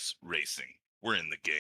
US Racing. We're in the game.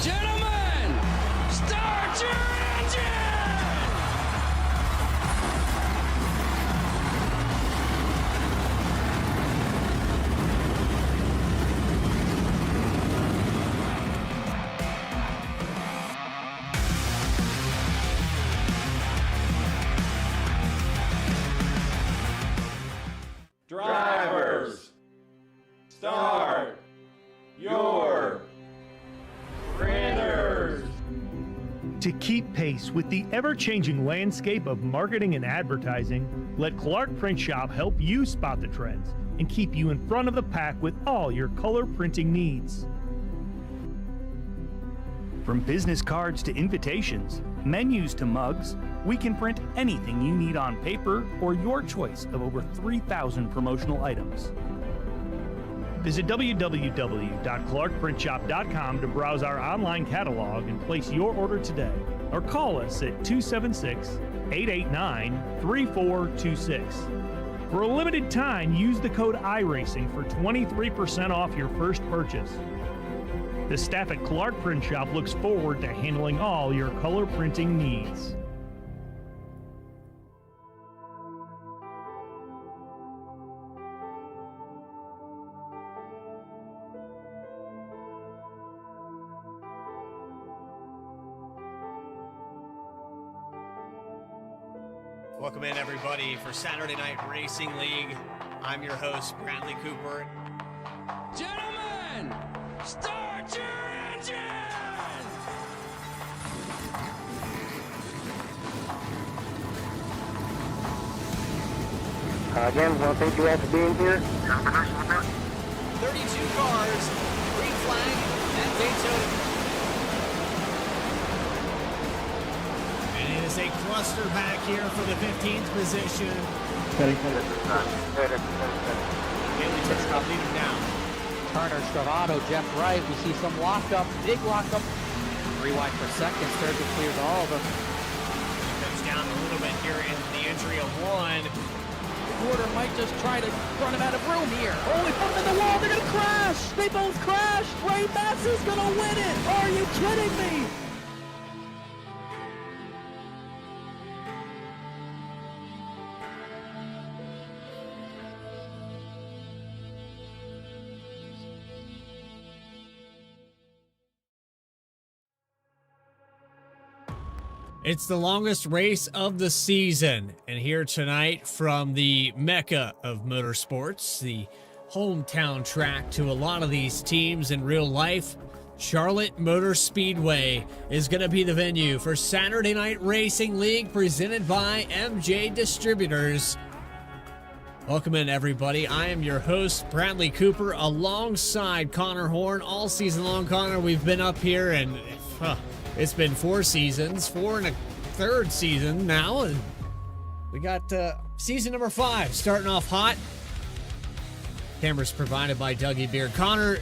Gentlemen, start your engine! Drivers, start your printers. To keep pace with the ever-changing landscape of marketing and advertising, let Clark Print Shop help you spot the trends and keep you in front of the pack with all your color printing needs. From business cards to invitations, menus to mugs, we can print anything you need on paper or your choice of over 3,000 promotional items. Visit www.clarkprintshop.com to browse our online catalog and place your order today, or call us at 276-889-3426. For a limited time, use the code iRacing for 23% off your first purchase. The staff at Clark Print Shop looks forward to handling all your color printing needs. Welcome in, everybody, for Saturday Night Racing League. I'm your host, Bradley Cooper. Gentlemen, start your engine! Again, well, thank you all for being here. 32 cars, green flag at Daytona. And it is a cluster back here for the 15th position. Haley Tiscott lead him down. Turner, Stravato, Jeff Wright. We see some lockup, big lockup. 3 wide per second. Sturgeon clears all of them. Comes down a little bit here in the entry of one. Porter might just try to run him out of room here. Oh, they put him in the wall. They're going to crash. They both crash. Ray Massey's going to win it. Are you kidding me? It's the longest race of the season, and here tonight from the mecca of motorsports, the hometown track to a lot of these teams in real life, Charlotte Motor Speedway is going to be the venue for Saturday Night Racing League presented by M&J Distributors. Welcome in, everybody. I am your host, Bradley Cooper, alongside Connor Horn. All season long, Connor, we've been up here, and it's been 4 seasons, 4 and a third season now, and we got season number 5 starting off hot. Cameras provided by Dougie Beard. Connor,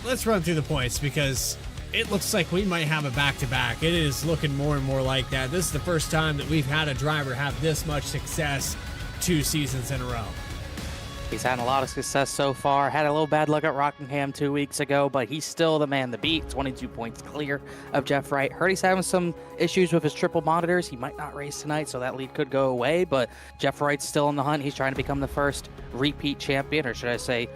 let's run through the points because it looks like we might have a back-to-back. It is looking more and more like that. This is the first time that we've had a driver have this much success 2 seasons in a row. He's had a lot of success so far. Had a little bad luck at Rockingham 2 weeks ago, but he's still the man to beat. 22 points clear of Jeff Wright. Heard he's having some issues with his triple monitors. He might not race tonight, so that lead could go away, but Jeff Wright's still in the hunt. He's trying to become the first repeat champion, or should I say,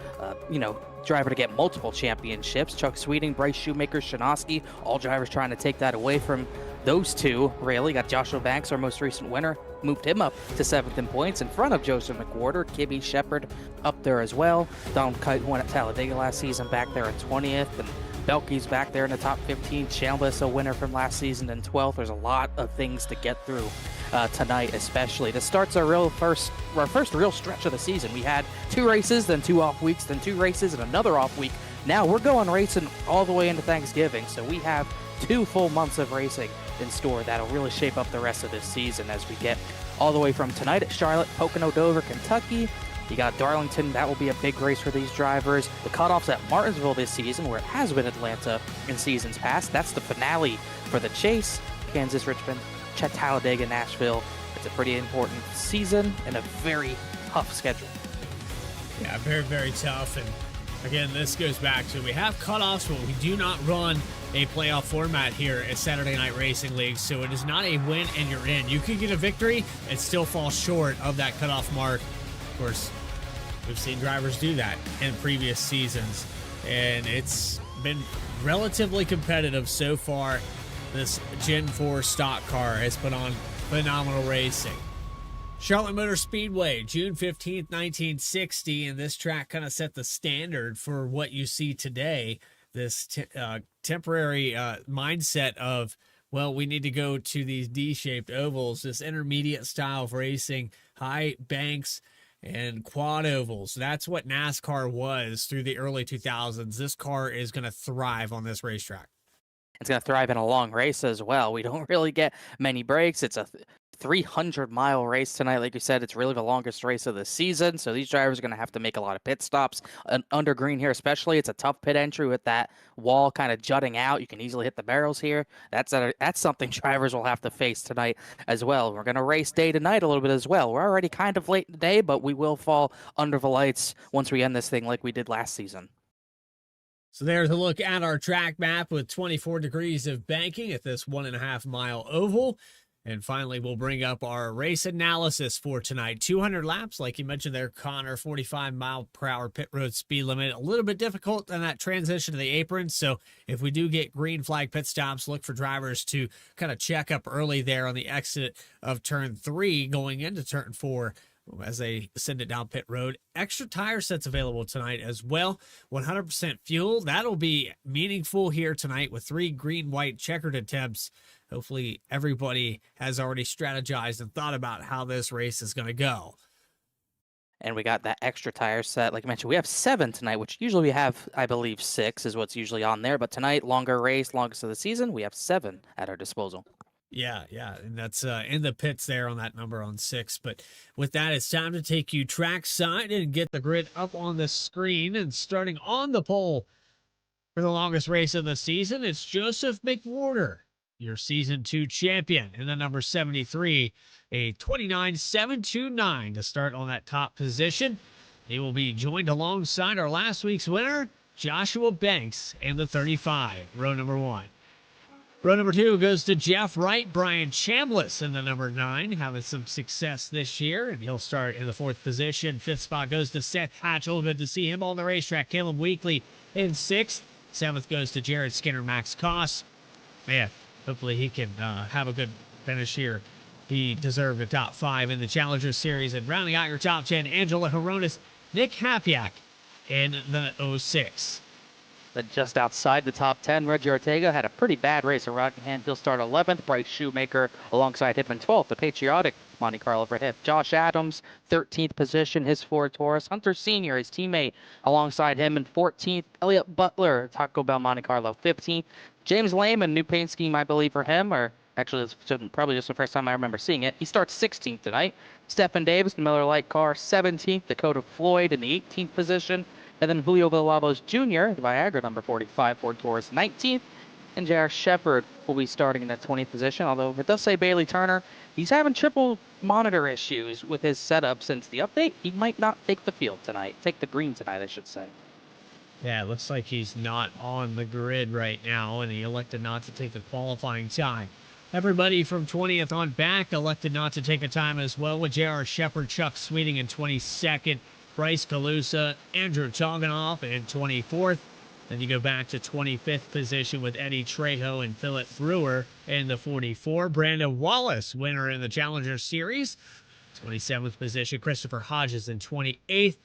driver to get multiple championships. Chuck Sweeting, Bryce Shoemaker, Shanoski, all drivers trying to take that away from those two, really. Got Joshua Banks, our most recent winner, moved him up to 7th in points in front of Joseph McWhorter. Kibby Shepard up there as well. Donald Kite won at Talladega last season, back there at 20th. And Belky's back there in the top 15. Chambliss, a winner from last season, in 12th. There's a lot of things to get through tonight, especially. This starts our first real stretch of the season. We had 2 races, then 2 off weeks, then 2 races, and another off week. Now we're going racing all the way into Thanksgiving, so we have 2 full months of racing in store that'll really shape up the rest of this season as we get all the way from tonight at Charlotte, Pocono, Dover, Kentucky. You got Darlington. That will be a big race for these drivers. The cutoffs at Martinsville this season, where it has been Atlanta in seasons past. That's the finale for the Chase. Kansas, Richmond, Talladega, Nashville. It's a pretty important season and a very tough schedule. Yeah, very, very tough. And again, this goes back to we have cutoffs, but we do not run a playoff format here at Saturday Night Racing League. So it is not a win and you're in. You could get a victory and still fall short of that cutoff mark. Of course, we've seen drivers do that in previous seasons, and it's been relatively competitive so far. This Gen 4 stock car has put on phenomenal racing. Charlotte Motor Speedway, June 15th, 1960, and this track kind of set the standard for what you see today. This temporary mindset of, well, we need to go to these D-shaped ovals, this intermediate style of racing, high banks, and quad ovals. That's what NASCAR was through the early 2000s. This car is going to thrive on this racetrack. It's going to thrive in a long race as well. We don't really get many breaks. It's a 300-mile race tonight. Like you said, it's really the longest race of the season, so these drivers are going to have to make a lot of pit stops. Under green here especially, it's a tough pit entry with that wall kind of jutting out. You can easily hit the barrels here. That's something drivers will have to face tonight as well. We're going to race day to night a little bit as well. We're already kind of late in the day, but we will fall under the lights once we end this thing like we did last season. So there's a look at our track map with 24 degrees of banking at this 1.5 mile oval. And finally, we'll bring up our race analysis for tonight. 200 laps, like you mentioned there, Connor, 45 mile per hour pit road speed limit. A little bit difficult in that transition to the apron. So if we do get green flag pit stops, look for drivers to kind of check up early there on the exit of turn 3 going into turn 4 as they send it down pit road. Extra tire sets available tonight as well. 100% fuel. That'll be meaningful here tonight with 3 green-white checkered attempts. Hopefully everybody has already strategized and thought about how this race is going to go. And we got that extra tire set. Like I mentioned, we have 7 tonight, which usually we have, I believe, 6 is what's usually on there. But tonight, longer race, longest of the season, we have 7 at our disposal. Yeah, and that's in the pits there on that number on 6. But with that, it's time to take you trackside and get the grid up on the screen. And starting on the pole for the longest race of the season, it's Joseph McWhorter, your Season 2 champion, in the number 73, a 29.729 to start on that top position. He will be joined alongside our last week's winner, Joshua Banks, in the 35, row number 1. Row number 2 goes to Jeff Wright. Brian Chambliss in the number 9, having some success this year, and he'll start in the 4th position. 5th spot goes to Seth Hatchell. Good to see him on the racetrack. Caleb Weekly in 6th. 7th goes to Jared Skinner. Max Koss. Man, hopefully he can have a good finish here. He deserved a top 5 in the Challenger Series. And rounding out your top 10, Angela Horonis, Nick Hapiak in the 06. Then just outside the top 10, Reggie Ortega had a pretty bad race at Rockingham. He'll start 11th. Bryce Shoemaker alongside him in 12th. The patriotic Monte Carlo for him. Josh Adams, 13th position, his Ford Taurus. Hunter Sr., his teammate, alongside him in 14th. Elliott Butler, Taco Bell Monte Carlo, 15th. James Lehman, new paint scheme, I believe, for him, or actually, it's probably just the first time I remember seeing it. He starts 16th tonight. Stephen Davis, the Miller Lite car, 17th. Dakota Floyd in the 18th position. And then Julio Villalobos Jr., the Viagra number 45, Ford Taurus, 19th. And J.R. Shepard will be starting in that 20th position, although it does say Bailey Turner. He's having triple monitor issues with his setup since the update. He might not take the field tonight. Take the green tonight, I should say. Yeah, it looks like he's not on the grid right now, and he elected not to take the qualifying time. Everybody from 20th on back elected not to take a time as well, with J.R. Shepard, Chuck Sweeting in 22nd, Bryce Calusa, Andrew Toganoff in 24th. Then you go back to 25th position with Eddie Trejo and Philip Brewer in the 44. Brandon Wallace, winner in the Challenger Series. 27th position, Christopher Hodges in 28th.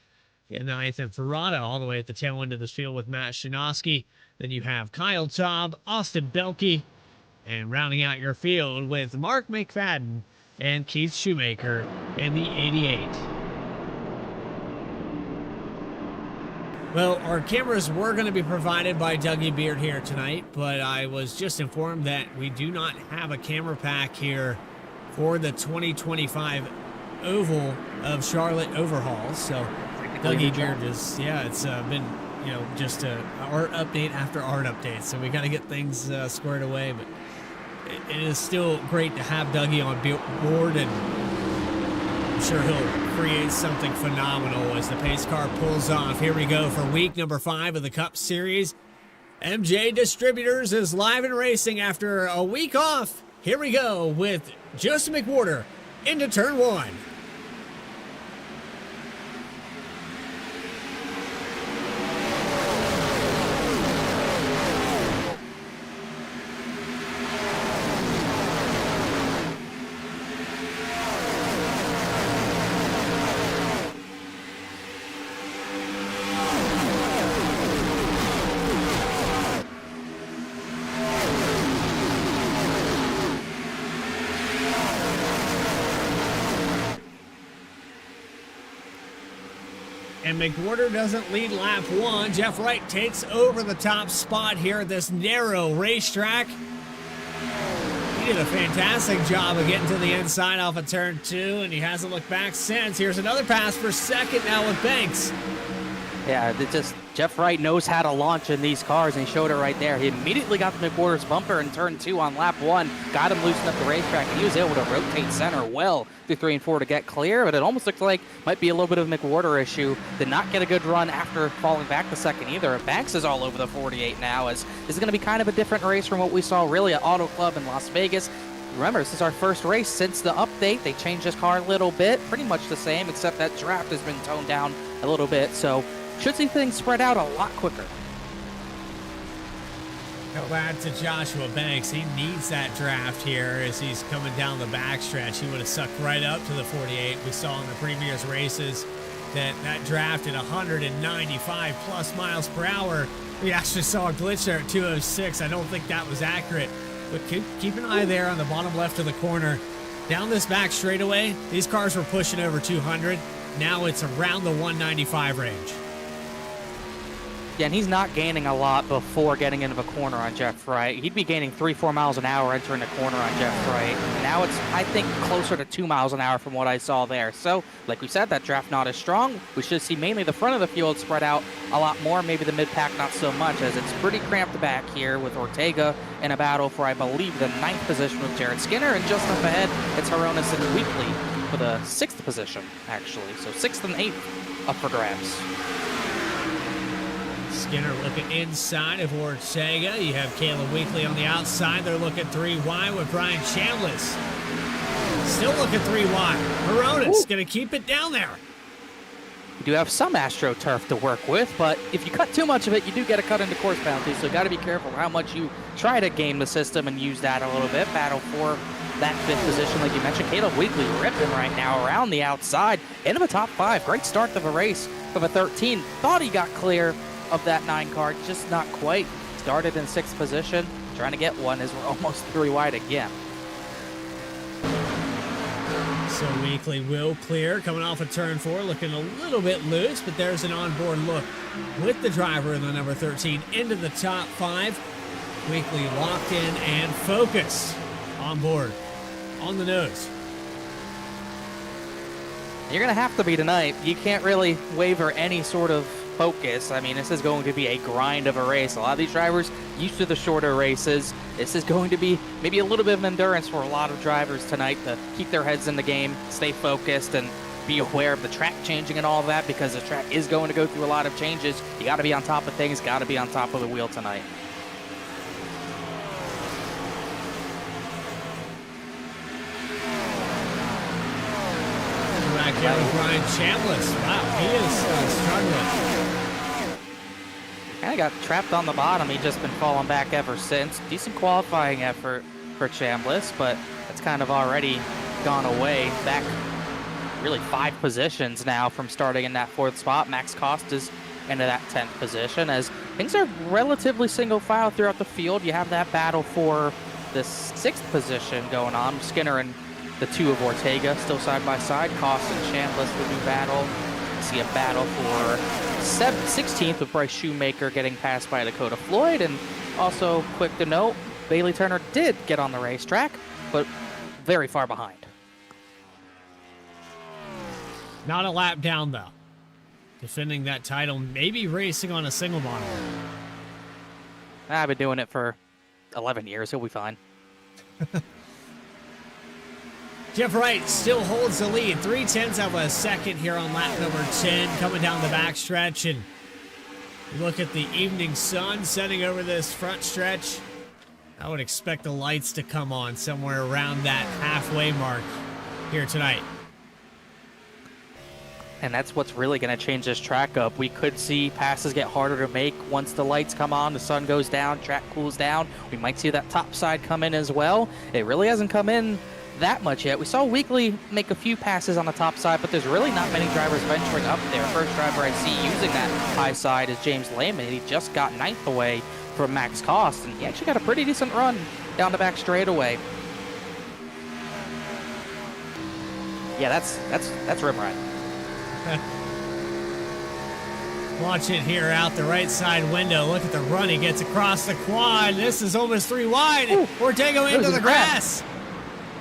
In 9th, and Ferrata all the way at the tail end of this field with Matt Shinosky. Then you have Kyle Taub, Austin Belke, and rounding out your field with Mark McFadden and Keith Shoemaker in the 88. Well, our cameras were going to be provided by Dougie Beard here tonight, but I was just informed that we do not have a camera pack here for the 2025 Oval of Charlotte Overhaul. So Dougie Beard is, it's been, just a art update after art update. So we got to get things squared away, but it is still great to have Dougie on board, and I'm sure he'll create something phenomenal as the pace car pulls off. Here we go for week number 5 of the Cup Series. M&J Distributors is live and racing after a week off. Here we go with Joseph McWhorter into turn 1. And McWhorter doesn't lead lap 1. Jeff Wright takes over the top spot here at this narrow racetrack. He did a fantastic job of getting to the inside off of turn 2, and he hasn't looked back since. Here's another pass for second now with Banks. Yeah, Jeff Wright knows how to launch in these cars, and he showed it right there. He immediately got the McWhorter's bumper in turn 2 on lap 1, got him loosened up the racetrack, and he was able to rotate center well through 3 and 4 to get clear, but it almost looked like might be a little bit of a McWhorter issue. Did not get a good run after falling back the second either. Banks is all over the 48 now, as this is going to be kind of a different race from what we saw really at Auto Club in Las Vegas. Remember, this is our first race since the update. They changed this car a little bit, pretty much the same, except that draft has been toned down a little bit, so should see things spread out a lot quicker. Go back to Joshua Banks. He needs that draft here as he's coming down the backstretch. He would have sucked right up to the 48. We saw in the previous races that draft at 195 plus miles per hour. We actually saw a glitch there at 206. I don't think that was accurate, but keep an eye there on the bottom left of the corner. Down this back straightaway, these cars were pushing over 200. Now it's around the 195 range. Yeah, and he's not gaining a lot before getting into the corner on Jeff Wright. He'd be gaining 3-4 miles an hour entering the corner on Jeff Wright. Now it's, I think, closer to 2 miles an hour from what I saw there. So, like we said, that draft not as strong. We should see mainly the front of the field spread out a lot more, maybe the mid-pack not so much, as it's pretty cramped back here with Ortega in a battle for, I believe, the 9th position with Jared Skinner, and just up ahead, it's Hronis and Wheatley for the 6th position, actually. So 6th and 8th up for grabs. Skinner looking inside of Ortega. You have Caleb Weakley on the outside. They're looking 3 wide with Brian Chambliss. Still looking 3 wide. Hronis going to keep it down there. You do have some AstroTurf to work with, but if you cut too much of it, you do get a cut into course penalty, so you got to be careful how much you try to game the system and use that a little bit. Battle for that 5th position, like you mentioned. Caleb Weakley ripping right now around the outside into the top 5. Great start to the race for the 13. Thought he got clear of that 9 car, just not quite. Started in 6th position, trying to get one as we're almost 3 wide again. So Weakley will clear, coming off of turn 4, looking a little bit loose, but there's an onboard look with the driver in the number 13 into the top 5. Weakley locked in and focused on board, on the nose. You're going to have to be tonight. You can't really waver any sort of focus. I mean, this is going to be a grind of a race. A lot of these drivers used to the shorter races. This is going to be maybe a little bit of endurance for a lot of drivers tonight to keep their heads in the game, stay focused, and be aware of the track changing and all of that, because the track is going to go through a lot of changes. You got to be on top of things, got to be on top of the wheel tonight. Back here with Brian Chambliss. Wow, he is struggling. Kind of got trapped on the bottom. He's just been falling back ever since. Decent qualifying effort for Chambliss, but it's kind of already gone away. Back really 5 positions now from starting in that 4th spot. Max Costa's into that 10th position, as things are relatively single file throughout the field. You have that battle for the 6th position going on. Skinner and the 2 of Ortega still side by side. Cost and Chambliss the new battle. See a battle for 16th with Bryce Shoemaker getting passed by Dakota Floyd. And also, quick to note, Bailey Turner did get on the racetrack, but very far behind. Not a lap down, though. Defending that title, maybe racing on a single model. I've been doing it for 11 years. He'll be fine. Jeff Wright still holds the lead. 3/10 of a second here on lap number 10, coming down the backstretch. And you look at the evening sun setting over this front stretch. I would expect the lights to come on somewhere around that halfway mark here tonight. And that's what's really going to change this track up. We could see passes get harder to make once the lights come on, the sun goes down, track cools down. We might see that top side come in as well. It really hasn't come in that much yet. We saw Weekly make a few passes on the top side, but there's really not many drivers venturing up there. First driver I see using that high side is James Lehman. He just got 9th away from Max Cost, and he actually got a pretty decent run down the back straightaway. Yeah, that's rim ride. Watch it here out the right side window. Look at the run. He gets across the quad. This is almost 3 wide. Ooh, Ortega into the grass.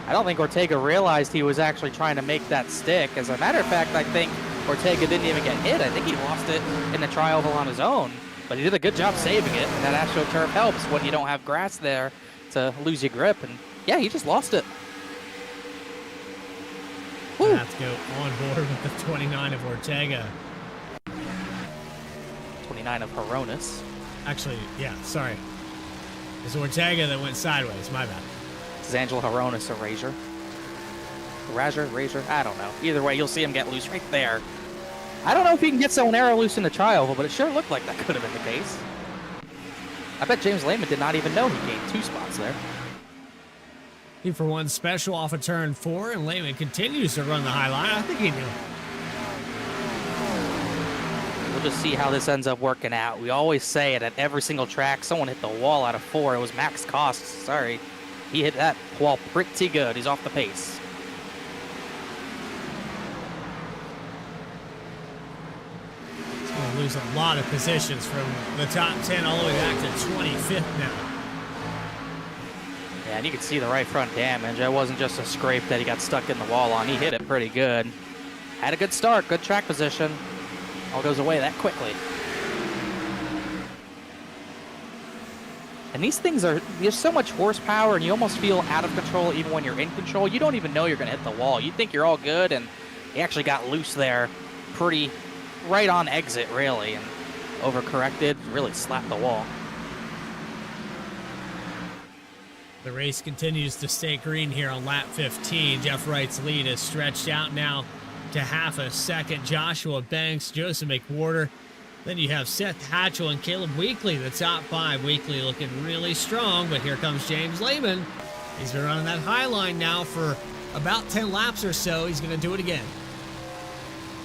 I don't think Ortega realized he was actually trying to make that stick. As a matter of fact, I think Ortega didn't even get hit. I think he lost it in the tri-oval on his own. But he did a good job saving it. And that AstroTurf helps when you don't have grass there to lose your grip. And yeah, he just lost it. Woo. Have to go on board with the 29 of Ortega. 29 of Horonis. Actually, yeah, sorry. It's Ortega that went sideways. My bad. This is Angelo Horonis, a Razor. Razor? I don't know. Either way, you'll see him get loose right there. I don't know if he can get Solnero loose in the tri-oval, but it sure looked like that could have been the case. I bet James Lehman did not even know he gained 2 spots there. 2-for-1 special off of turn 4, and Lehman continues to run the high line. I think he knew. We'll just see how this ends up working out. We always say it at every single track. Someone hit the wall out of 4. It was Max Cost. Sorry. He hit that wall pretty good. He's off the pace. He's going to lose a lot of positions from the top 10 all the way back to 25th now. Yeah, and you can see the right front damage. That wasn't just a scrape that he got stuck in the wall on. He hit it pretty good. Had a good start, good track position. All goes away that quickly. And these things are, there's so much horsepower and you almost feel out of control even when you're in control. You don't even know you're going to hit the wall. You think you're all good, and he actually got loose there pretty right on exit, really, and overcorrected, really slapped the wall. The race continues to stay green here on lap 15. Jeff Wright's lead is stretched out now to half a second. Joshua Banks, Joseph McWhorter. Then you have Seth Hatchell and Caleb Weekly, the top 5. Weekly looking really strong, but here comes James Lehman. He's been running that high line now for about 10 laps or so. He's going to do it again.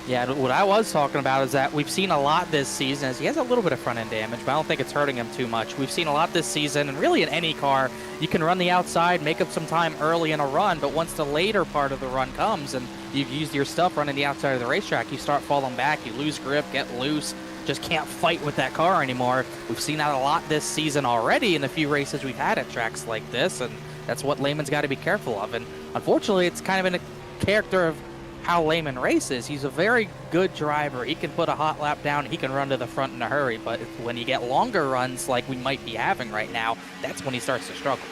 Yeah, what I was talking about is that we've seen a lot this season. He has a little bit of front-end damage, but I don't think it's hurting him too much. We've seen a lot this season, and really in any car, you can run the outside, make up some time early in a run, but once the later part of the run comes and you've used your stuff running the outside of the racetrack, you start falling back, you lose grip, get loose, just can't fight with that car anymore. We've seen that a lot this season already in the few races we've had at tracks like this, and that's what Lehman's got to be careful of. And unfortunately, it's kind of in a character of how Lehman races. He's a very good driver. He can put a hot lap down. He can run to the front in a hurry. But when you get longer runs like we might be having right now, that's when he starts to struggle.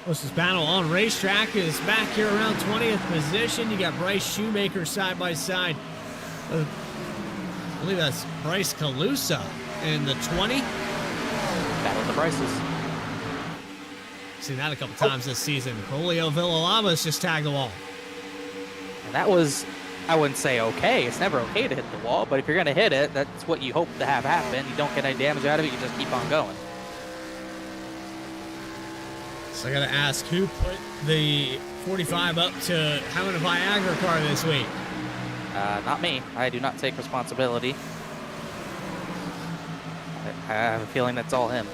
Closest battle on racetrack is back here around 20th position. You got Bryce Shoemaker side by side. I believe that's Bryce Calusa in the 20. Battle of the Bryces. Seen that a couple times this season. Julio Villalobos just tagged the wall. And that was, I wouldn't say okay. It's never okay to hit the wall, but if you're going to hit it, that's what you hope to have happen. You don't get any damage out of it, you just keep on going. So I got to ask, who put the 45 up to having a Viagra car this week? Not me. I do not take responsibility. I have a feeling that's all him.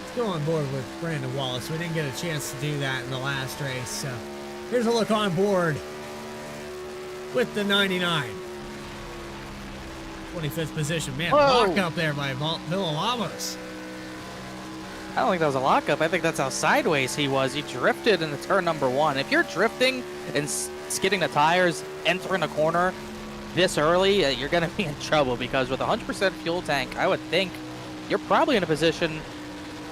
Let's go on board with Brandon Wallace. We didn't get a chance to do that in the last race. So here's a look on board with the 99. 25th position. Man, lock up there by Villalobos. I don't think that was a lockup. I think that's how sideways he was. He drifted into turn number 1. If you're drifting and skidding the tires, entering a corner this early, you're going to be in trouble because with 100% fuel tank, I would think you're probably in a position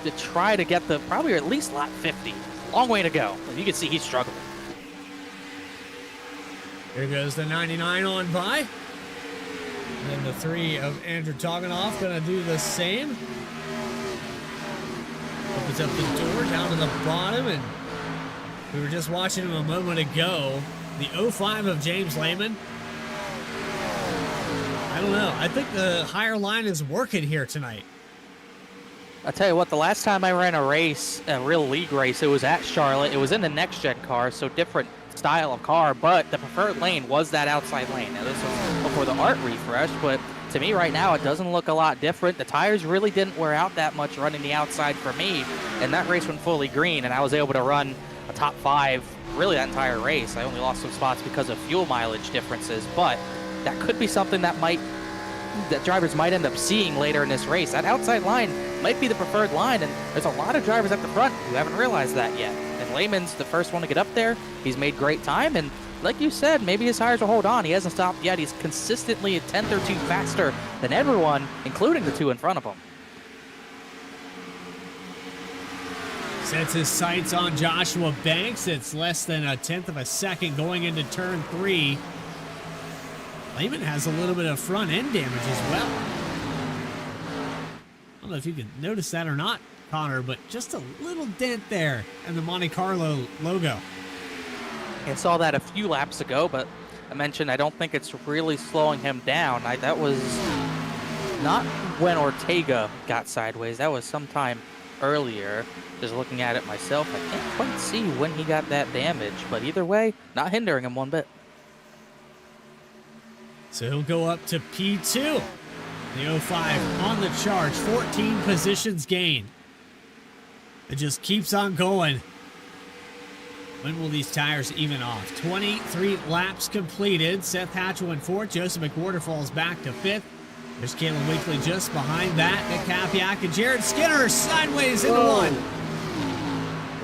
to try to get the probably at least lap 50. Long way to go. You can see he's struggling. Here goes the 99 on by. And then the 3 of Andrew Toganoff going to do the same. Opens up the door down to the bottom, and we were just watching him a moment ago. The 05 of James Lehman. I don't know. I think the higher line is working here tonight. I'll tell you what, the last time I ran a race, a real league race, it was at Charlotte. It was in the next gen car, so different style of car, but the preferred lane was that outside lane. Now this was before the art refresh, but to me right now it doesn't look a lot different. The tires really didn't wear out that much running the outside for me, and that race went fully green, and I was able to run a top 5 really that entire race. I only lost some spots because of fuel mileage differences, but that could be something that drivers might end up seeing later in this race. That outside line might be the preferred line, and there's a lot of drivers at the front who haven't realized that yet. And Lehman's the first one to get up there. He's made great time, and like you said, maybe his tires will hold on. He hasn't stopped yet. He's consistently a tenth or 2 faster than everyone, including the 2 in front of him. Sets his sights on Joshua Banks. It's less than a tenth of a second going into turn 3. Lehman has a little bit of front end damage as well. I don't know if you can notice that or not, Connor, but just a little dent there and the Monte Carlo logo. I saw that a few laps ago, but I mentioned I don't think it's really slowing him down. That was not when Ortega got sideways. That was sometime earlier. Just looking at it myself, I can't quite see when he got that damage, but either way, not hindering him one bit. So he'll go up to P2. The 05 on the charge, 14 positions gained. It just keeps on going. When will these tires even off? 23 laps completed. Seth Hatchell in 4th. Joseph McWhorter falls back to 5th. There's Caleb Weekly just behind that. Nick Kapiak and Jared Skinner sideways into 1.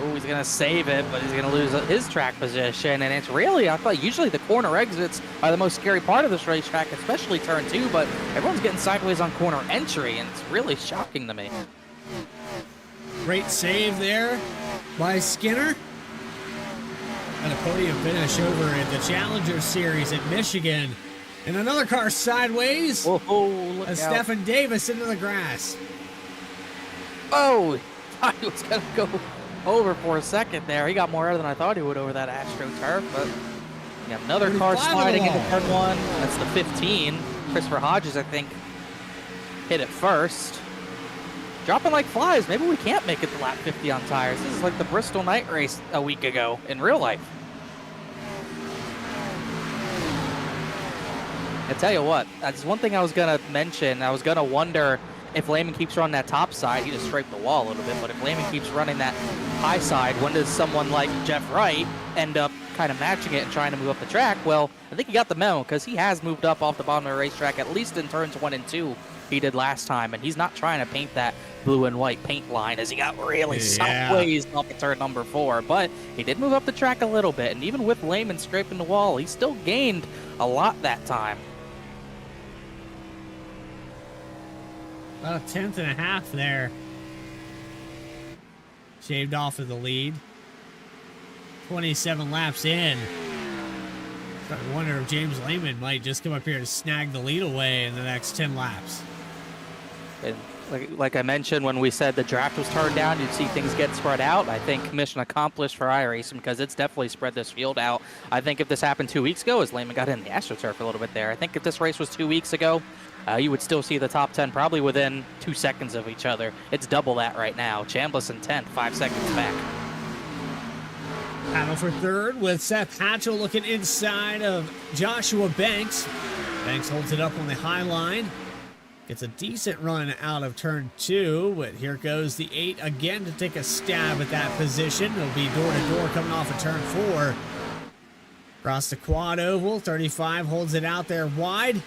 Oh, he's going to save it, but he's going to lose his track position. And it's really, I thought usually the corner exits are the most scary part of this racetrack, especially turn 2, but everyone's getting sideways on corner entry, and it's really shocking to me. Great save there by Skinner. And a podium finish over at the Challenger Series at Michigan. And another car sideways. Whoa, look as out. Stephen Davis into the grass. Oh, thought he was going to go over for a second there. He got more air than I thought he would over that AstroTurf, but we got another car sliding into turn 1. That's the 15. Christopher Hodges, I think, hit it first. Dropping like flies. Maybe we can't make it to lap 50 on tires. This is like the Bristol night race a week ago in real life. I tell you what, that's one thing I was going to mention. I was going to wonder if Lehman keeps running that top side. He just scraped the wall a little bit, but if Lehman keeps running that high side, when does someone like Jeff Wright end up kind of matching it and trying to move up the track? Well, I think he got the memo because he has moved up off the bottom of the racetrack, at least in turns 1 and 2 he did last time, and he's not trying to paint that blue and white paint line as he got really sideways off of turn number 4, but he did move up the track a little bit, and even with Lehman scraping the wall, he still gained a lot that time. About a tenth and a half there. Shaved off of the lead. 27 laps in. I wonder if James Lehman might just come up here to snag the lead away in the next 10 laps. And like I mentioned, when we said the draft was turned down, you'd see things get spread out. I think mission accomplished for iRacing because it's definitely spread this field out. I think if this happened 2 weeks ago, as Lehman got in the AstroTurf a little bit there, I think if this race was 2 weeks ago, you would still see the top 10 probably within 2 seconds of each other. It's double that right now. Chambliss in 10th, 5 seconds back. Battle for third with Seth Hatchell looking inside of Joshua Banks. Banks holds it up on the high line. Gets a decent run out of turn 2, but here goes the 8 again to take a stab at that position. It'll be door to door coming off of turn 4. Across the quad oval, 35 holds it out there wide.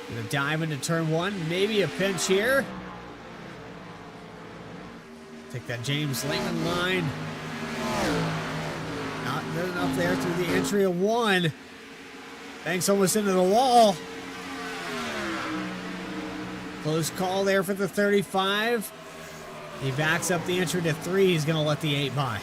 Gonna dive into turn 1, maybe a pinch here. Take that James Lehman line. Not good enough there through the entry of 1. Banks almost into the wall. Close call there for the 35. He backs up the entry to 3. He's going to let the 8 by.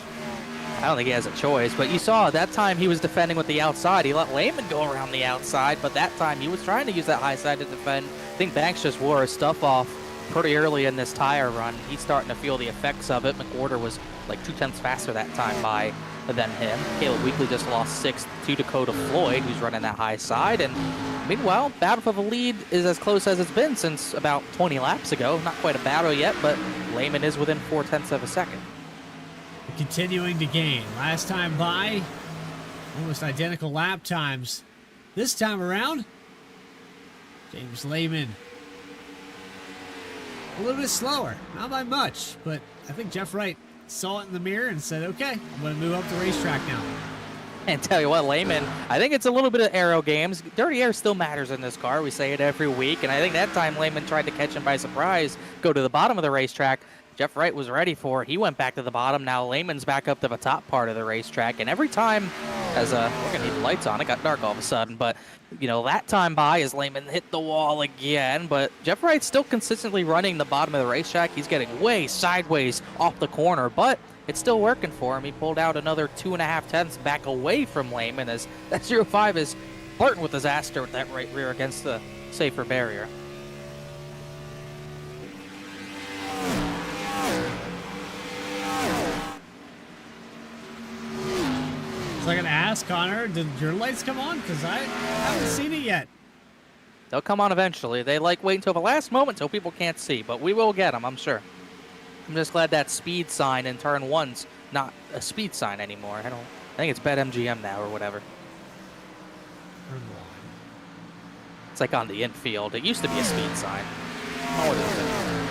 I don't think he has a choice, but you saw that time he was defending with the outside. He let Lehman go around the outside, but that time he was trying to use that high side to defend. I think Banks just wore his stuff off pretty early in this tire run. He's starting to feel the effects of it. McWhorter was like 2 tenths faster that time by than him. Caleb Weekly just lost 6th to Dakota Floyd, who's running that high side. And meanwhile, battle for the lead is as close as it's been since about 20 laps ago. Not quite a battle yet, but Lehman is within 4 tenths of a second. Continuing to gain. Last time by, almost identical lap times. This time around, James Lehman a little bit slower. Not by much, but I think Jeff Wright saw it in the mirror and said, okay, I'm going to move up the racetrack now. And tell you what, Lehman, I think it's a little bit of aero games. Dirty air still matters in this car. We say it every week. And I think that time Lehman tried to catch him by surprise, go to the bottom of the racetrack. Jeff Wright was ready for it. He went back to the bottom. Now Lehman's back up to the top part of the racetrack. And every time, we're going to need the lights on. It got dark all of a sudden. But, you know, that time by as Lehman hit the wall again. But Jeff Wright's still consistently running the bottom of the racetrack. He's getting way sideways off the corner. But it's still working for him. He pulled out another 2.5 tenths back away from Lehman as that 0.5 is flirting with disaster with that right rear against the safer barrier. So I got to ask, Connor, did your lights come on? Because I haven't seen it yet. They'll come on eventually. They like wait until the last moment so people can't see, but we will get them, I'm sure. I'm just glad that speed sign in turn 1's not a speed sign anymore. I think it's BetMGM now or whatever. It's like on the infield. It used to be a speed sign. Oh, what is it?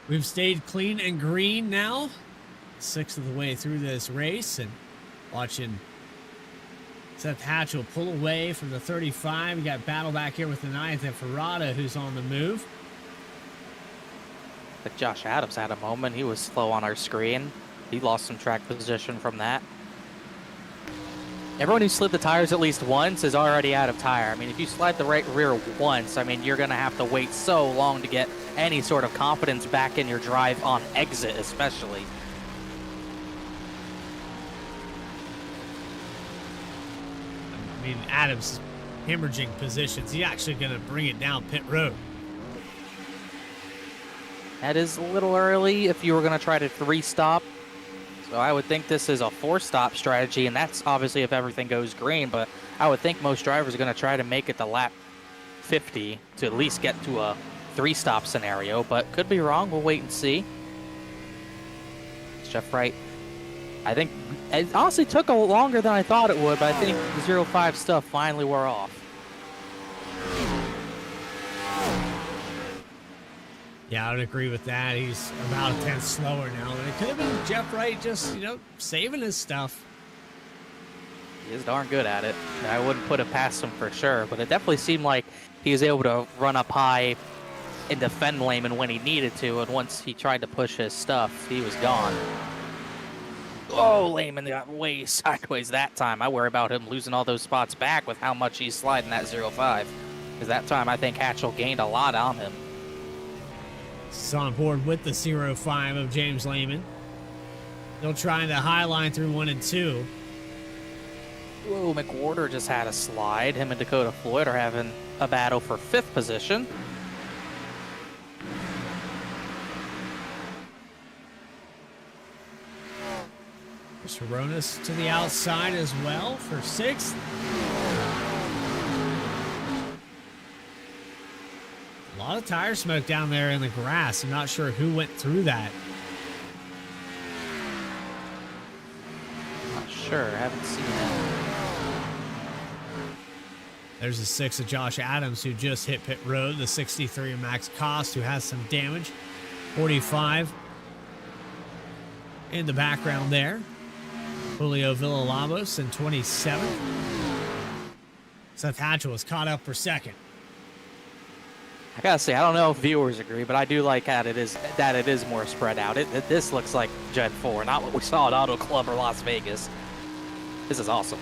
We've stayed clean and green now. 6th of the way through this race, and watching Seth Hatchell pull away from the 35. We got battle back here with the 9th and Ferrata, who's on the move. But Josh Adams had a moment. He was slow on our screen. He lost some track position from that. Everyone who slid the tires at least once is already out of tire. I mean, if you slide the right rear once, I mean, you're going to have to wait so long to get any sort of confidence back in your drive on exit, especially. I mean, Adams hemorrhaging positions. He's actually going to bring it down pit road. That is a little early if you were going to try to 3-stop. So I would think this is a 4-stop strategy, and that's obviously if everything goes green, but I would think most drivers are going to try to make it to lap 50 to at least get to a 3-stop scenario, but could be wrong. We'll wait and see. Jeff Wright, I think it honestly took a longer than I thought it would, but I think the 0.5 stuff finally wore off. Yeah, I would agree with that. He's about a tenth slower now. And it could have been Jeff Wright just, you know, saving his stuff. He is darn good at it. I wouldn't put it past him for sure, but it definitely seemed like he was able to run up high and defend Lehman when he needed to, and once he tried to push his stuff, he was gone. Oh, Lehman got way sideways that time. I worry about him losing all those spots back with how much he's sliding that 0.5. Because that time, I think Hatchell gained a lot on him. He's on board with the 0.5 of James Lehman. Still trying the high line through 1 and 2. Whoa, McWhorter just had a slide. Him and Dakota Floyd are having a battle for 5th position. Sharonis to the outside as well for 6th. lot of tire smoke down there in the grass. I'm not sure who went through that. Not sure. Haven't seen it. There's the 6 of Josh Adams, who just hit pit road. The 63 of Max Cost, who has some damage. 45 in the background there. Julio Villalobos in 27. Seth Hatchell was caught up for second. I gotta say, I don't know if viewers agree, but I do like that it is more spread out. This looks like Gen 4, not what we saw at Auto Club or Las Vegas. This is awesome.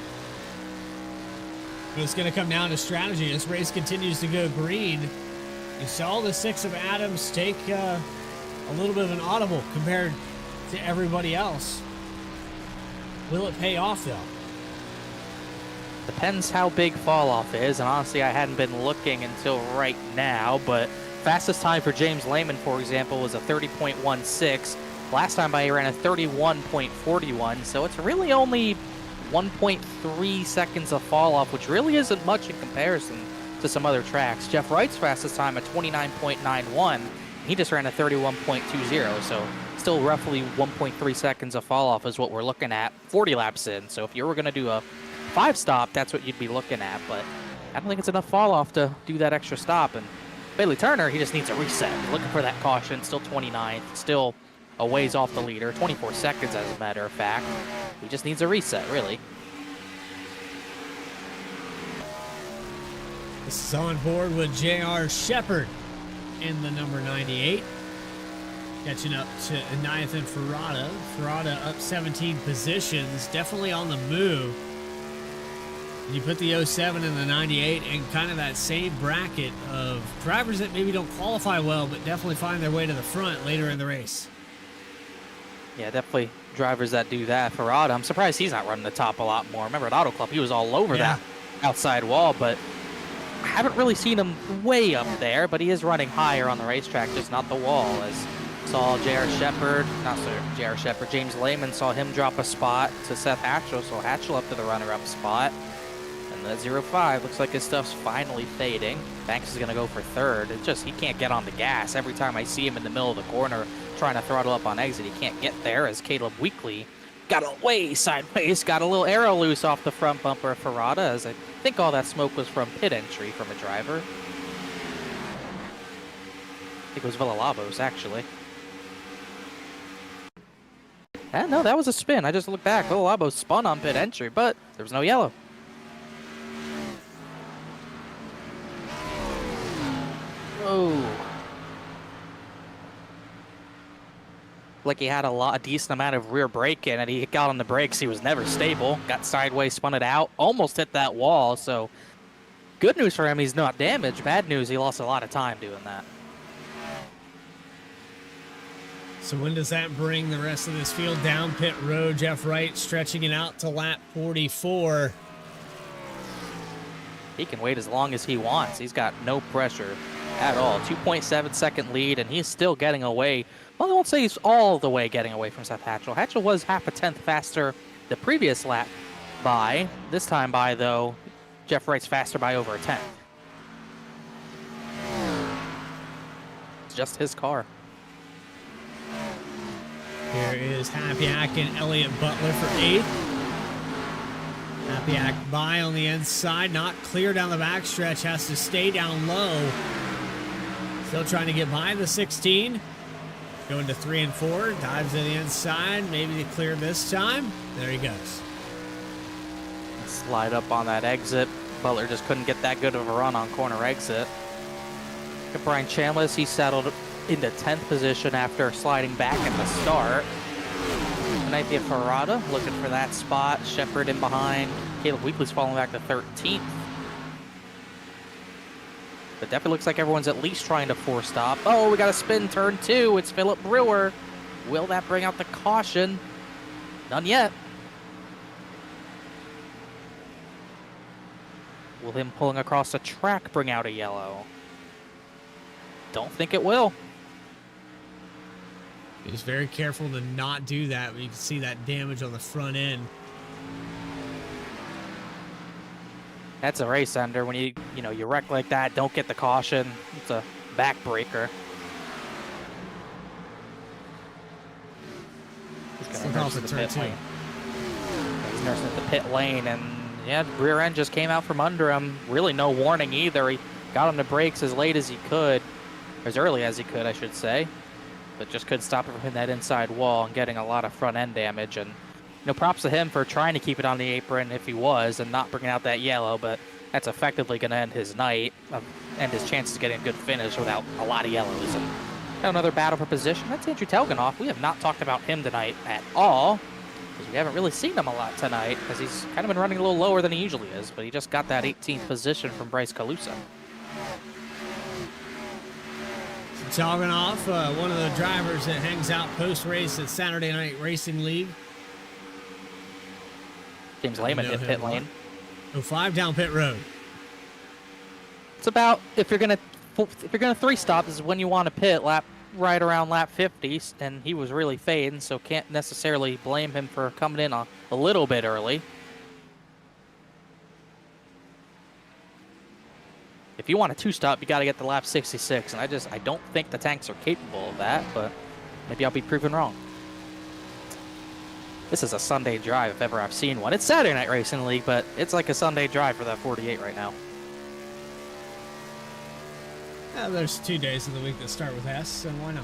It's going to come down to strategy. This race continues to go green. You saw the 6 of Adams take a little bit of an audible compared to everybody else. Will it pay off, though? Depends how big fall off is, and honestly, I hadn't been looking until right now, but fastest time for James Lehman, for example, was a 30.16. Last time I ran a 31.41, so it's really only 1.3 seconds of fall off, which really isn't much in comparison to some other tracks. Jeff Wright's fastest time at 29.91. He just ran a 31.20, so still roughly 1.3 seconds of fall off is what we're looking at 40 laps in. So if you were going to do a 5-stop, that's what you'd be looking at, but I don't think it's enough fall off to do that extra stop. And Bailey Turner, he just needs a reset. Looking for that caution, still 29th, still a ways off the leader, 24 seconds as a matter of fact. He just needs a reset, really. This is on board with J.R. Shepard in the number 98. Catching up to 9th and Ferrata. Ferrata up 17 positions, definitely on the move. You put the 07 and the 98 in kind of that same bracket of drivers that maybe don't qualify well, but definitely find their way to the front later in the race. Yeah, definitely drivers that do that. Ferrata, I'm surprised he's not running the top a lot more. Remember at Auto Club, he was all over that outside wall, but I haven't really seen him way up there, but he is running higher on the racetrack, just not the wall. As saw James Lehman saw him drop a spot to Seth Hatchell, so Hatchell up to the runner-up spot. And the 05 looks like his stuff's finally fading. Banks is going to go for third. It's just he can't get on the gas. Every time I see him in the middle of the corner trying to throttle up on exit, he can't get there, as Caleb Weekly got away sideways, got a little arrow loose off the front bumper of Ferrata, as I think all that smoke was from pit entry from a driver. I think it was Villalobos, actually. No, that was a spin. I just looked back. Villalobos spun on pit entry, but there was no yellow. Oh. Like he had a decent amount of rear brake in it. He got on the brakes. He was never stable. Got sideways, spun it out. Almost hit that wall. So good news for him, he's not damaged. Bad news, he lost a lot of time doing that. So when does that bring the rest of this field down pit road? Jeff Wright stretching it out to lap 44. He can wait as long as he wants. He's got no pressure at all. 2.7 second lead, and he's still getting away. Well, I won't say he's all the way getting away from Seth Hatchell. Hatchell was half a tenth faster the previous lap by. This time by, though, Jeff Wright's faster by over a tenth. It's just his car. Here is Hapiak and Elliott Butler for 8th. Hapiak by on the inside, not clear down the backstretch, has to stay down low. Still trying to get by the 16. Going to 3 and 4, dives to the inside, maybe to clear this time. There he goes. Slide up on that exit. Butler just couldn't get that good of a run on corner exit. Look at Brian Chambliss, he settled into 10th position after sliding back at the start. Nathaniel Ferrata looking for that spot. Shepard in behind. Caleb Weekly's falling back to 13th. But definitely looks like everyone's at least trying to force stop. Oh, we got a spin turn 2. It's Philip Brewer. Will that bring out the caution? None yet. Will him pulling across the track bring out a yellow? Don't think it will. He's very careful to not do that. You can see that damage on the front end. That's a race ender. When you wreck like that, don't get the caution. It's a backbreaker. He's Look gonna off nurse the the turn pit two. lane. He's nursing at the pit lane, and yeah, rear end just came out from under him. Really no warning either. He got on the brakes as late as he could, or as early as he could, I should say, but just couldn't stop it from hitting that inside wall and getting a lot of front end damage. And props to him for trying to keep it on the apron if he was, and not bringing out that yellow. But that's effectively going to end his night, end his chances of getting a good finish without a lot of yellows. And another battle for position. That's Andrew Telganoff. We have not talked about him tonight at all, because we haven't really seen him a lot tonight, because he's kind of been running a little lower than he usually is, but he just got that 18th position from Bryce Calusa. Telganoff, one of the drivers that hangs out post-race at Saturday Night Racing League. James Lehman hit pit lane. 05 down pit road. It's about, if you're gonna three stop, this is when you want to pit right around lap 50, and he was really fading, so can't necessarily blame him for coming in a little bit early. If you want a two-stop, you got to get to lap 66, and I don't think the tanks are capable of that, but maybe I'll be proven wrong. This is a Sunday drive if ever I've seen one. It's Saturday Night Racing League, but it's like a Sunday drive for that 48 right now. There's 2 days of the week that start with S, so why not?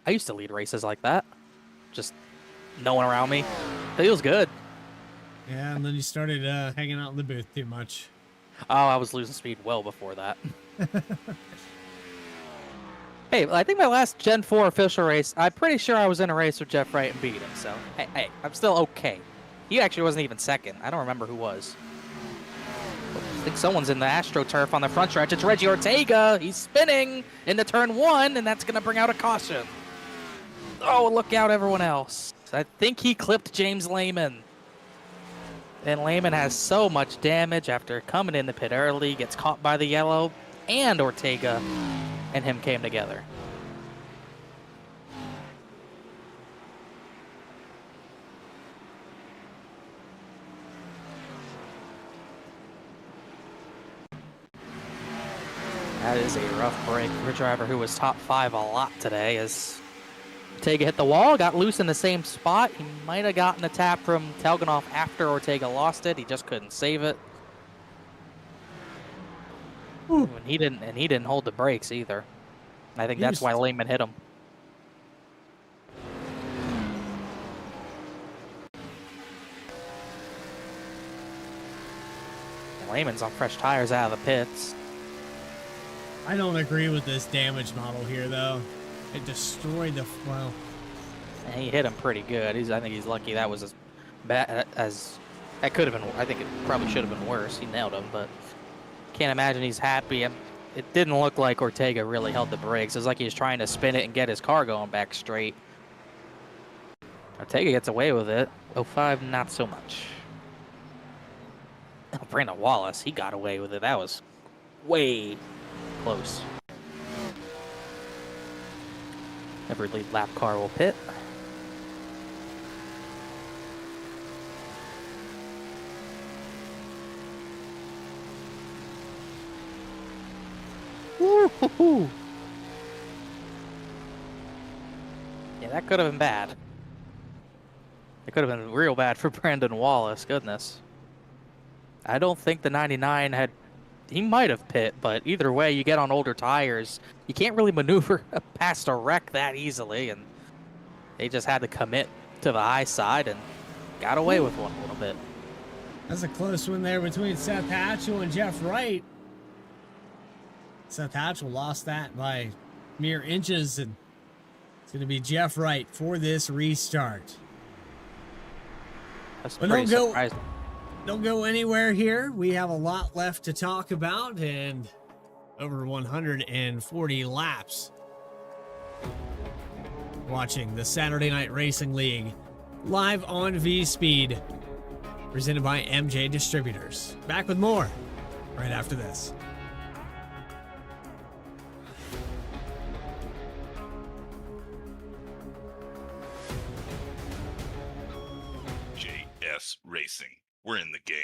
I used to lead races like that. Just no one around me. Feels good. Yeah, and then you started hanging out in the booth too much. Oh, I was losing speed well before that. Hey, I think my last Gen 4 official race, I'm pretty sure I was in a race with Jeff Wright and beat him, so hey, I'm still okay. He actually wasn't even second. I don't remember who was. I think someone's in the AstroTurf on the front stretch. It's Reggie Ortega. He's spinning into turn 1, and that's going to bring out a caution. Oh, look out, everyone else. I think he clipped James Lehman. And Lehman has so much damage after coming in the pit early, gets caught by the yellow, and Ortega and him came together. That is a rough break for a driver who was top 5 a lot today, as Ortega hit the wall, got loose in the same spot. He might have gotten a tap from Telganoff after Ortega lost it. He just couldn't save it. And he didn't hold the brakes either. I think that's why Lehman hit him. And Lehman's on fresh tires out of the pits. I don't agree with this damage model here, though. It destroyed the well. And he hit him pretty good. I think he's lucky that was as bad as that could have been. I think it probably should have been worse. He nailed him, but can't imagine he's happy. It didn't look like Ortega really held the brakes. It was like he was trying to spin it and get his car going back straight. Ortega gets away with it. 05, not so much. Oh, Brandon Wallace, he got away with it. That was way close. Every lead lap car will pit. Woo-hoo-hoo. Yeah, that could have been bad. It could have been real bad for Brandon Wallace, goodness. I don't think the 99 had... He might have pit, but either way, you get on older tires. You can't really maneuver past a wreck that easily, and they just had to commit to the high side and got away with one a little bit. That's a close one there between Seth Hatchell and Jeff Wright. Seth Hatchell lost that by mere inches, and it's going to be Jeff Wright for this restart. That's But pretty surprising. Don't go anywhere here. We have a lot left to talk about and over 140 laps. Watching the Saturday Night Racing League live on VSPEED, presented by M&J Distributors. Back with more right after this. JS Racing. We're in the game.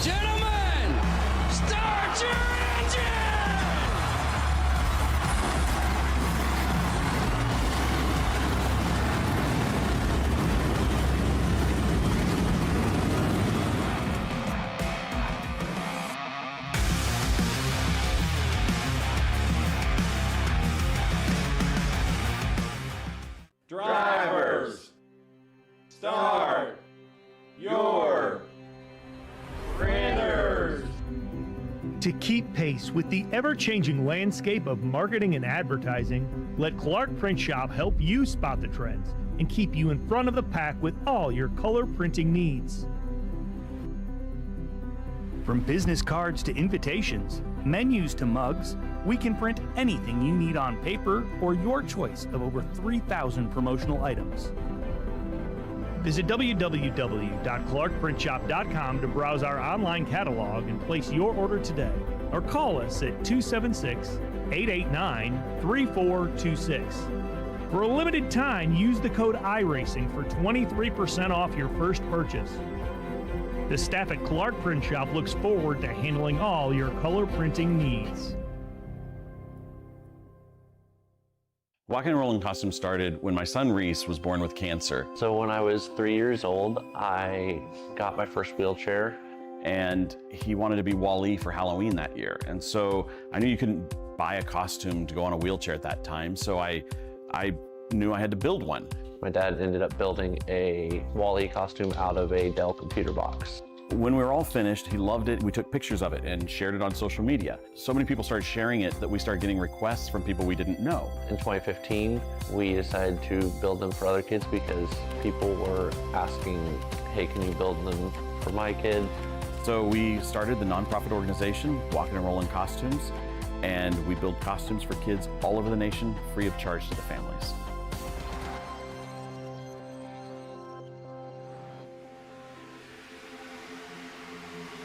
Gentlemen, start your engine! Drivers, start your printers. To keep pace with the ever-changing landscape of marketing and advertising, let Clark Print Shop help you spot the trends and keep you in front of the pack with all your color printing needs. From business cards to invitations, menus to mugs, we can print anything you need on paper or your choice of over 3,000 promotional items. Visit www.clarkprintshop.com to browse our online catalog and place your order today, or call us at 276-889-3426. For a limited time, use the code iRacing for 23% off your first purchase. The staff at Clark Print Shop looks forward to handling all your color printing needs. Walking and Rolling Costumes started when my son Reese was born with cancer. So when I was 3 years old, I got my first wheelchair. And he wanted to be Wall-E for Halloween that year. And so I knew you couldn't buy a costume to go on a wheelchair at that time. So I knew I had to build one. My dad ended up building a Wall-E costume out of a Dell computer box. When we were all finished, he loved it. We took pictures of it and shared it on social media. So many people started sharing it that we started getting requests from people we didn't know. In 2015, we decided to build them for other kids because people were asking, hey, can you build them for my kid? So we started the nonprofit organization, Walking and Rolling Costumes, and we build costumes for kids all over the nation, free of charge to the families.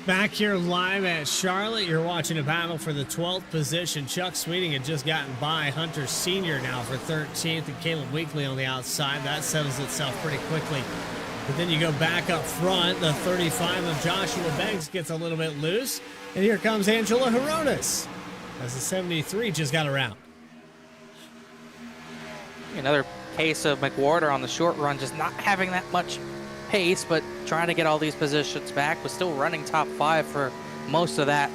Back here live at Charlotte, you're watching a battle for the 12th position. Chuck Sweeting had just gotten by Hunter Sr. now for 13th, and Caleb Weekly on the outside. That settles itself pretty quickly. But then you go back up front. The 35 of Joshua Banks gets a little bit loose. And here comes Angela Heronis as the 73 just got around. Another case of McWhorter on the short run, just not having that much pace, but trying to get all these positions back. Was still running top 5 for most of that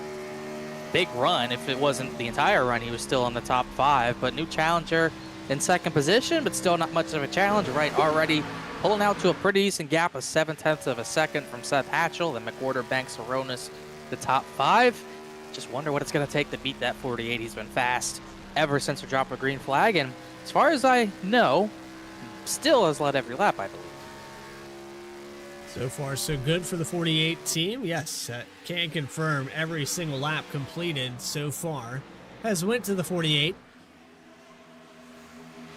big run. If it wasn't the entire run, he was still in the top 5. But new challenger in second position, but still not much of a challenge, right? Already pulling out to a pretty decent gap of 0.7 of a second from Seth Hatchell. Then McWhorter, Banks, Aronis, the top 5. Just wonder what it's going to take to beat that 48. He's been fast ever since the drop of green flag. And as far as I know, still has led every lap, I believe. So far, so good for the 48 team. Yes, can confirm every single lap completed so far has went to the 48.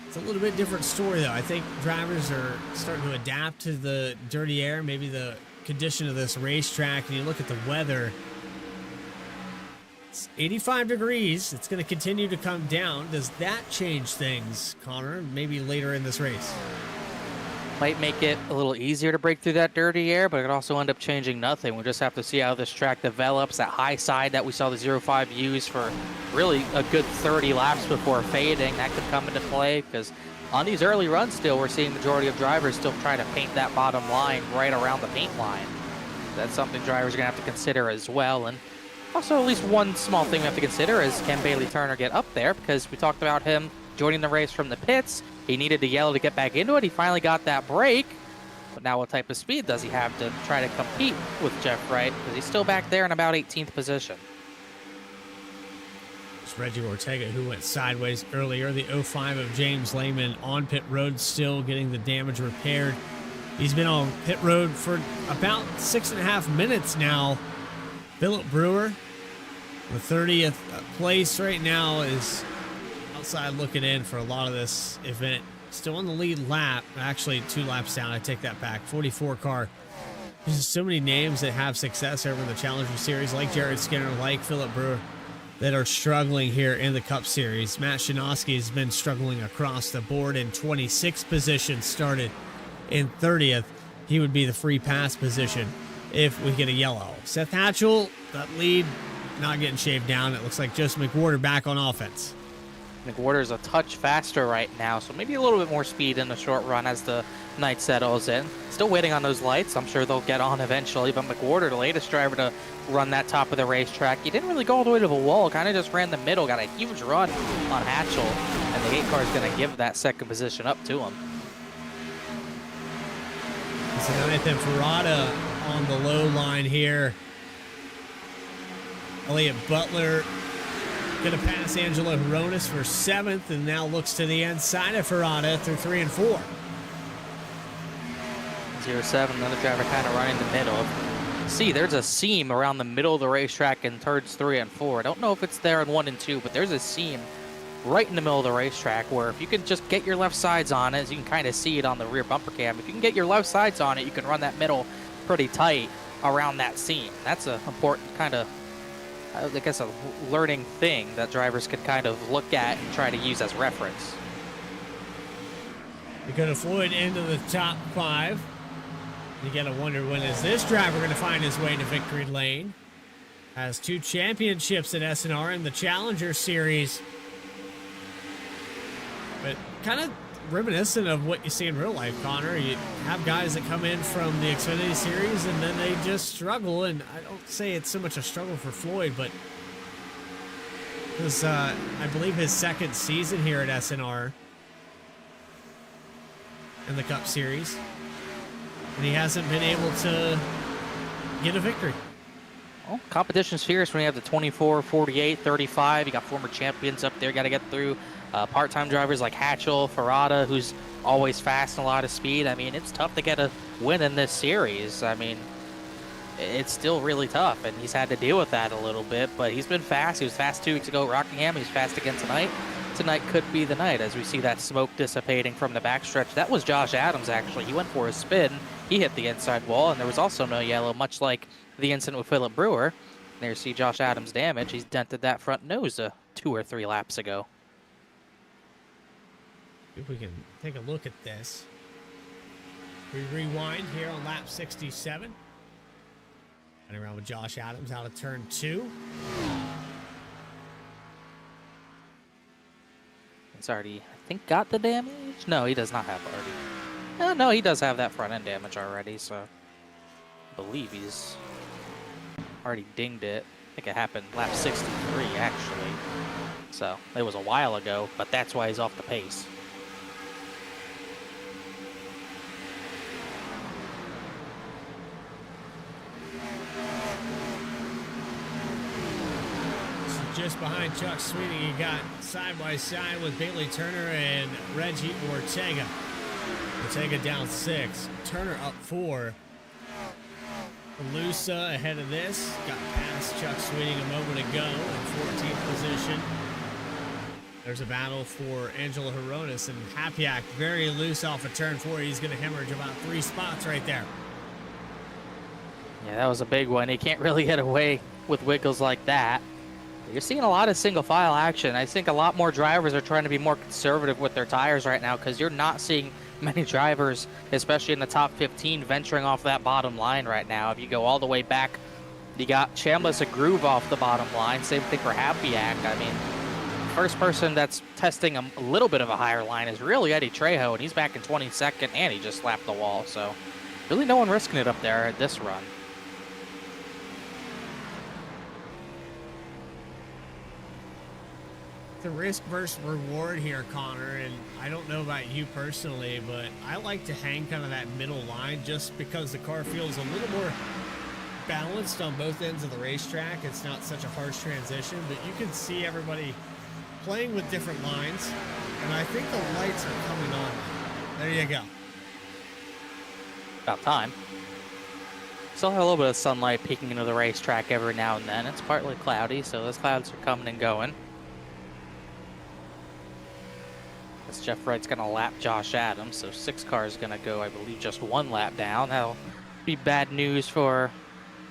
It's a little bit different story, though. I think drivers are starting to adapt to the dirty air, maybe the condition of this racetrack. And you look at the weather, it's 85 degrees. It's going to continue to come down. Does that change things, Connor, maybe later in this race? Might make it a little easier to break through that dirty air, but it could also end up changing nothing. We just have to see how this track develops. That high side that we saw the 05 use for really a good 30 laps before fading, that could come into play, because on these early runs still, we're seeing majority of drivers still trying to paint that bottom line right around the paint line. That's something drivers are going to have to consider as well. And also, at least one small thing we have to consider is, can Bailey Turner get up there? Because we talked about him joining the race from the pits. He needed the yellow to get back into it. He finally got that break. But now what type of speed does he have to try to compete with Jeff Wright? Because he's still back there in about 18th position. It's Reggie Ortega who went sideways earlier. The 05 of James Lehman on pit road, still getting the damage repaired. He's been on pit road for about 6.5 minutes now. Philip Brewer, the 30th place right now, is outside looking in for a lot of this event. Still on the lead lap. Actually, 2 laps down. I take that back. 44 car. There's just so many names that have success over in the Challenger Series, like Jared Skinner, like Philip Brewer, that are struggling here in the Cup Series. Matt Shanoski has been struggling across the board in 26th position, started in 30th. He would be the free pass position if we get a yellow. Seth Hatchell, that lead not getting shaved down. It looks like Joseph McWhorter back on offense. McWhorter's a touch faster right now, so maybe a little bit more speed in the short run as the night settles in. Still waiting on those lights. I'm sure they'll get on eventually, but McWhorter, the latest driver to run that top of the racetrack, he didn't really go all the way to the wall, kind of just ran the middle, got a huge run on Hatchell, and the 8 car is going to give that second position up to him. It's Nathan Ferrata on the low line here. Elliott Butler going to pass Angelo Horonis for 7th, and now looks to the inside of Ferrata through 3 and 4. 0-7, another driver kind of running the middle. See, there's a seam around the middle of the racetrack in turns 3 and 4. I don't know if it's there in 1 and 2, but there's a seam right in the middle of the racetrack where if you can just get your left sides on it, as you can kind of see it on the rear bumper cam, if you can get your left sides on it, you can run that middle pretty tight around that seam. That's an important kind of, I guess, a learning thing that drivers can kind of look at and try to use as reference. Dakota Floyd into the top 5. You gotta wonder, when is this driver going to find his way to victory lane? Has 2 championships at SNR in the Challenger Series. But kind of reminiscent of what you see in real life, Connor. You have guys that come in from the Xfinity Series and then they just struggle. And I don't say it's so much a struggle for Floyd, but it was, I believe, his 2nd season here at SNR in the Cup Series. And he hasn't been able to get a victory. Well, competition's fierce when you have the 24, 48, 35. You got former champions up there, got to get through. Part-time drivers like Hatchell, Ferrata, who's always fast and a lot of speed. I mean, it's tough to get a win in this series. I mean, it's still really tough, and he's had to deal with that a little bit, but he's been fast. He was fast 2 weeks ago at Rockingham. He's fast again tonight. Tonight could be the night as we see that smoke dissipating from the backstretch. That was Josh Adams, actually. He went for a spin. He hit the inside wall, and there was also no yellow, much like the incident with Philip Brewer. There you see Josh Adams' damage. He's dented that front nose 2 or 3 laps ago. If we can take a look at this. We rewind here on lap 67. Running around with Josh Adams out of turn 2. It's already, I think, got the damage? No, he does not have already. No, he does have that front end damage already, so I believe he's already dinged it. I think it happened lap 63, actually. So it was a while ago, but that's why he's off the pace. Just behind Chuck Sweeting, you got side by side with Bailey Turner and Reggie Ortega. Ortega down 6, Turner up 4. Lusa ahead of this, got past Chuck Sweeting a moment ago in 14th position. There's a battle for Angelo Horonis, and Hapiak very loose off of turn 4. He's going to hemorrhage about 3 spots right there. Yeah, that was a big one. He can't really get away with wiggles like that. You're seeing a lot of single file action. I think a lot more drivers are trying to be more conservative with their tires right now because you're not seeing many drivers, especially in the top 15, venturing off that bottom line right now. If you go all the way back, you got Chambliss a groove off the bottom line. Same thing for Hapiak. I mean, first person that's testing a little bit of a higher line is really Eddie Trejo, and he's back in 22nd, and he just slapped the wall. So really no one risking it up there at this run. The risk versus reward here, Connor, and I don't know about you personally, but I like to hang kind of that middle line just because the car feels a little more balanced on both ends of the racetrack. It's not such a harsh transition, but you can see everybody playing with different lines, and I think the lights are coming on. There you go. About time. Still have a little bit of sunlight peeking into the racetrack every now and then. It's partly cloudy, so those clouds are coming and going. As Jeff Wright's going to lap Josh Adams, so 6 car is going to go, I believe, just 1 lap down. That'll be bad news for...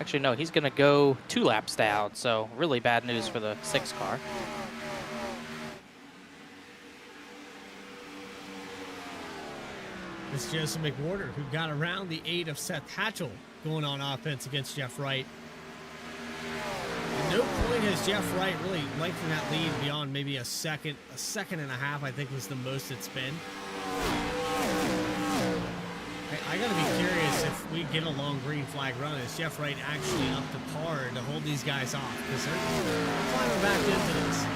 Actually, no, he's going to go 2 laps down, so really bad news for the 6 car. It's Joseph McWhorter who got around the 8 of Seth Hatchell going on offense against Jeff Wright. At no point has Jeff Wright really lengthened that lead beyond maybe a second and a half, I think was the most it's been. I gotta be curious if we get a long green flag run. Is Jeff Wright actually up to par to hold these guys off? Because they're climbing back into this.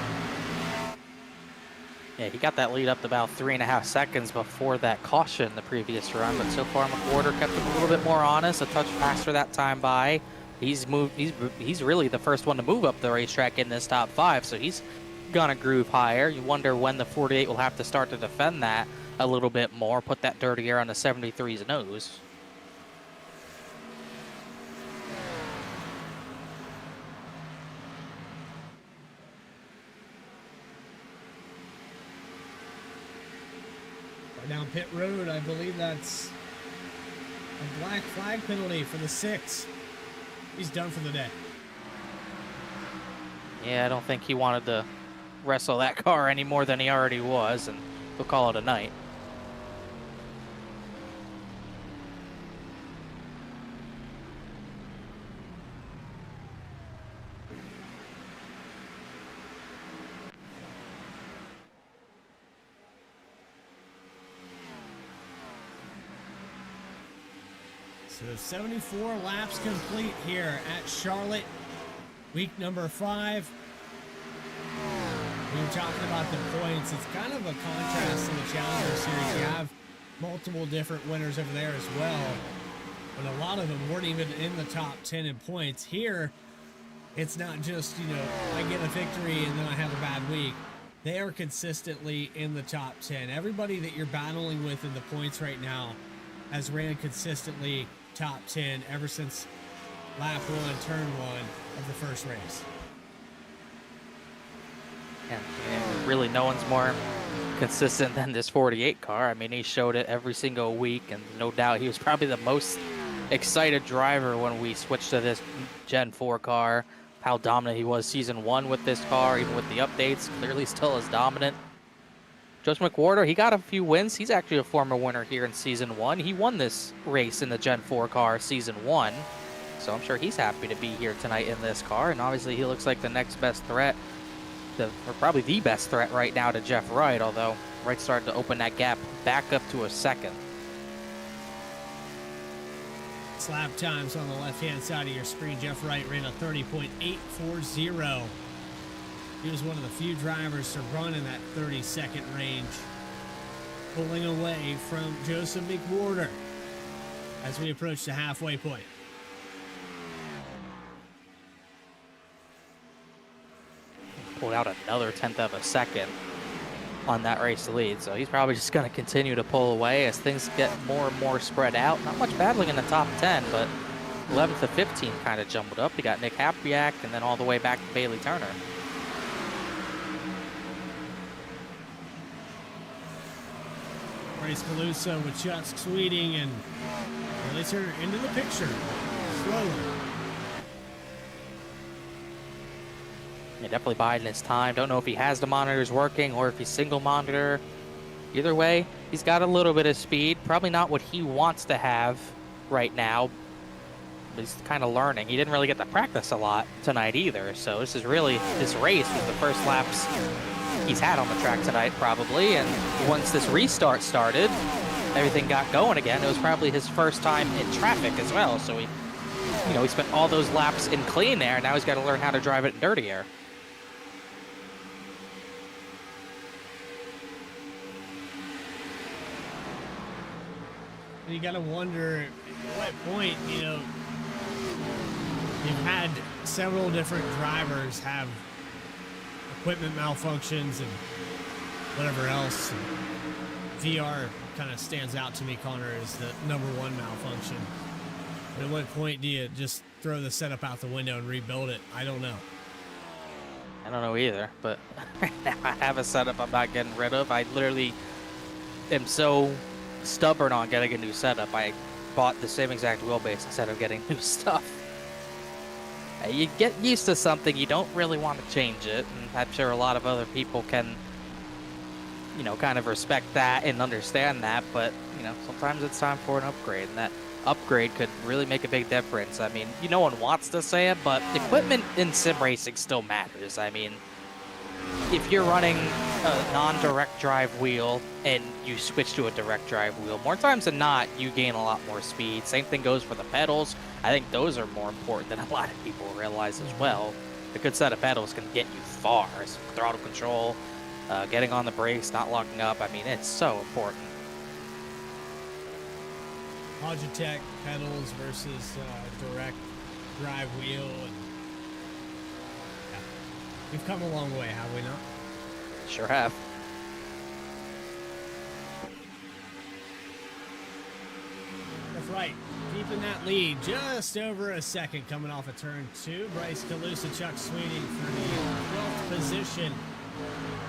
Yeah, he got that lead up to about 3.5 seconds before that caution the previous run, but so far McWhorter kept him a little bit more honest, a touch faster that time by. He's really the first one to move up the racetrack in this top 5, so he's gonna groove higher. You wonder when the 48 will have to start to defend that a little bit more, put that dirty air on the 73's nose. Right down pit road, I believe that's a black flag penalty for the 6. He's done for the day. Yeah, I don't think he wanted to wrestle that car any more than he already was, and we'll call it a night. So 74 laps complete here at Charlotte, week number 5. We were talking about the points. It's kind of a contrast to the Challenger Series. You have multiple different winners over there as well, but a lot of them weren't even in the top 10 in points. Here, it's not just, you know, I get a victory and then I have a bad week. They are consistently in the top 10. Everybody that you're battling with in the points right now has ran consistently top 10 ever since lap 1, turn 1 of the first race. And really no one's more consistent than this 48 car. I mean, he showed it every single week, and no doubt he was probably the most excited driver when we switched to this Gen 4 car. How dominant he was season 1 with this car, even with the updates, clearly still as dominant. Joseph McWhorter, he got a few wins. He's actually a former winner here in Season 1. He won this race in the Gen 4 car Season 1. So I'm sure he's happy to be here tonight in this car. And obviously he looks like the next best threat, or probably the best threat right now to Jeff Wright, although Wright started to open that gap back up to a second. Lap times on the left-hand side of your screen. Jeff Wright ran a 30.840. He was one of the few drivers to run in that 30-second range, pulling away from Joseph McWhorter as we approach the halfway point. Pulled out another 1/10 of a second on that race lead, so he's probably just going to continue to pull away as things get more and more spread out. Not much battling in the top 10, but 11th to 15 kind of jumbled up. You got Nick Hapriak and then all the way back to Bailey Turner. Bryce Caluso with Chuck Sweeting and Bailey Turner into the picture slowly. Yeah, definitely biding his time. Don't know if he has the monitors working or if he's single monitor. Either way, he's got a little bit of speed. Probably not what he wants to have right now. But he's kind of learning. He didn't really get to practice a lot tonight either. So this race was the first laps he's had on the track tonight probably. And once this restart started, everything got going again. It was probably his first time in traffic as well. So he spent all those laps in clean air. Now he's got to learn how to drive it in dirty air. You gotta wonder at what point, you've had several different drivers have equipment malfunctions and whatever else. VR kind of stands out to me, Connor, is the number one malfunction. At what point do you just throw the setup out the window and rebuild it? I don't know. I don't know either, but I have a setup I'm not getting rid of. I literally am so stubborn on getting a new setup. I bought the same exact wheelbase instead of getting new stuff. You get used to something, you don't really want to change it, and I'm sure a lot of other people can, you know, kind of respect that and understand that, but, you know, sometimes it's time for an upgrade, and that upgrade could really make a big difference. I mean, no one wants to say it, but equipment in sim racing still matters. I mean, if you're running a non-direct drive wheel and you switch to a direct drive wheel, more times than not, you gain a lot more speed. Same thing goes for the pedals. I think those are more important than a lot of people realize as well. A good set of pedals can get you far. So throttle control, getting on the brakes, not locking up. I mean, it's so important. Logitech pedals versus direct drive wheel. And yeah. We've come a long way, have we not? Sure have. That's right. Keeping that lead just over a second coming off of turn 2. Bryce Calusa, Chuck Sweeting for the 12th position.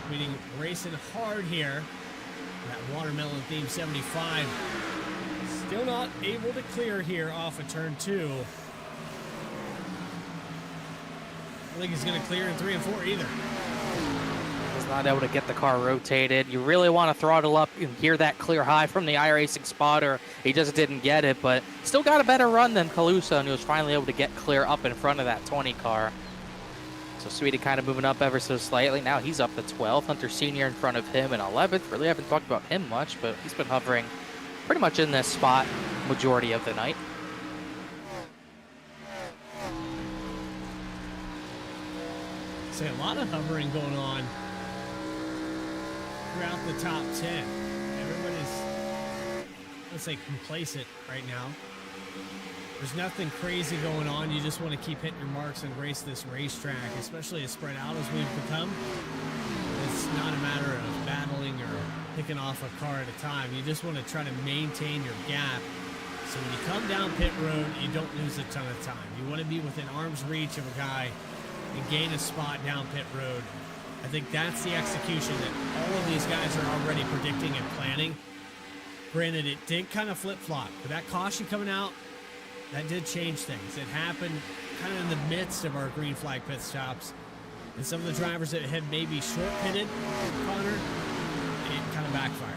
Sweeting racing hard here. That watermelon theme 75. Still not able to clear here off of turn 2. I don't think he's going to clear in 3 and 4 either. He's not able to get the car rotated. You really want to throttle up and hear that clear high from the iRacing spotter. He just didn't get it, but still got a better run than Calusa, and he was finally able to get clear up in front of that 20 car. So Sweetie kind of moving up ever so slightly. Now he's up to 12th. Hunter Sr. in front of him in 11th. Really haven't talked about him much, but he's been hovering pretty much in this spot majority of the night. So a lot of hovering going on throughout the top 10. Everybody's, let's say, complacent right now. There's nothing crazy going on. You just want to keep hitting your marks and race this racetrack, especially as spread out as we've become. It's not a matter of battling or picking off a car at a time. You just want to try to maintain your gap. So when you come down pit road, you don't lose a ton of time. You want to be within arm's reach of a guy and gain a spot down pit road. I think that's the execution that all of these guys are already predicting and planning. Granted, it did kind of flip-flop. But that caution coming out, that did change things. It happened kind of in the midst of our green flag pit stops. And some of the drivers that had maybe short-pitted, Connor, it kind of backfired.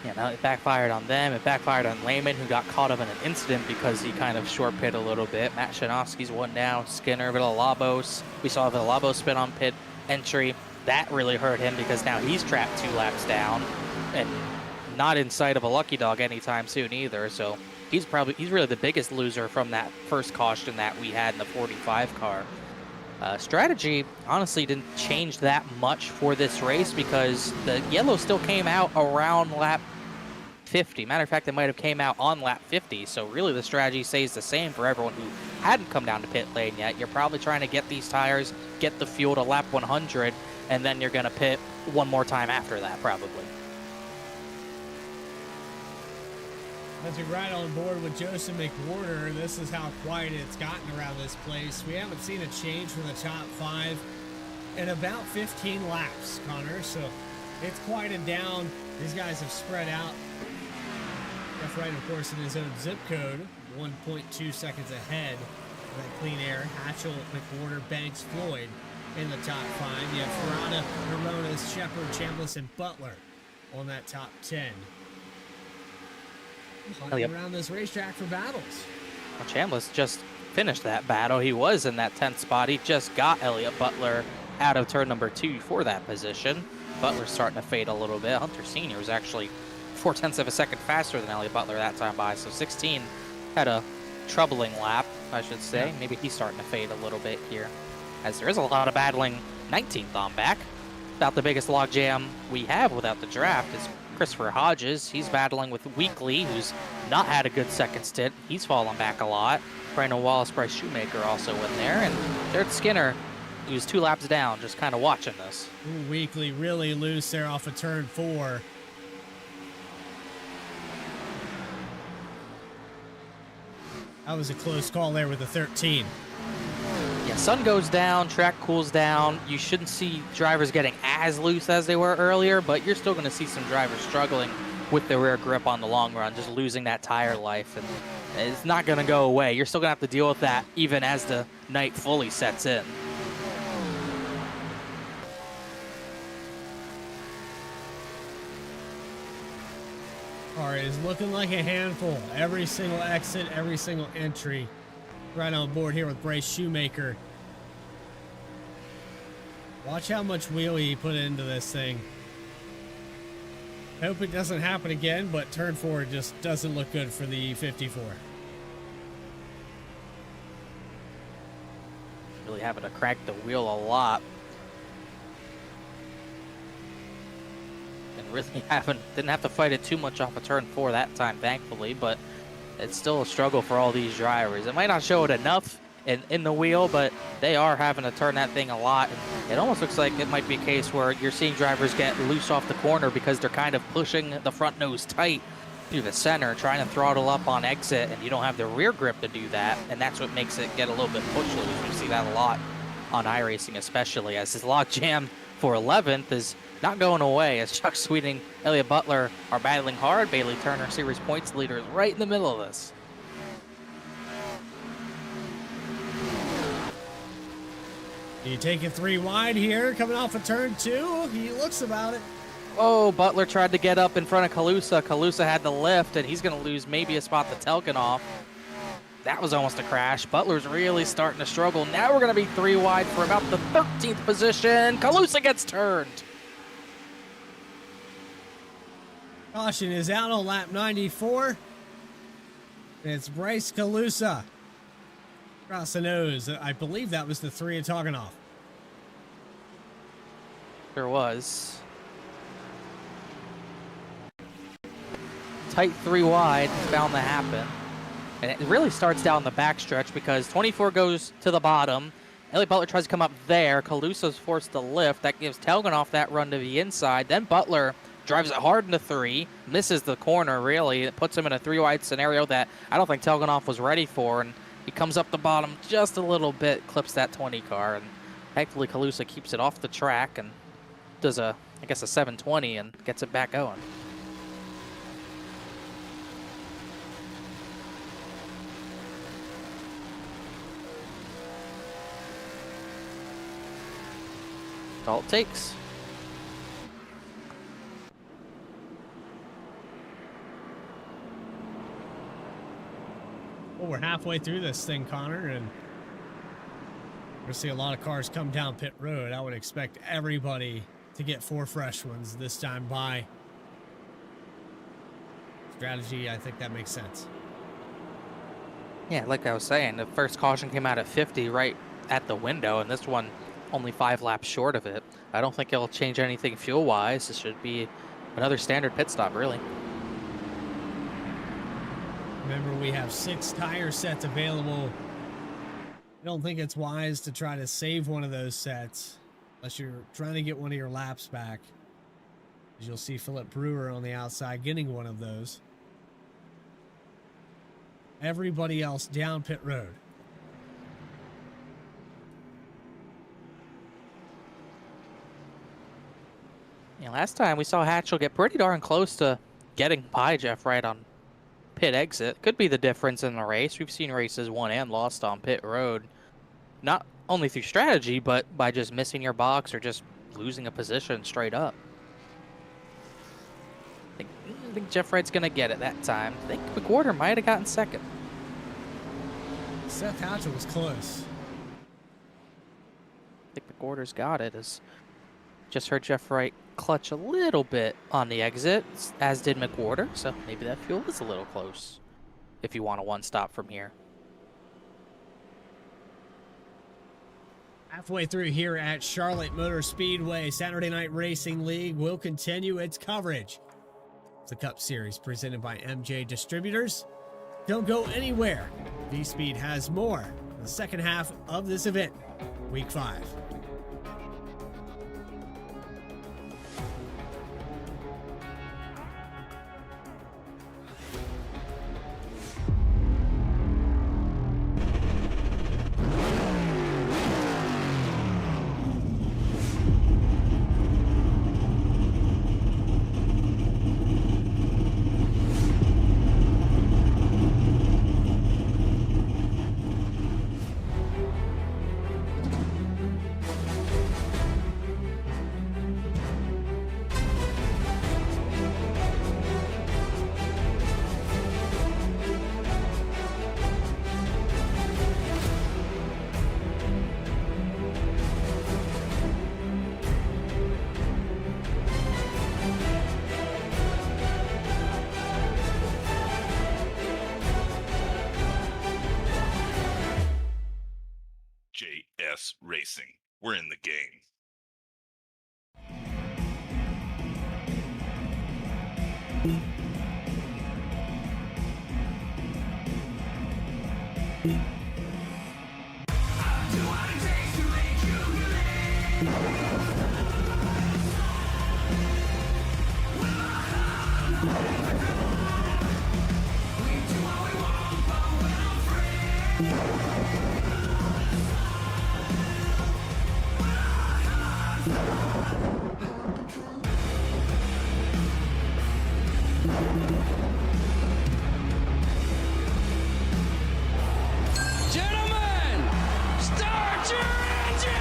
Yeah, no, it backfired on them. It backfired on Lehman, who got caught up in an incident because he kind of short pit a little bit. Matt Shanowski's one down. Skinner, Villalobos. We saw Villalobos spin on pit entry. That really hurt him because now he's trapped 2 laps down and not in sight of a lucky dog anytime soon either. So he's really the biggest loser from that first caution that we had in the 45 car. Strategy honestly didn't change that much for this race because the yellow still came out around lap 50. Matter of fact, it might have came out on lap 50. So really the strategy stays the same for everyone who hadn't come down to pit lane yet. You're probably trying to get these tires, get the fuel to lap 100, and then you're going to pit one more time after that probably. As we ride on board with Joseph McWhorter, this is how quiet it's gotten around this place. We haven't seen a change from the top 5 in about 15 laps, Connor. So it's quieted down. These guys have spread out. Left, right, of course, in his own zip code, 1.2 seconds ahead of that clean air. Hatchell, McWhorter, Banks, Floyd in the top 5. You have Ferrata, Neronas, Shepard, Chambliss, and Butler on that top 10. Hunting around this racetrack for battles. Well, Chambliss just finished that battle. He was in that 10th spot. He just got Elliott Butler out of turn number 2 for that position. Butler's starting to fade a little bit. Hunter Sr. was actually 0.4 of a second faster than Elliott Butler that time by. So 16 had a troubling lap, I should say. Maybe he's starting to fade a little bit here, as there is a lot of battling 19th on back. About the biggest logjam we have without the draft is Christopher Hodges. He's battling with Weekly, who's not had a good second stint. He's fallen back a lot. Brandon Wallace, Bryce Shoemaker also in there. And Jared Skinner, who's 2 laps down, just kind of watching this. Ooh, Weekly really loose there off of turn 4. That was a close call there with the 13. Yeah, sun goes down, track cools down. You shouldn't see drivers getting as loose as they were earlier, but you're still going to see some drivers struggling with the rear grip on the long run, just losing that tire life. And it's not going to go away. You're still going to have to deal with that even as the night fully sets in. Car is looking like a handful. Every single exit, every single entry. Right on board here with Bryce Shoemaker. Watch how much wheelie he put into this thing. Hope it doesn't happen again, but turn 4 just doesn't look good for the 54. Really having to crack the wheel a lot. And really didn't have to fight it too much off of turn 4 that time, thankfully, but it's still a struggle for all these drivers. It might not show it enough in the wheel, but they are having to turn that thing a lot. And it almost looks like it might be a case where you're seeing drivers get loose off the corner because they're kind of pushing the front nose tight through the center, trying to throttle up on exit, and you don't have the rear grip to do that, and that's what makes it get a little bit push loose. We see that a lot on iRacing, especially as his log jam for 11th is not going away, as Chuck Sweeting, Elliott Butler are battling hard. Bailey Turner, series points leader, is right in the middle of this. You take it 3 wide here, coming off of turn 2. He looks about it. Oh, Butler tried to get up in front of Kalusa. Kalusa had the lift, and he's going to lose maybe a spot to Telkinoff. That was almost a crash. Butler's really starting to struggle. Now we're going to be 3 wide for about the 13th position. Kalusa gets turned. Caution is out on lap 94. And it's Bryce Kalusa. Across the nose. I believe that was the 3 of Telkinoff. There was. Tight 3 wide, bound to happen. And it really starts down the backstretch because 24 goes to the bottom. Elliott Butler tries to come up there. Kalusa's forced to lift. That gives Telkinoff that run to the inside. Then Butler drives it hard into 3, misses the corner, really. It puts him in a 3 wide scenario that I don't think Telkinoff was ready for. And he comes up the bottom just a little bit, clips that 20 car. And thankfully, Kalusa keeps it off the track and does I guess a 720 and gets it back going. That's all it takes. Well, we're halfway through this thing, Connor, and we're going to see a lot of cars come down pit road. I would expect everybody to get 4 fresh ones this time by. Strategy, I think that makes sense. Yeah, like I was saying, the first caution came out at 50 right at the window, and this one only 5 laps short of it. I don't think it'll change anything fuel-wise. It should be another standard pit stop, really. Remember, we have 6 tire sets available. I don't think it's wise to try to save one of those sets unless you're trying to get one of your laps back. As you'll see Philip Brewer on the outside getting one of those. Everybody else down pit road. Yeah, last time we saw Hatchell get pretty darn close to getting by Jeff Wright on pit exit. Could be the difference in the race. We've seen races won and lost on pit road. Not only through strategy, but by just missing your box or just losing a position straight up. I think Jeff Wright's going to get it that time. I think McWhorter might have gotten second. Seth Hatchell was close. I think McWhorter's got it. Just heard Jeff Wright clutch a little bit on the exit, as did McWhorter, so maybe that fuel is a little close if you want a 1-stop from here. Halfway through here at Charlotte Motor Speedway, Saturday Night Racing League will continue its coverage. The Cup Series presented by M&J Distributors. Don't go anywhere. VSPEED has more in the second half of this event, Week 5. JS Racing. We're in the game. Gentlemen, start your engine!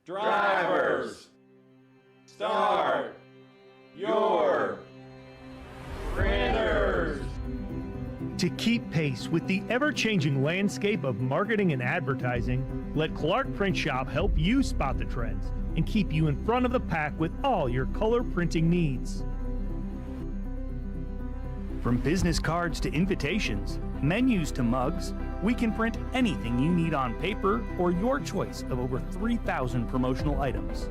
Drivers, start your printers. To keep pace with the ever-changing landscape of marketing and advertising, let Clark Print Shop help you spot the trends and keep you in front of the pack with all your color printing needs. From business cards to invitations, menus to mugs, we can print anything you need on paper or your choice of over 3,000 promotional items.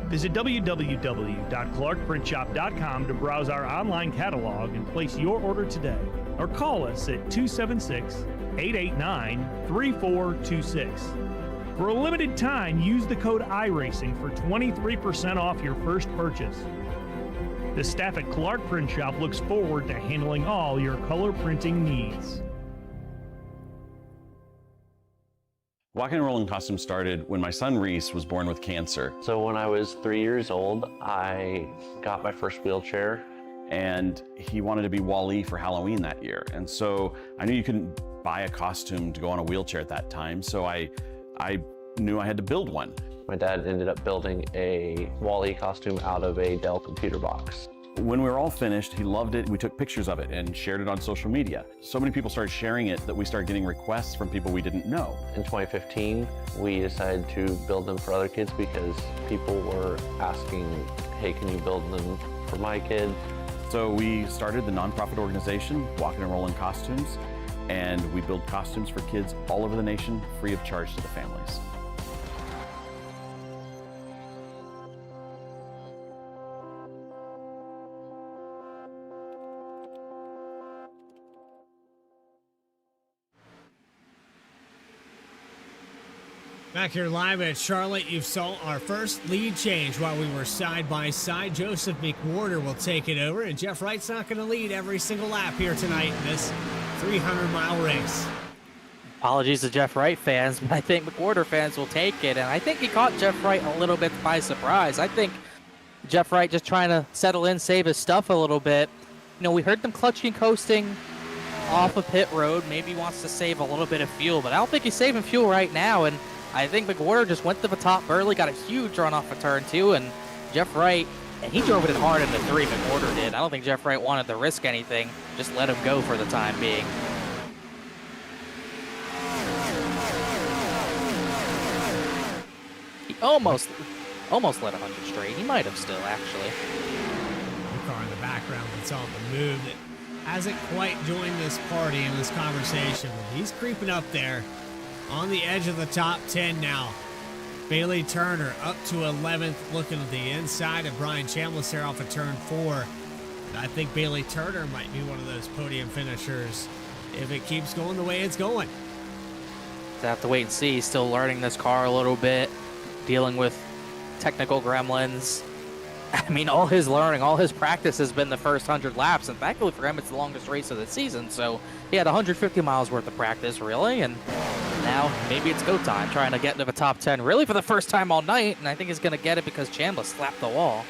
Visit www.clarkprintshop.com to browse our online catalog and place your order today, or call us at 276-889-3426. For a limited time, use the code iRacing for 23% off your first purchase. The staff at Clark Print Shop looks forward to handling all your color printing needs. Walking and Rolling Costumes started when my son Reese was born with cancer. So when I was 3 years old, I got my first wheelchair. And he wanted to be Wall-E for Halloween that year. And so I knew you couldn't buy a costume to go on a wheelchair at that time. So I knew I had to build one. My dad ended up building a Wall-E costume out of a Dell computer box. When we were all finished, he loved it. We took pictures of it and shared it on social media. So many people started sharing it that we started getting requests from people we didn't know. In 2015, we decided to build them for other kids because people were asking, hey, can you build them for my kid? So we started the nonprofit organization, Walking and Rolling Costumes, and we build costumes for kids all over the nation, free of charge to the families. Back here live at Charlotte, you saw our first lead change while we were side by side. Joseph McWhorter will take it over, and Jeff Wright's not going to lead every single lap here tonight in this 300-mile race. Apologies to Jeff Wright fans, but I think McWhorter fans will take it, and I think he caught Jeff Wright a little bit by surprise. I think Jeff Wright just trying to settle in, save his stuff a little bit. You know, we heard them clutching, coasting off of pit road. Maybe he wants to save a little bit of fuel, but I don't think he's saving fuel right now, and I think McWhorter just went to the top early, got a huge run off of turn 2, and Jeff Wright, and he drove it in hard into 3, McWhorter did. I don't think Jeff Wright wanted to risk anything, just let him go for the time being. He almost let 100 straight. He might have still, actually. The car in the background that's on the move that hasn't quite joined this party in this conversation, but he's creeping up there. On the edge of the top 10 now. Bailey Turner up to 11th, looking at the inside of Brian Chambliss there off of turn 4. I think Bailey Turner might be one of those podium finishers if it keeps going the way it's going. So have to wait and see. He's still learning this car a little bit, dealing with technical gremlins. I mean, all his learning, all his practice has been the first 100 laps, and thankfully for him, it's the longest race of the season, so he had 150 miles worth of practice, really, and now maybe it's go time, trying to get into the top 10, really for the first time all night, and I think he's going to get it because Chambliss slapped the wall.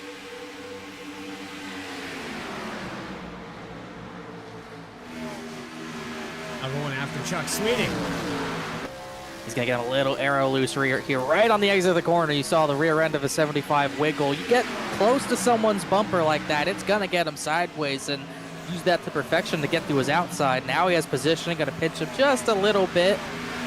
I'm going after Chuck Sweeting. He's going to get a little arrow loose here right on the exit of the corner. You saw the rear end of a 75 wiggle. You get close to someone's bumper like that, it's going to get him sideways. And used that to perfection to get to his outside. Now he has positioning, going to pinch him just a little bit.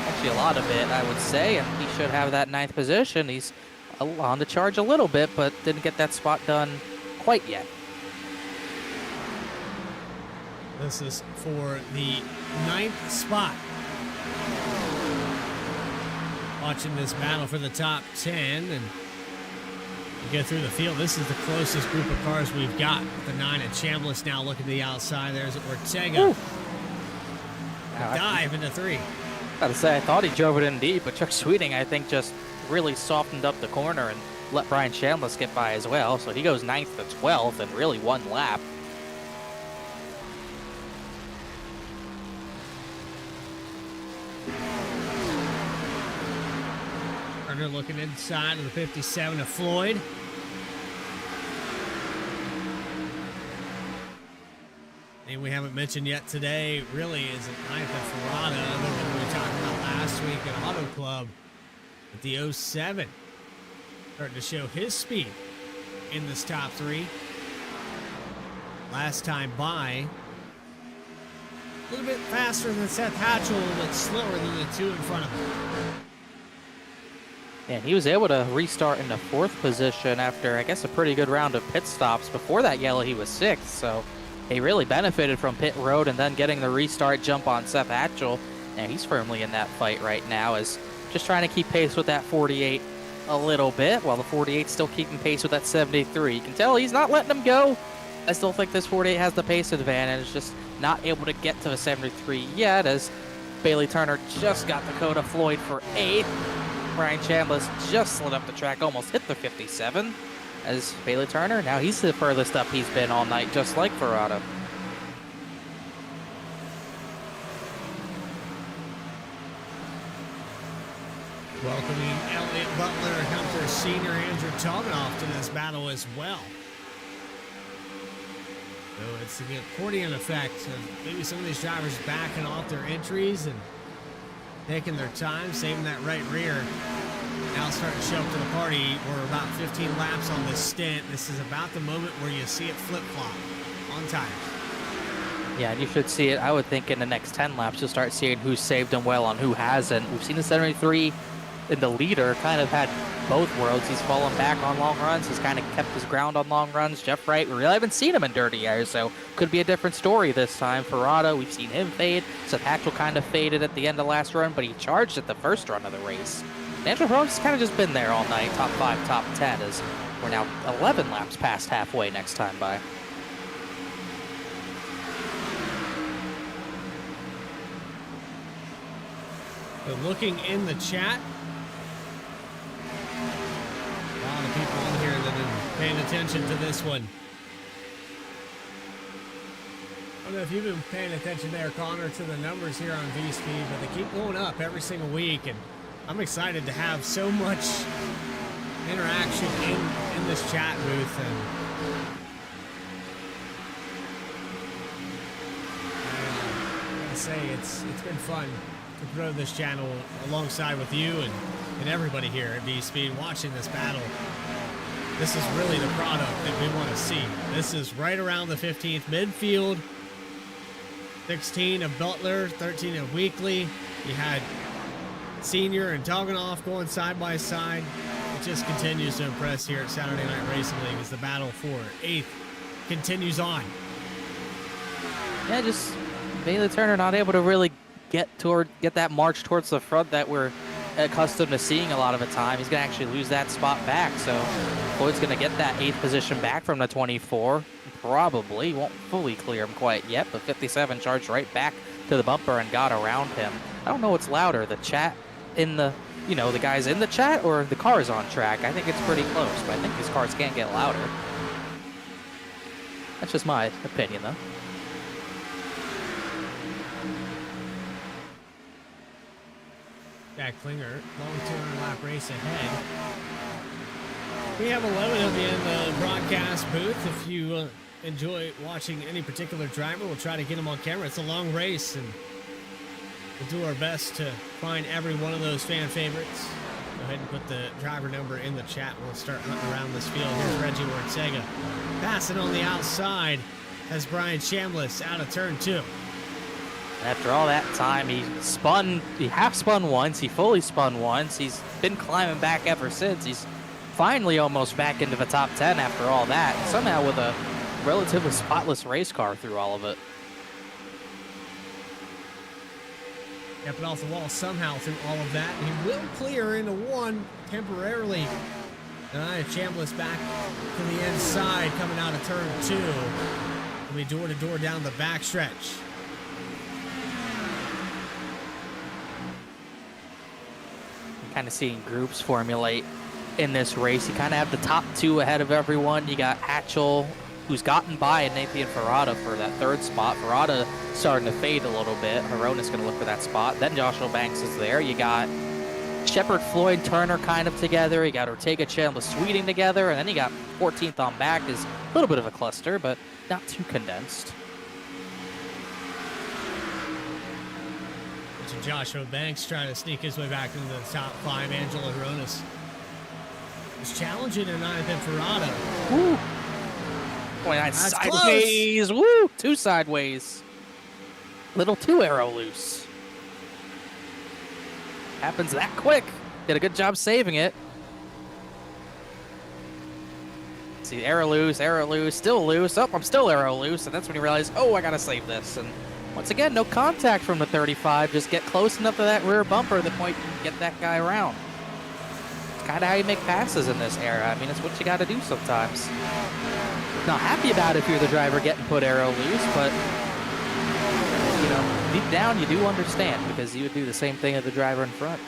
Actually, a lot of it, I would say, and he should have that 9th position. He's on the charge a little bit, but didn't get that spot done quite yet. This is for the 9th spot. Watching this battle for the top 10, and you go through the field. This is the closest group of cars we've got. The 9 at Chambliss now looking to the outside. There's Ortega. Dive into 3. Gotta say, I thought he drove it in deep, but Chuck Sweeting, I think, just really softened up the corner and let Brian Chambliss get by as well. So he goes 9th to 12th in really 1 lap. Turner looking inside of the 57 of Floyd. And we haven't mentioned yet today really is an 9th of Ferrata, other than we were talking about last week at Auto Club at the 07. Starting to show his speed in this top 3. Last time by, a little bit faster than Seth Hatchell, a little bit slower than the 2 in front of him. And he was able to restart in the 4th position after, I guess, a pretty good round of pit stops. Before that yellow, he was 6th, so he really benefited from pit road and then getting the restart jump on Seth Hatchell. And he's firmly in that fight right now, is just trying to keep pace with that 48 a little bit, while the 48 still keeping pace with that 73. You can tell he's not letting him go. I still think this 48 has the pace advantage, just not able to get to the 73 yet, as Bailey Turner just got Dakota Floyd for 8th. Brian Chambliss just slid up the track, almost hit the 57, as Bailey Turner, now he's the furthest up he's been all night, just like Ferrata. Welcoming Elliott Butler, Hunter Sr., Andrew Toganoff to this battle as well. So it's the accordion effect of maybe some of these drivers backing off their entries and taking their time, saving that right rear. Now starting to show up to the party. We're about 15 laps on this stint. This is about the moment where you see it flip-flop on tires. Yeah, and you should see it, I would think, in the next 10 laps. You'll start seeing who's saved them well and who hasn't. We've seen the 73 in the leader kind of had both worlds. He's fallen back on long runs. He's kind of kept his ground on long runs. Jeff Wright, we really haven't seen him in dirty air, so could be a different story this time. Ferrata, we've seen him fade. Seth Hatchell kind of faded at the end of last run, but he charged at the first run of the race. And Andrew Rome's kind of just been there all night, top 5, top 10, as we're now 11 laps past halfway next time by. So looking in the chat, a lot of people in here that have been paying attention to this one. I don't know if you've been paying attention there, Connor, to the numbers here on VSPEED, but they keep going up every single week, and I'm excited to have so much interaction in this chat booth. And I gotta say, it's been fun to grow this channel alongside with you and everybody here at VSPEED watching this battle. This is really the product that we want to see. This is right around the 15th midfield. 16 of Butler, 13 of Weekly. You had Senior and Toganoff going side by side. It just continues to impress here at Saturday Night Racing League as the battle for 8th continues on. Yeah, just Bailey Turner not able to really get that march towards the front that we're accustomed to seeing a lot of the time. He's going to actually lose that spot back, so Floyd's going to get that 8th position back from the 24. Probably won't fully clear him quite yet, but 57 charged right back to the bumper and got around him. I don't know what's louder, the chat in the, the guys in the chat or the cars on track. I think it's pretty close, but I think these cars can't get louder. That's just my opinion, though. Jack Klinger, long 200 lap race ahead. We have 11 of you in the broadcast booth. If you enjoy watching any particular driver, we'll try to get them on camera. It's a long race, and we'll do our best to find every one of those fan favorites. Go ahead and put the driver number in the chat. We'll start hunting around this field. Here's Reggie Ortega passing on the outside. Has Brian Chambliss out of turn 2. After all that time, he half spun once, he fully spun once. He's been climbing back ever since. He's finally almost back into the top 10 after all that, somehow with a relatively spotless race car through all of it. Kept it off the wall somehow through all of that. And he will clear into 1 temporarily. And Chambliss back to the inside coming out of turn 2. Will be door to door down the backstretch. Kind of seeing groups formulate in this race. You kind of have the top 2 ahead of everyone. You got Hatchell, who's gotten by Napier and Ferrata for that 3rd spot. Ferrata starting to fade a little bit. Hirona's going to look for that spot. Then Joshua Banks is there. You got Shepard, Floyd, Turner kind of together. You got Ortega, Chandler, Sweeting together. And then you got 14th on back is a little bit of a cluster, but not too condensed. Joshua Banks trying to sneak his way back into the top 5. Angelo Hironas is challenging in 9th and Ferrata. Woo! 29 sideways. Close. Woo! 2 sideways. Little 2 arrow loose. Happens that quick. Did a good job saving it. See, arrow loose, still loose. Oh, I'm still arrow loose. And that's when you realize, oh, I got to save this. And once again, no contact from the 35. Just get close enough to that rear bumper that point you can get that guy around. It's kind of how you make passes in this era. I mean, it's what you got to do sometimes. Not happy about it if you're the driver getting put arrow loose, but, you know, deep down you do understand because you would do the same thing as the driver in front.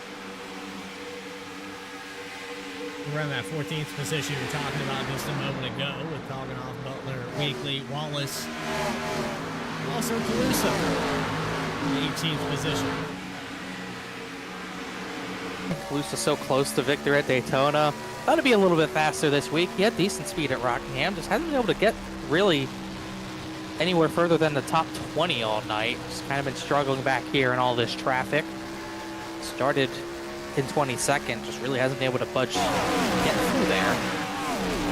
We're in that 14th position we were talking about just a moment ago with Cogginoff, Butler, Weekly, Wallace. Also Calusa in the 18th position. Calusa so close to victory at Daytona. Thought it'd be a little bit faster this week. He had decent speed at Rockingham. Just hasn't been able to get really anywhere further than the top 20 all night. Just kind of been struggling back here in all this traffic. Started in 22nd. Just really hasn't been able to budge, get through there.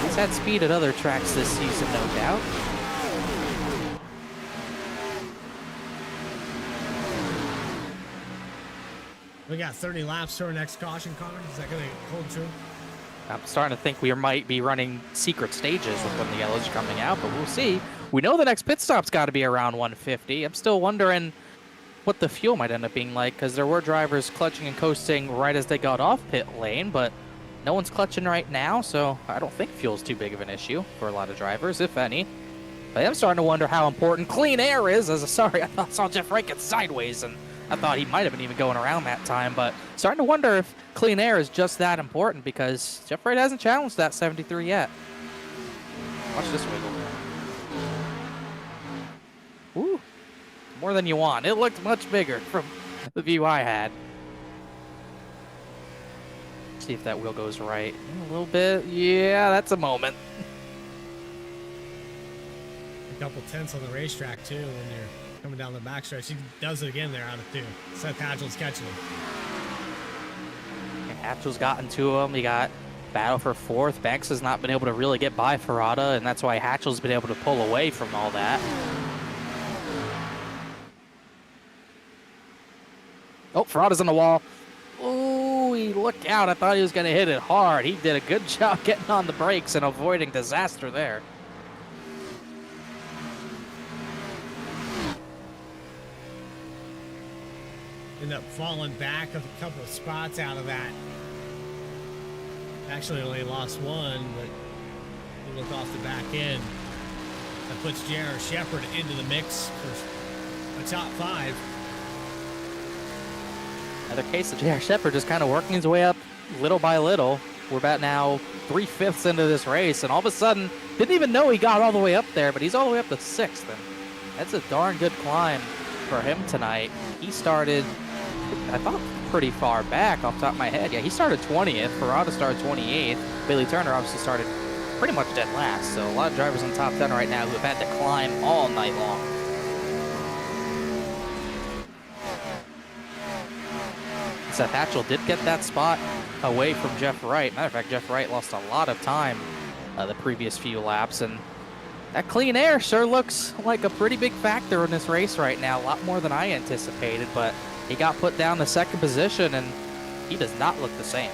He's had speed at other tracks this season, no doubt. We got 30 laps to our next caution, Connor. Is that going to hold true? I'm starting to think we might be running secret stages with when the yellows are coming out, but we'll see. We know the next pit stop's got to be around 150. I'm still wondering what the fuel might end up being like, because there were drivers clutching and coasting right as they got off pit lane, but no one's clutching right now, so I don't think fuel's too big of an issue for a lot of drivers, if any. But I'm starting to wonder how important clean air is. I saw Jeff Wright get sideways, and I thought he might have been even going around that time, but starting to wonder if clean air is just that important because Jeff Wright hasn't challenged that 73 yet. Watch this wiggle. Woo. More than you want. It looked much bigger from the view I had. See if that wheel goes right. A little bit. Yeah, that's a moment. A couple tenths on the racetrack, too, when you're coming down the backstretch. He does it again there out of 2. Seth Hatchell's catching him. Hatchell's gotten to him. He got battle for 4th. Banks has not been able to really get by Ferrata, and that's why Hatchell's been able to pull away from all that. Oh, Ferrata's on the wall. Ooh, he looked out. I thought he was going to hit it hard. He did a good job getting on the brakes and avoiding disaster there. End up falling back a couple of spots out of that. Actually only lost 1, but he looked off the back end. That puts J.R. Shepard into the mix for a top 5. Another case of J.R. Shepard just kind of working his way up little by little. We're about now 3/5 into this race, and all of a sudden, didn't even know he got all the way up there, but he's all the way up to 6th, and that's a darn good climb for him tonight. He started, I thought, pretty far back off the top of my head. Yeah, he started 20th. Ferrata started 28th. Billy Turner obviously started pretty much dead last, so a lot of drivers in top 10 right now who have had to climb all night long. Seth Hatchell did get that spot away from Jeff Wright. Matter of fact, Jeff Wright lost a lot of time the previous few laps, and that clean air sure looks like a pretty big factor in this race right now. A lot more than I anticipated, but he got put down to second position, and he does not look the same.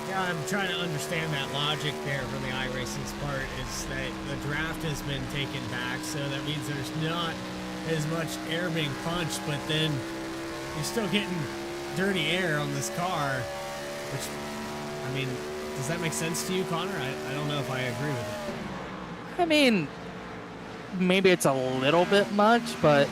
Yeah, I'm trying to understand that logic there from the iRacing's part, is that the draft has been taken back, so that means there's not as much air being punched, but then you're still getting dirty air on this car, which, I mean, does that make sense to you, Connor? I don't know if I agree with it. I mean, maybe it's a little bit much, but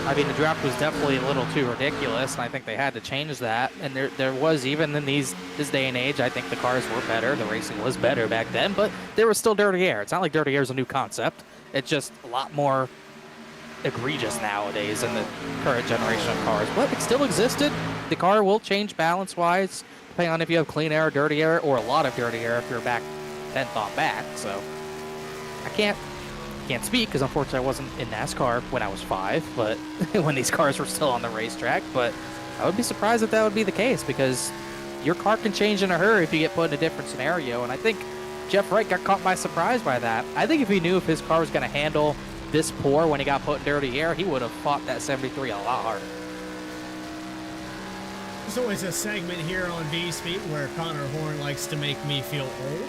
I mean, the draft was definitely a little too ridiculous, and I think they had to change that. And there was, even in this day and age, I think the cars were better. The racing was better back then, but there was still dirty air. It's not like dirty air is a new concept. It's just a lot more egregious nowadays in the current generation of cars. But it still existed. The car will change balance-wise, depending on if you have clean air, dirty air, or a lot of dirty air if you're back 10th on back. So I can't speak because unfortunately I wasn't in NASCAR when I was 5, but when these cars were still on the racetrack. But I would be surprised if that would be the case, because your car can change in a hurry if you get put in a different scenario. And I think Jeff Wright got caught by surprise by that. I think if he knew if his car was going to handle this poor when he got put in dirty air, he would have fought that 73 a lot harder. There's always a segment here on VSPEED where Connor Horn likes to make me feel old.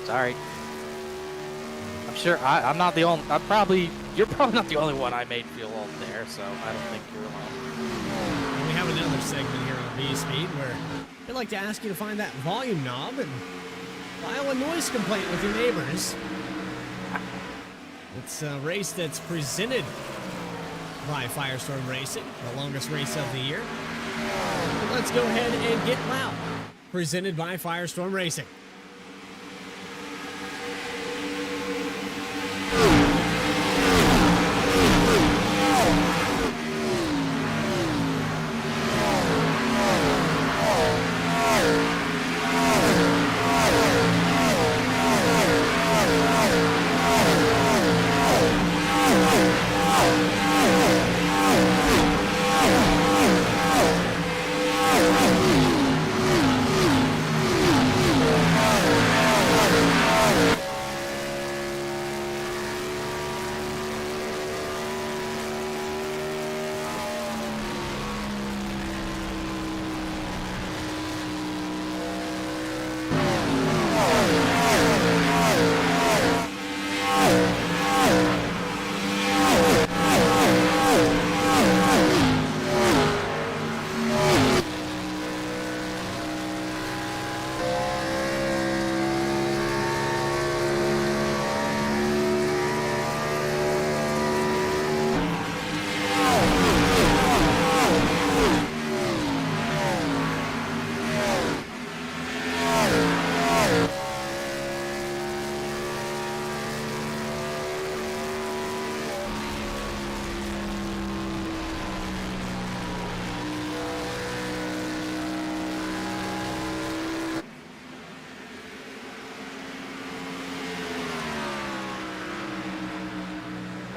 Sorry. I'm sure I'm not the only. You're probably not the only one I made feel old there, so I don't think you're alone. And we have another segment here on VSPEED where I'd like to ask you to find that volume knob and file a noise complaint with your neighbors. It's a race that's presented by FireStorm Racing, the longest race of the year. But let's go ahead and get loud. Presented by FireStorm Racing.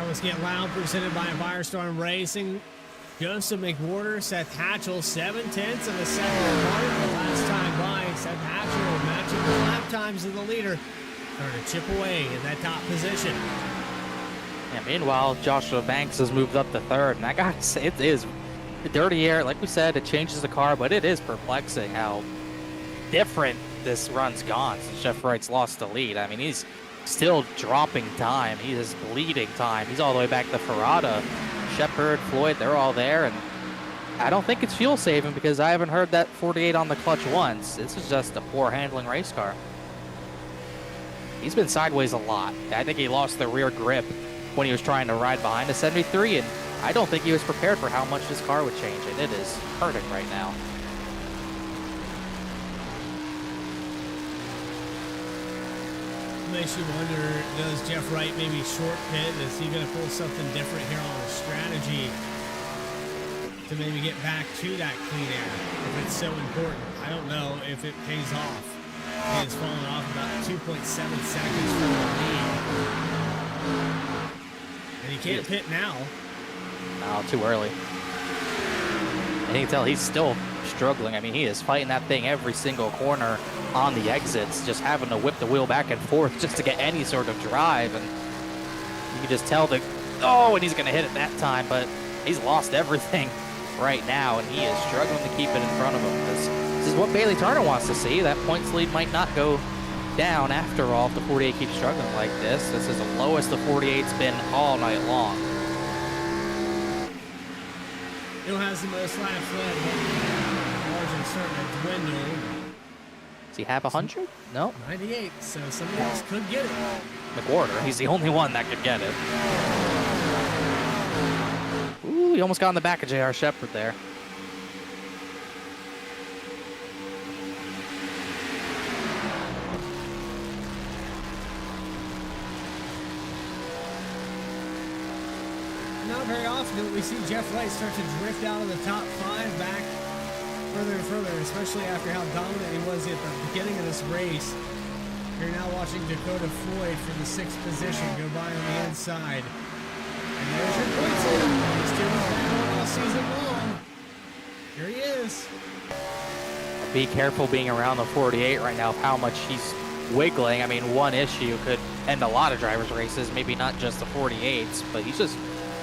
Let's get loud, presented by FireStorm Racing. Joseph McWhorter, Seth Hatchell, 7/10 of a second apart. The last time by, Seth Hatchell matching the lap times of the leader. Trying to chip away in that top position. Yeah, meanwhile, Joshua Banks has moved up to third, and I gotta say, it is dirty air. Like we said, it changes the car, but it is perplexing how different this run's gone since Jeff Wright's lost the lead. I mean, he's still dropping time. He is bleeding time. He's all the way back to Ferrata. Shepard, Floyd, they're all there, and I don't think it's fuel saving because I haven't heard that 48 on the clutch once. This is just a poor handling race car. He's been sideways a lot. I think he lost the rear grip when he was trying to ride behind a 73, and I don't think he was prepared for how much this car would change, and it is hurting right now. Makes you wonder, does Jeff Wright maybe short pit? Is he going to pull something different here on his strategy to maybe get back to that clean air if it's so important? I don't know if it pays off. He has fallen off about 2.7 seconds from the lead. And he can't pit now. No, too early. And you can tell he's still struggling. I mean, he is fighting that thing every single corner on the exits, just having to whip the wheel back and forth just to get any sort of drive. And you can just tell and he's going to hit it that time, but he's lost everything right now, and he is struggling to keep it in front of him. This is what Bailey Turner wants to see. That points lead might not go down after all if the 48 keeps struggling like this. This is the lowest the 48's been all night long. Who has the most laps led? Margin starting to dwindle. Does he have 100? No. 98, so somebody else could get it. McWhorter, he's the only one that could get it. Ooh, he almost got in the back of J.R. Shepard there. Not very often do we see Jeff Wright start to drift out of the top 5 back further and further, especially after how dominant he was at the beginning of this race. You're now watching Dakota Floyd for the 6th position go by on the inside. And there's your points leader. He's doing that all season long. Here he is. Be careful being around the 48 right now of how much he's wiggling. I mean, one issue could end a lot of drivers' races, maybe not just the 48s, but he's just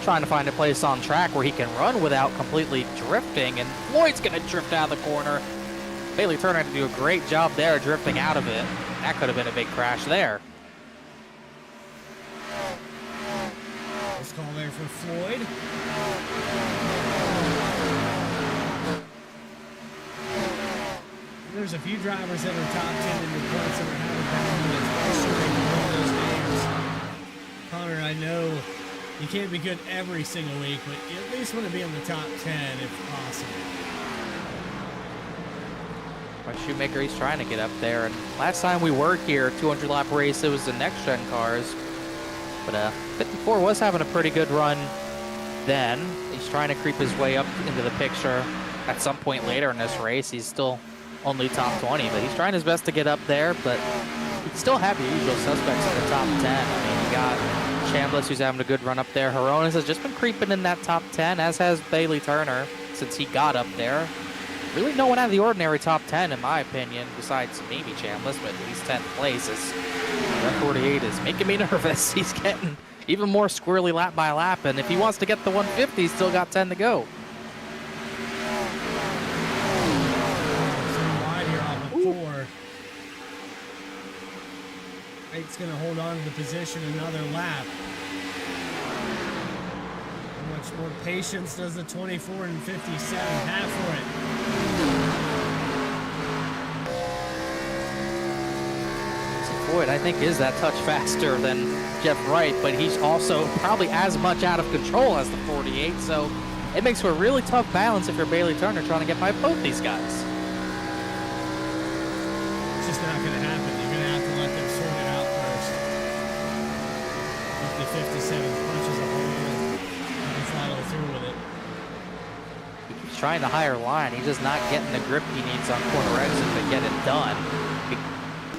trying to find a place on track where he can run without completely drifting, and Floyd's going to drift out of the corner. Bailey Turner had to do a great job there drifting out of it. That could have been a big crash there. This call there for Floyd. There's a few drivers that are top 10 in the points that are having bad moments. Those names. Connor, I know you can't be good every single week, but you at least want to be in the top 10 if possible. Our Shoemaker, he's trying to get up there. And last time we were here, 200 lap race, it was the next gen cars. But 54 was having a pretty good run then. He's trying to creep his way up into the picture at some point later in this race. He's still only top 20, but he's trying his best to get up there. But he'd still have your usual suspects in the top 10. I mean, you got Chambliss, who's having a good run up there. Horonis has just been creeping in that top 10, as has Bailey Turner since he got up there. Really no one out of the ordinary top 10, in my opinion, besides maybe Chambliss, but at least 10th place. That 48 is making me nervous. He's getting even more squirrely lap by lap, and if he wants to get the 150, he's still got 10 to go. Wide here off of 4. Wright's going to hold on to the position another lap. How much more patience does the 24 and 57 have for it? Floyd, I think, is that touch faster than Jeff Wright, but he's also probably as much out of control as the 48, so it makes for a really tough balance if you're Bailey Turner trying to get by both these guys. It's just not going to happen. You're going to have to let them sort it out first. If the 57 punches a hole and follow through with it. He's trying the higher line. He's just not getting the grip he needs on corner exit to get it done.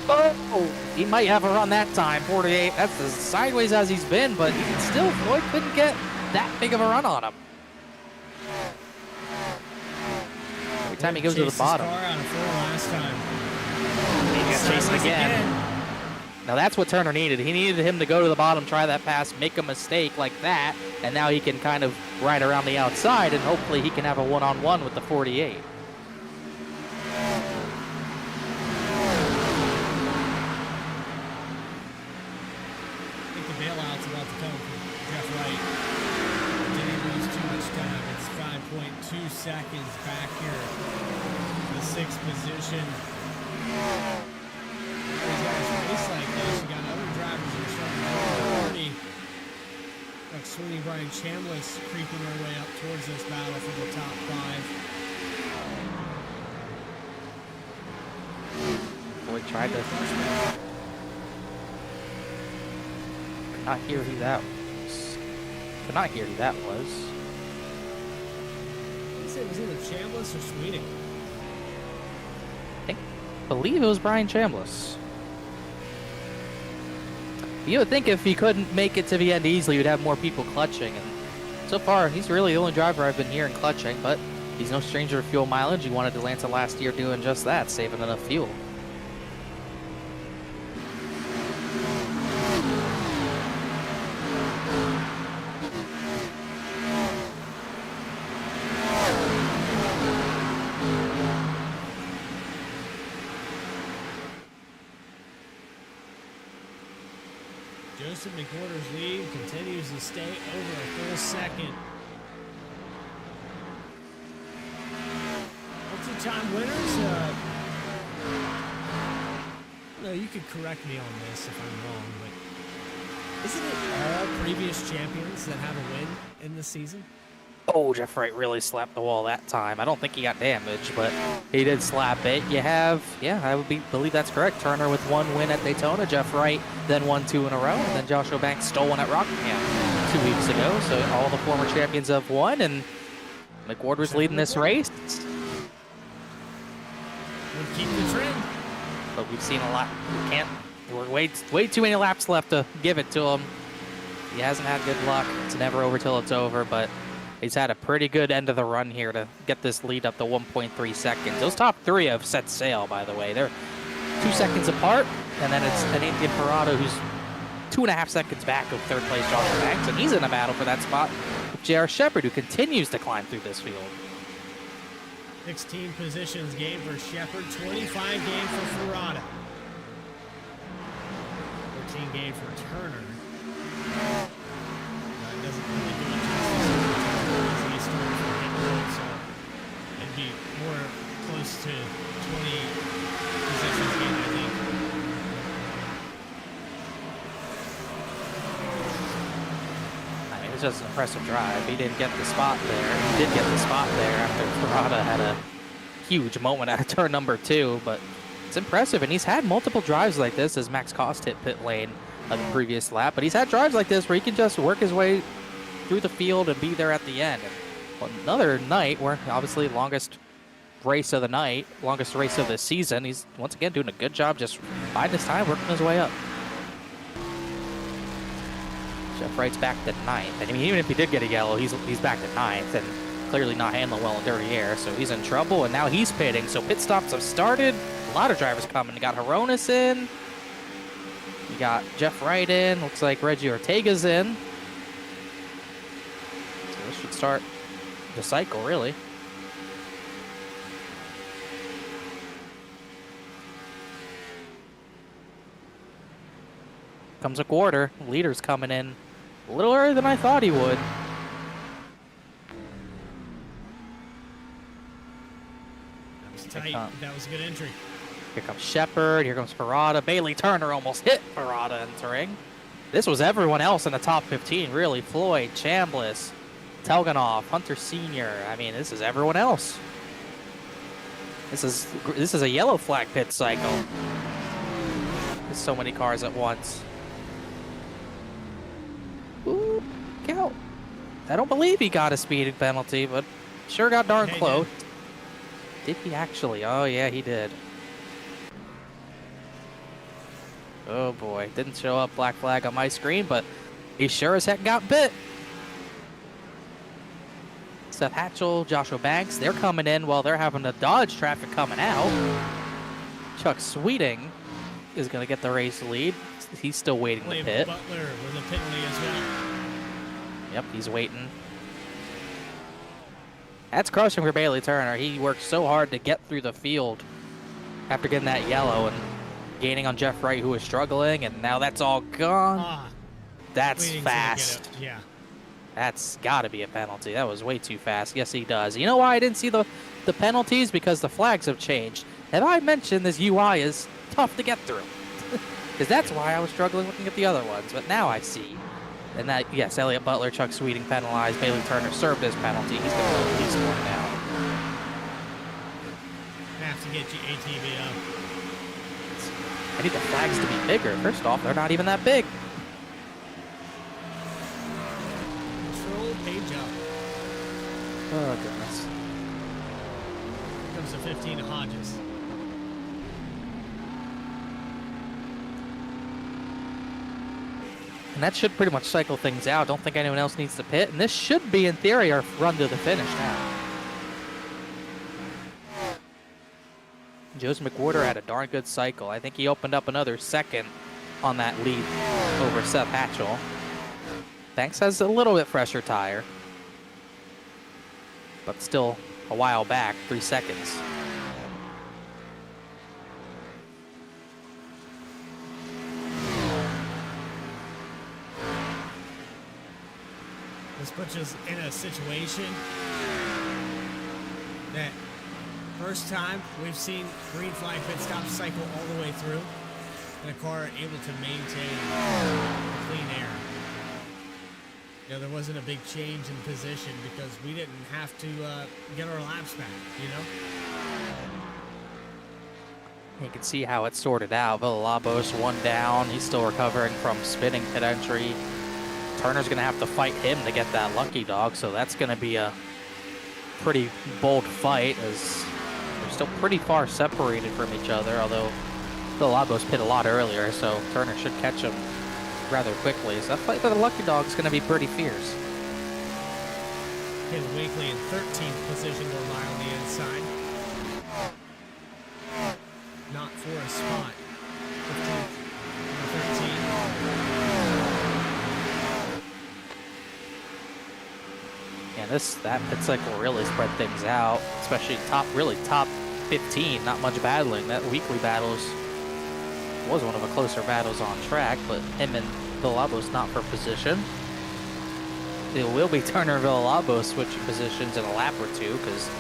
Oh, he might have a run that time. 48, that's as sideways as he's been, but still, Floyd couldn't get that big of a run on him. Every time he goes to the bottom. Car out of 4 last time. He gets chased again. Now that's what Turner needed. He needed him to go to the bottom, try that pass, make a mistake like that, and now he can kind of ride around the outside, and hopefully he can have a one-on-one with the 48. Bailout's about to come from Jeff Wright. Didn't lose too much time. It's 5.2 seconds back here. The 6th position. These guys race like this. You got other drivers that are starting to 40. Like Sweeney, Brian Chambliss creeping their way up towards this battle for the top 5. Boy tried to. Not hear who that was. Could not hear who that was. Did you say it was either Chambliss or Sweeney? I believe it was Brian Chambliss. You would think if he couldn't make it to the end easily, you'd have more people clutching. And so far, he's really the only driver I've been hearing clutching. But He's no stranger to fuel mileage. He wanted Atlanta last year doing just that, saving enough fuel. Joseph McWhorter's lead continues to stay over a full second. Multi-time winners. No, you could correct me on this if I'm wrong, but isn't it all previous champions that have a win in this season? Oh, Jeff Wright really slapped the wall that time. I don't think he got damaged, but he did slap it. You have, yeah, I would believe that's correct. Turner with 1 win at Daytona. Jeff Wright then won 2 in a row. And then Joshua Banks stole one at Rockingham 2 weeks ago. So all the former champions have won, and McWhorter's leading this race. We'll keep the trend. But we've seen a lot. We're way too many laps left to give it to him. He hasn't had good luck. It's never over till it's over, but he's had a pretty good end of the run here to get this lead up to 1.3 seconds. Those top 3 have set sail, by the way. They're 2 seconds apart, and then it's an Indian Parado who's 2.5 seconds back of third place Joshua Banks, and he's in a battle for that spot with J.R. Shepard, who continues to climb through this field. 16 positions gained for Shepard, 25 gained for Ferrata. 14 gained for Turner. That doesn't really do it justice. He started from hit road, so it'd be more close to 20 positions gained, I think. I mean, it's just an impressive drive. He didn't get the spot there. He did get the spot there after Ferrata had a huge moment out of turn number 2, but it's impressive, and he's had multiple drives like this as Max Cost hit pit lane on the previous lap, but he's had drives like this where he can just work his way through the field and be there at the end. And another night where obviously longest race of the night, longest race of the season, he's once again doing a good job just biding his time, working his way up. Jeff Wright's back to 9th. And I mean, even if he did get a yellow, he's back to 9th and clearly not handling well in dirty air, so he's in trouble, and now he's pitting. So pit stops have started. A lot of drivers coming. You got Hronis in. You got Jeff Wright in. Looks like Reggie Ortega's in. So this should start the cycle, really. Comes a quarter. Leader's coming in a little earlier than I thought he would. That was tight. That was a good entry. Here comes Shepard. Here comes Ferrata. Bailey Turner almost hit Ferrata entering. This was everyone else in the top 15, really. Floyd, Chambliss, Telganov, Hunter Sr. I mean, this is everyone else. This is a yellow flag pit cycle. There's so many cars at once. Ooh, count. I don't believe he got a speeding penalty, but sure got darn close. Did he actually? Oh, yeah, he did. Oh, boy. Didn't show up black flag on my screen, but he sure as heck got bit. Seth Hatchell, Joshua Banks, they're coming in while they're having to dodge traffic coming out. Chuck Sweeting is going to get the race lead. He's still waiting to pit. Butler with a penalty as well. Yep, he's waiting. That's crushing for Bailey Turner. He worked so hard to get through the field after getting that yellow and gaining on Jeff Wright, who was struggling, and now that's all gone. That's fast. Yeah. That's got to be a penalty. That was way too fast. Yes, he does. You know why I didn't see the penalties? Because the flags have changed. Have I mentioned this UI is tough to get through? Because that's why I was struggling looking at the other ones. But now I see. And that, yes, Elliott Butler, Chuck Sweeting penalized. Bailey Turner served his penalty. He's going to go at least one now. Have to get your ATV up. I need the flags to be bigger. First off, they're not even that big. Control page up. Oh, goodness. Here comes the 15 to Hodges. And that should pretty much cycle things out. Don't think anyone else needs to pit. And this should be, in theory, our run to the finish now. Joseph McWhorter had a darn good cycle. I think he opened up another second on that lead over Seth Hatchell. Banks has a little bit fresher tire, but still a while back, 3 seconds. This puts us in a situation that first time we've seen green flag pit stop cycle all the way through, and a car able to maintain clean air. You know, there wasn't a big change in position because we didn't have to get our laps back, you know? You can see how it's sorted out. Villalobos 1 down. He's still recovering from spinning pit entry. Turner's going to have to fight him to get that lucky dog, so that's going to be a pretty bold fight as they're still pretty far separated from each other, although Villalobos pit a lot earlier, so Turner should catch him rather quickly. So that fight for the lucky dog is going to be pretty fierce. Caleb Wakely in 13th position, going by on the inside. Not for a spot. 15th, number 13. Yeah, that pit cycle really spread things out, especially top 15, not much battling. That weekly battles was one of the closer battles on track, but him and Villalobos not for position. It will be Turner and Villalobos switching positions in a lap or two because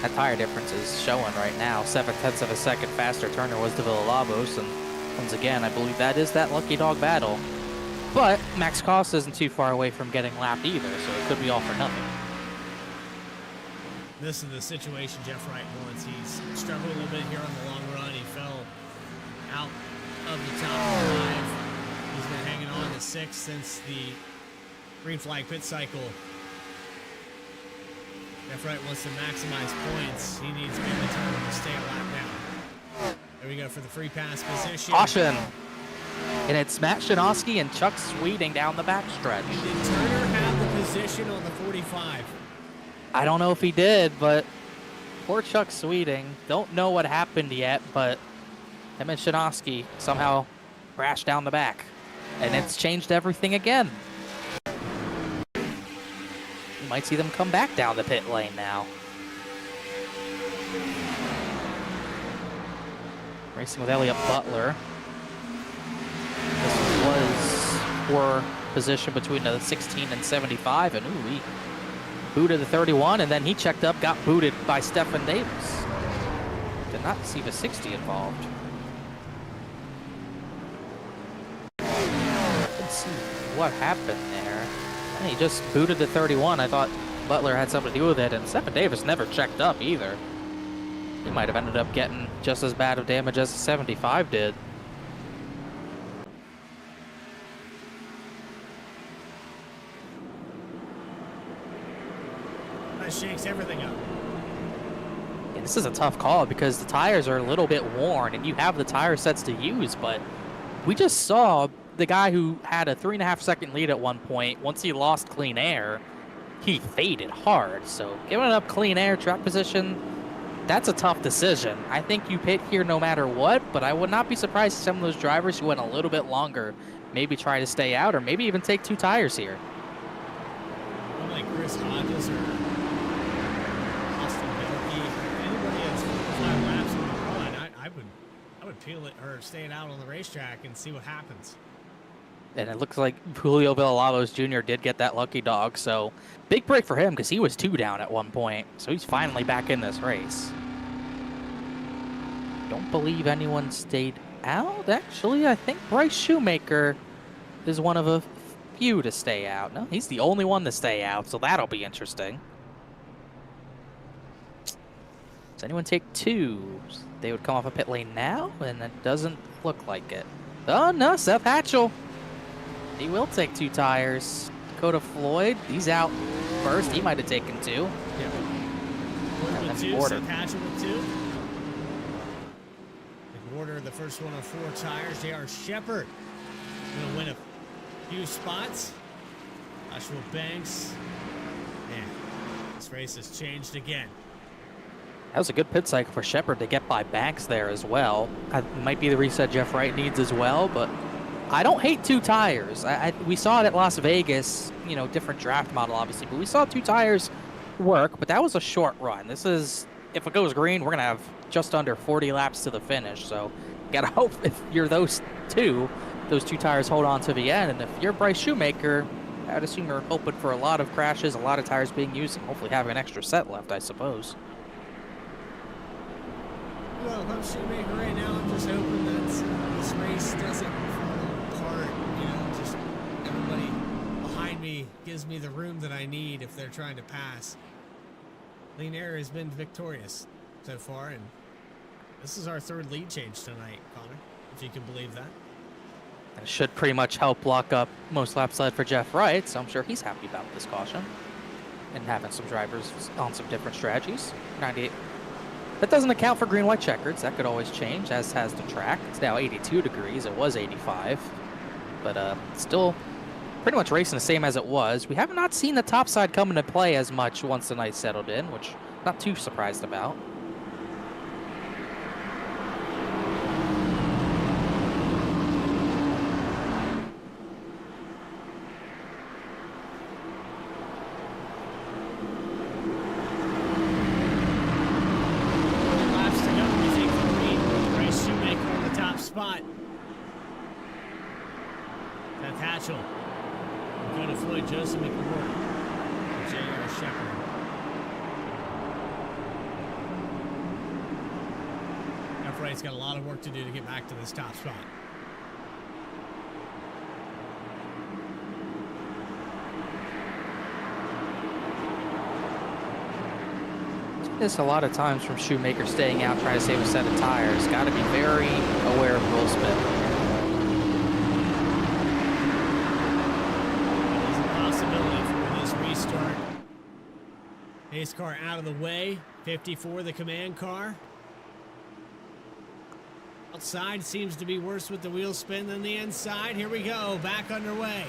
that tire difference is showing right now. 7/10 of a second faster Turner was to Villalobos, and once again, I believe that is that lucky dog battle. But Max Costa isn't too far away from getting lapped either, so it could be all for nothing. This is the situation Jeff Wright wants. He's struggled a little bit here on the long run. He fell out of the top 5. He's been hanging on to 6 since the green flag pit cycle. Jeff Wright wants to maximize points. He needs Billy Turner to stay a lap down. There we go for the free pass position. Caution! And it's Matt Shanoski and Chuck Sweeting down the backstretch. Did Turner have the position on the 45? I don't know if he did, but poor Chuck Sweeting. Don't know what happened yet, but him and Shanoski somehow crashed down the back. And it's changed everything again. You might see them come back down the pit lane now. Racing with Elliott Butler. This was for position between the 16 and 75, and ooh, he booted the 31, and then he checked up, got booted by Stephen Davis. Did not see the 60 involved. Let's see what happened there. And he just booted the 31. I thought Butler had something to do with it, and Stephen Davis never checked up either. He might have ended up getting just as bad of damage as the 75 did. That shakes everything up. Yeah, this is a tough call because the tires are a little bit worn and you have the tire sets to use, but we just saw the guy who had a 3.5 second lead at one point. Once he lost clean air, he faded hard. So giving up clean air track position, that's a tough decision. I think you pit here no matter what, but I would not be surprised if some of those drivers who went a little bit longer maybe try to stay out or maybe even take 2 tires here. I'm like Chris Hodges or Austin Belkey, anybody that's 5 laps in the run, I would peel it or stay it out on the racetrack and see what happens. And it looks like Julio Villalobos Jr. did get that lucky dog, so big break for him because he was 2 down at one point. So he's finally back in this race. Don't believe anyone stayed out. Actually, I think Bryce Shoemaker is one of a few to stay out. No, he's the only one to stay out, so that'll be interesting. Does anyone take 2? They would come off a pit lane now, and it doesn't look like it. Oh, no, Seth Hatchell. He will take 2 tires. Dakota Floyd, he's out first. He might have taken 2. Yeah. And then 2, Porter. Seth Hatchell with 2. McWhorter, the first one on 4 tires. J.R. Shepard going to win a few spots. Joshua Banks. Man, this race has changed again. That was a good pit cycle for Shepard to get by Banks there as well. That might be the reset Jeff Wright needs as well, but I don't hate 2 tires. We saw it at Las Vegas, you know, different draft model obviously, but we saw 2 tires work, but that was a short run. This is, if it goes green, we're gonna have just under 40 laps to the finish, so gotta hope if you're those two tires hold on to the end, and if you're Bryce Shoemaker, I'd assume you're hoping for a lot of crashes, a lot of tires being used, and hopefully having an extra set left, I suppose. Well, if I'm Shoemaker right now, I'm just hoping that this race doesn't fall apart. You know, just everybody behind me gives me the room that I need if they're trying to pass. Clean Air has been victorious so far, and this is our 3rd lead change tonight, Connor, if you can believe that. It should pretty much help block up most laps led for Jeff Wright, so I'm sure he's happy about this caution and having some drivers on some different strategies. 98. That doesn't account for green-white checkers. That could always change, as has the track. It's now 82 degrees. It was 85. But still pretty much racing the same as it was. We have not seen the top side come into play as much once the night settled in, which I'm not too surprised about. Spot. Seth Hatchell. Dakota Floyd, Joseph McWhorter. J.R. Shepard. Jeff Wright's got a lot of work to do to get back to this top spot. This a lot of times from Shoemaker staying out trying to save a set of tires. Got to be very aware of wheel spin. There's a possibility for this restart. Pace car out of the way. 54, the command car. Outside seems to be worse with the wheel spin than the inside. Here we go, back underway.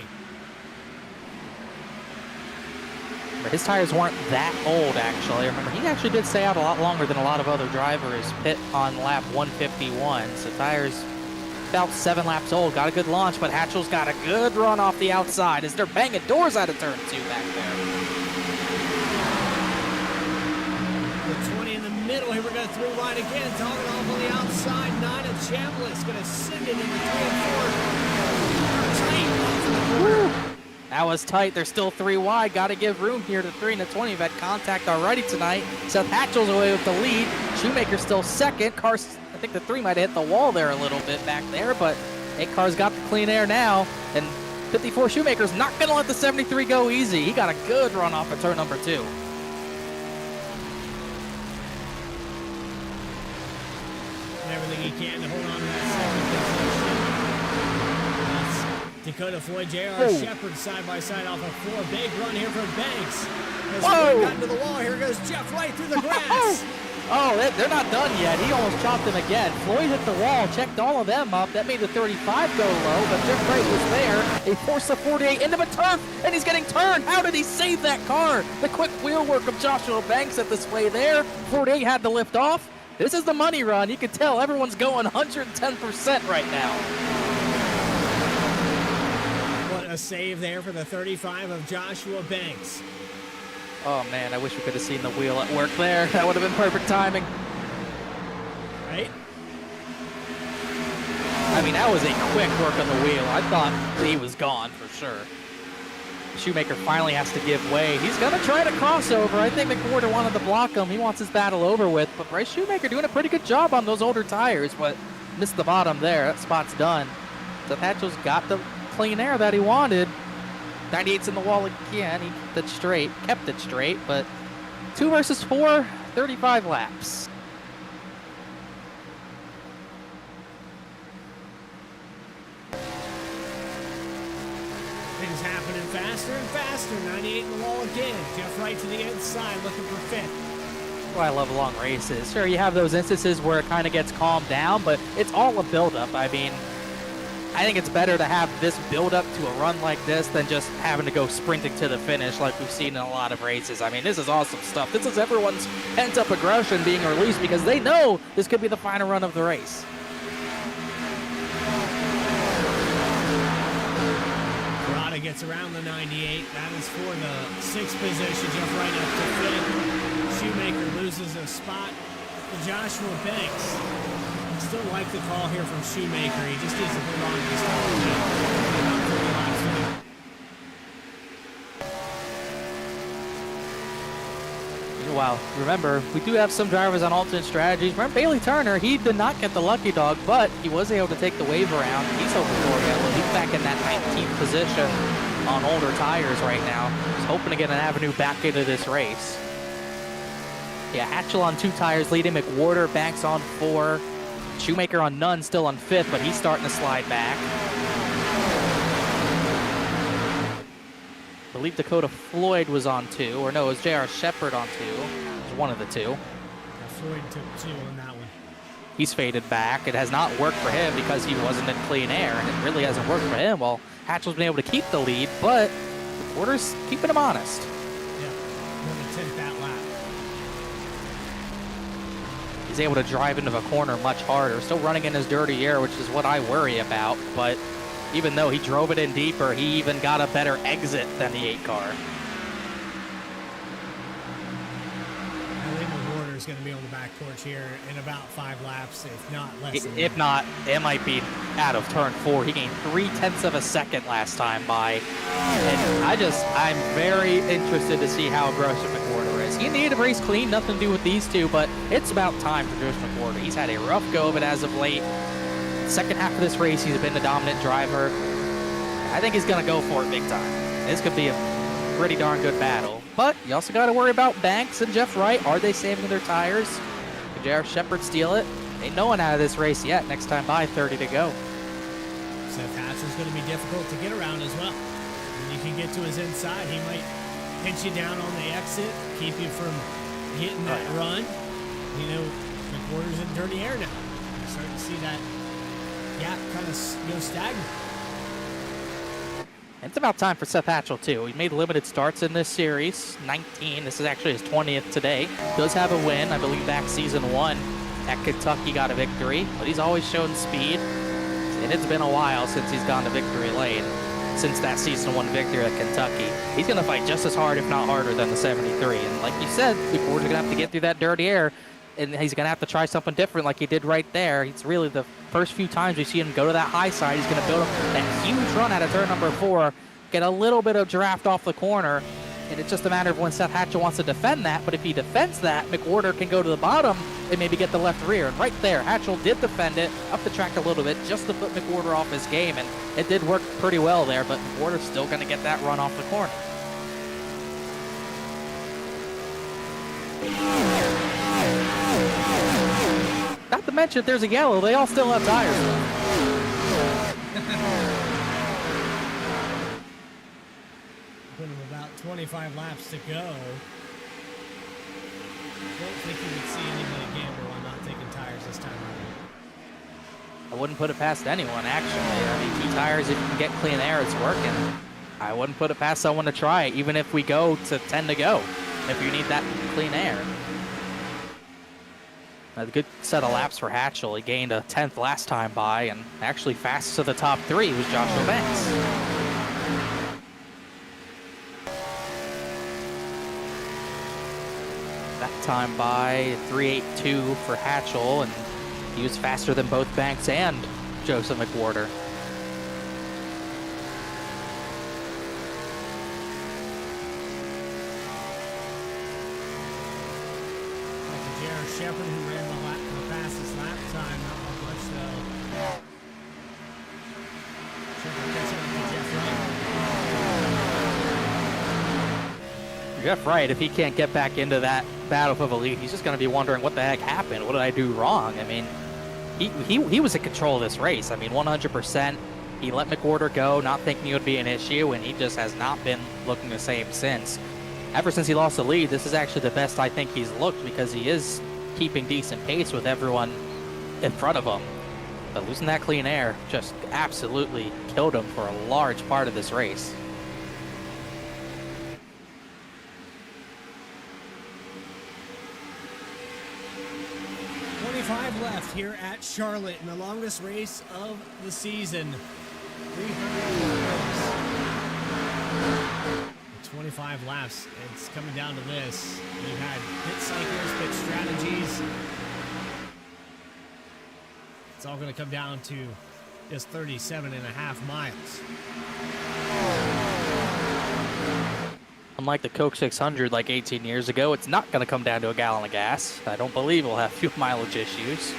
His tires weren't that old, actually. Remember, he actually did stay out a lot longer than a lot of other drivers. Pit on lap 151, so tires about 7 laps old. Got a good launch, but Hatchell's got a good run off the outside as they're banging doors out of turn 2 back there. The 20 in the middle. Here we go, 3 wide again. Talking off on the outside. 9 of Chambliss going to send it into 3 and 4. Tight off the corner. That was tight. They're still 3 wide. Got to give room here to 3 and 20. We've had contact already tonight. Seth Hatchell's away with the lead. Shoemaker's still second. Car's, I think the 3 might have hit the wall there a little bit back there, but 8 Car's got the clean air now. And 54 Shoemaker's not going to let the 73 go easy. He got a good run off of turn number 2. And everything he can to hold on to that 7th position. Dakota Floyd, J.R. Shepard side by side off of 4. Big run here for Banks. As Floyd got into the wall, here goes Jeff Wright through the grass. They're not done yet. He almost chopped him again. Floyd hit the wall, checked all of them up. That made the 35 go low, but Jeff Wright was there. They forced the 48 into the turf, and he's getting turned. How did he save that car? The quick wheel work of Joshua Banks at this way there. 48 had to lift off. This is the money run. You can tell everyone's going 110% right now. A save there for the 35 of Joshua Banks. Oh man, I wish we could have seen the wheel at work there. That would have been perfect timing. Right? I mean, that was a quick work on the wheel. I thought he was gone for sure. Shoemaker finally has to give way. He's going to try to crossover. I think McWhorter wanted to block him. He wants his battle over with, but Bryce Shoemaker doing a pretty good job on those older tires, but missed the bottom there. That spot's done. So Hatchell's got the clean air that he wanted. 98's in the wall again. He kept it straight, but 2 versus 4, 35 laps. Things happening faster and faster. 98 in the wall again. Jeff Wright to the inside looking for 5th. Well, I love long races. Sure, you have those instances where it kind of gets calmed down, but it's all a buildup. I mean, I think it's better to have this build up to a run like this than just having to go sprinting to the finish like we've seen in a lot of races. I mean, this is awesome stuff. This is everyone's pent-up aggression being released because they know this could be the final run of the race. Corrado gets around the 98. That is for the 6th position. Jeff Wright up to 5th. Shoemaker loses a spot to Joshua Banks. Still like the call here from Shoemaker. He just needs to hold on to this time. About 30 laps to go. Well, remember, we do have some drivers on alternate strategies. Remember Bailey Turner, he did not get the lucky dog, but he was able to take the wave around. He's hoping for it. He's back in that 19th position on older tires right now. He's hoping to get an avenue back into this race. Yeah, Hatchell on 2 tires leading, McWhorter, Banks on 4. Shoemaker on none, still on 5th, but he's starting to slide back. I believe Dakota Floyd was on 2, or no, it was J.R. Shepard on 2. It was one of the 2. Yeah, Floyd took 2 on that one. He's faded back. It has not worked for him because he wasn't in clean air, and it really hasn't worked for him. Well, Hatchell's been able to keep the lead, but McWhorter's keeping him honest. Yeah, going to 10th that lap. He's able to drive into the corner much harder. Still running in his dirty air, which is what I worry about. But even though he drove it in deeper, he even got a better exit than the 8 car. I think McWhorter's going to be on the back porch here in about 5 laps, if not less than If that. not, it might be out of turn 4. He gained 0.3 of a second last time by. And I'm very interested to see how aggressive McWhorter is. He needed to race clean, nothing to do with these two, but it's about time for Josh McWhorter. He's had a rough go of it as of late. Second half of this race, he's been the dominant driver. I think he's going to go for it big time. This could be a pretty darn good battle. But you also got to worry about Banks and Jeff Wright. Are they saving their tires? Could J.R. Shepard steal it? Ain't no one out of this race yet. Next time by, 30 to go. Seth Hatcher's going to be difficult to get around as well. When you can get to his inside, he might pinch you down on the exit, keep you from hitting that run. You know, McWhorter's in dirty air now. You're starting to see that gap kind of go stagnant. It's about time for Seth Hatchell, too. He made limited starts in this series, 19. This is actually his 20th today. Does have a win. I believe back season 1 at Kentucky got a victory, but he's always shown speed. And it's been a while since he's gone to victory lane, since that season 1 victory at Kentucky. He's going to fight just as hard, if not harder, than the 73. And like you said, McWhorter's going to have to get through that dirty air, and he's going to have to try something different like he did right there. It's really the first few times we see him go to that high side. He's going to build up that huge run out of turn number 4, get a little bit of draft off the corner, and it's just a matter of when Seth Hatchell wants to defend that. But if he defends that, McWhorter can go to the bottom and maybe get the left rear. And right there, Hatchell did defend it up the track a little bit just to put McWhorter off his game, and it did work pretty well there, but McWhorter's still going to get that run off the corner. Not to mention, if there's a yellow, they all still have tires. Put him about 25 laps to go. Don't think you would see anybody gamble on not taking tires this time around. I wouldn't put it past anyone, actually. I mean, 2 tires, if you can get clean air, it's working. I wouldn't put it past someone to try it, even if we go to 10 to go, if you need that clean air. A good set of laps for Hatchell. He gained a 10th last time by, and actually fast to the top 3 was Joshua Banks. That time by 3.82 for Hatchell, and he was faster than both Banks and Joseph McWhorter. Shepard, who ran the fastest lap time, not much though. Shepard catching up to Jeff Wright. Jeff Wright, if he can't get back into that battle for the lead, he's just going to be wondering what the heck happened. What did I do wrong? I mean, he was in control of this race. I mean, 100%. He let McWhorter go, not thinking it would be an issue, and he just has not been looking the same since. Ever since he lost the lead, this is actually the best I think he's looked, because he is keeping decent pace with everyone in front of him. But losing that clean air just absolutely killed him for a large part of this race. Left here at Charlotte in the longest race of the season. 25 laps. It's coming down to this. You had pit cycles, pit strategies. It's all going to come down to just 37.5 miles. Unlike the Coke 600 like 18 years ago, it's not going to come down to a gallon of gas. I don't believe we'll have fuel mileage issues.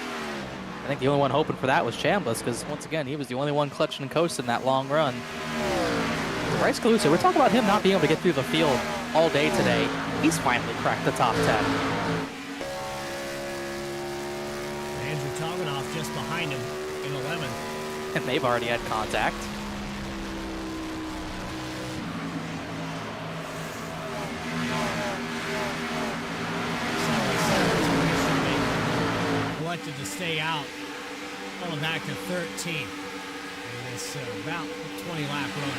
I think the only one hoping for that was Chambliss, because once again, he was the only one clutching and coasting that long run. Bryce Calusa, we're talking about him not being able to get through the field all day today. He's finally cracked the top 10. Andrew Toganoff just behind him in 11th. And they've already had contact. Elected to stay out, going back to 13. And it's about 20 lap run.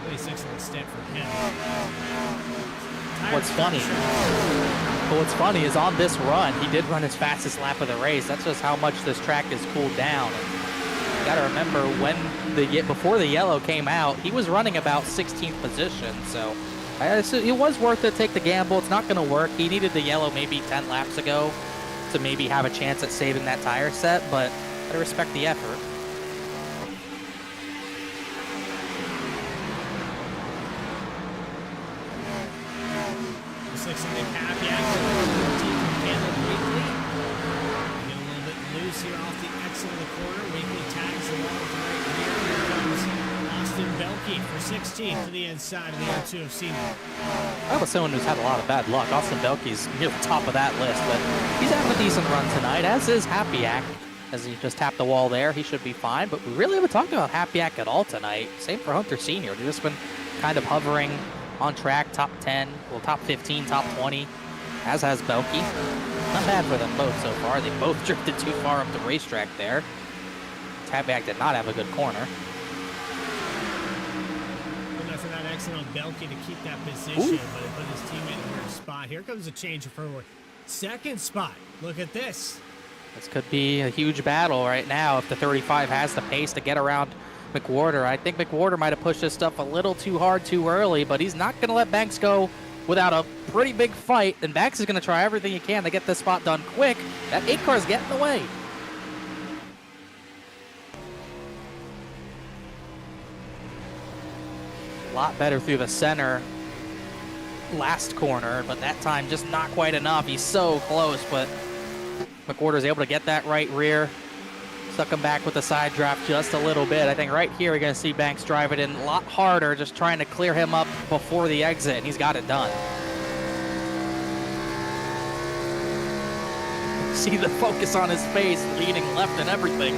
26 on the stint for him. What's funny is on this run, he did run his fastest lap of the race. That's just how much this track is cooled down. And you got to remember before the yellow came out, he was running about 16th position. So it was worth it to take the gamble. It's not going to work. He needed the yellow maybe 10 laps ago to maybe have a chance at saving that tire set, but I respect the effort. Looks like something happy accident. Handled Weekly. Get a little bit loose here off the exit of the corner. Weekly tags along with the right rear. Here comes Austin Belkey for 16th to the inside of the O2 of Seymour. I was someone who's had a lot of bad luck. Austin Belkey's near the top of that list, but he's having a decent run tonight, as is Happyak. As he just tapped the wall there, he should be fine. But we really haven't talked about Happyak at all tonight. Same for Hunter Sr. They've just been kind of hovering on track, top 10, well, top 15, top 20, as has Belkey. Not bad for them both so far. They both drifted too far up the racetrack there. Happyak did not have a good corner. For that excellent on Belkey to keep that position, but it put his teammate in a weird spot. Here comes a change for second spot. Look at this. This could be a huge battle right now if the 35 has the pace to get around McWhorter. I think McWhorter might have pushed this stuff a little too hard too early, but he's not going to let Banks go without a pretty big fight, and Banks is going to try everything he can to get this spot done quick. That 8 car is getting in the way. A lot better through the center last corner, but that time just not quite enough. He's so close, but McWhorter's able to get that right rear. Stuck him back with the side drop just a little bit. I think right here we're going to see Banks drive it in a lot harder, just trying to clear him up before the exit, and he's got it done. See the focus on his face, leaning left and everything.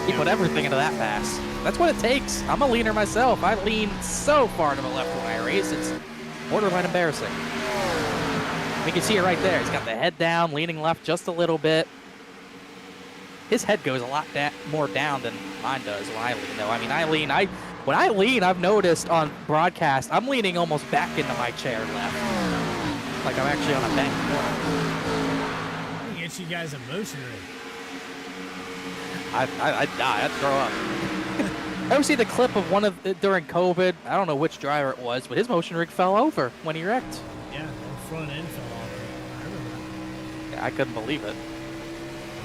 He put everything into that pass. That's what it takes. I'm a leaner myself. I lean so far to the left when I race. It's borderline embarrassing. You can see it right there. He's got the head down, leaning left just a little bit. His head goes a lot more down than mine does when I lean, though. I mean, when I lean, I've noticed on broadcast, I'm leaning almost back into my chair left. Like I'm actually on a bank. Get you guys a motion rig. I'd die. I'd throw up. I ever see the clip of during COVID? I don't know which driver it was, but his motion rig fell over when he wrecked. Yeah, the front end fell off. I remember that. Yeah, I couldn't believe it.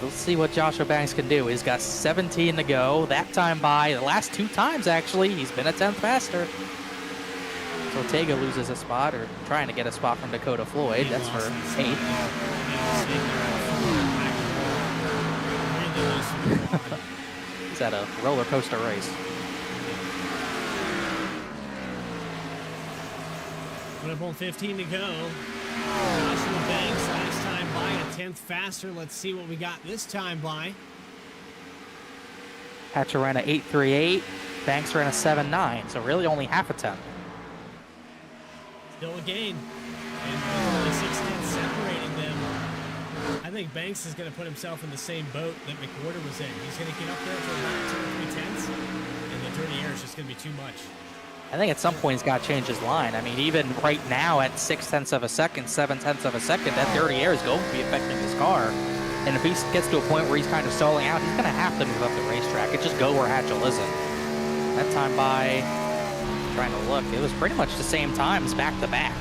Let's see what Joshua Banks can do. He's got 17 to go. That time by the last 2 times, actually, he's been a 10th faster. So Ortega loses a spot, or trying to get a spot from Dakota Floyd. That's for 8th. He's at a roller coaster race. Put up on 15 to go. Joshua Banks last time by a 10th faster. Let's see what we got this time by. Hatcher ran a 8.38. Banks ran a 7.9. So really only half a 10. Still a gain. And only 6 tenths separating them. I think Banks is going to put himself in the same boat that McWhorter was in. He's going to get up there for about 2 or 3 tenths, and the dirty air is just going to be too much. I think at some point he's got to change his line. I mean, even right now at 0.6 of a second, 0.7 of a second, that dirty air is going to be affecting his car. And if he gets to a point where he's kind of stalling out, he's going to have to move up the racetrack. It's just go where Hatchell isn't. That time by, trying to look, it was pretty much the same times back to back.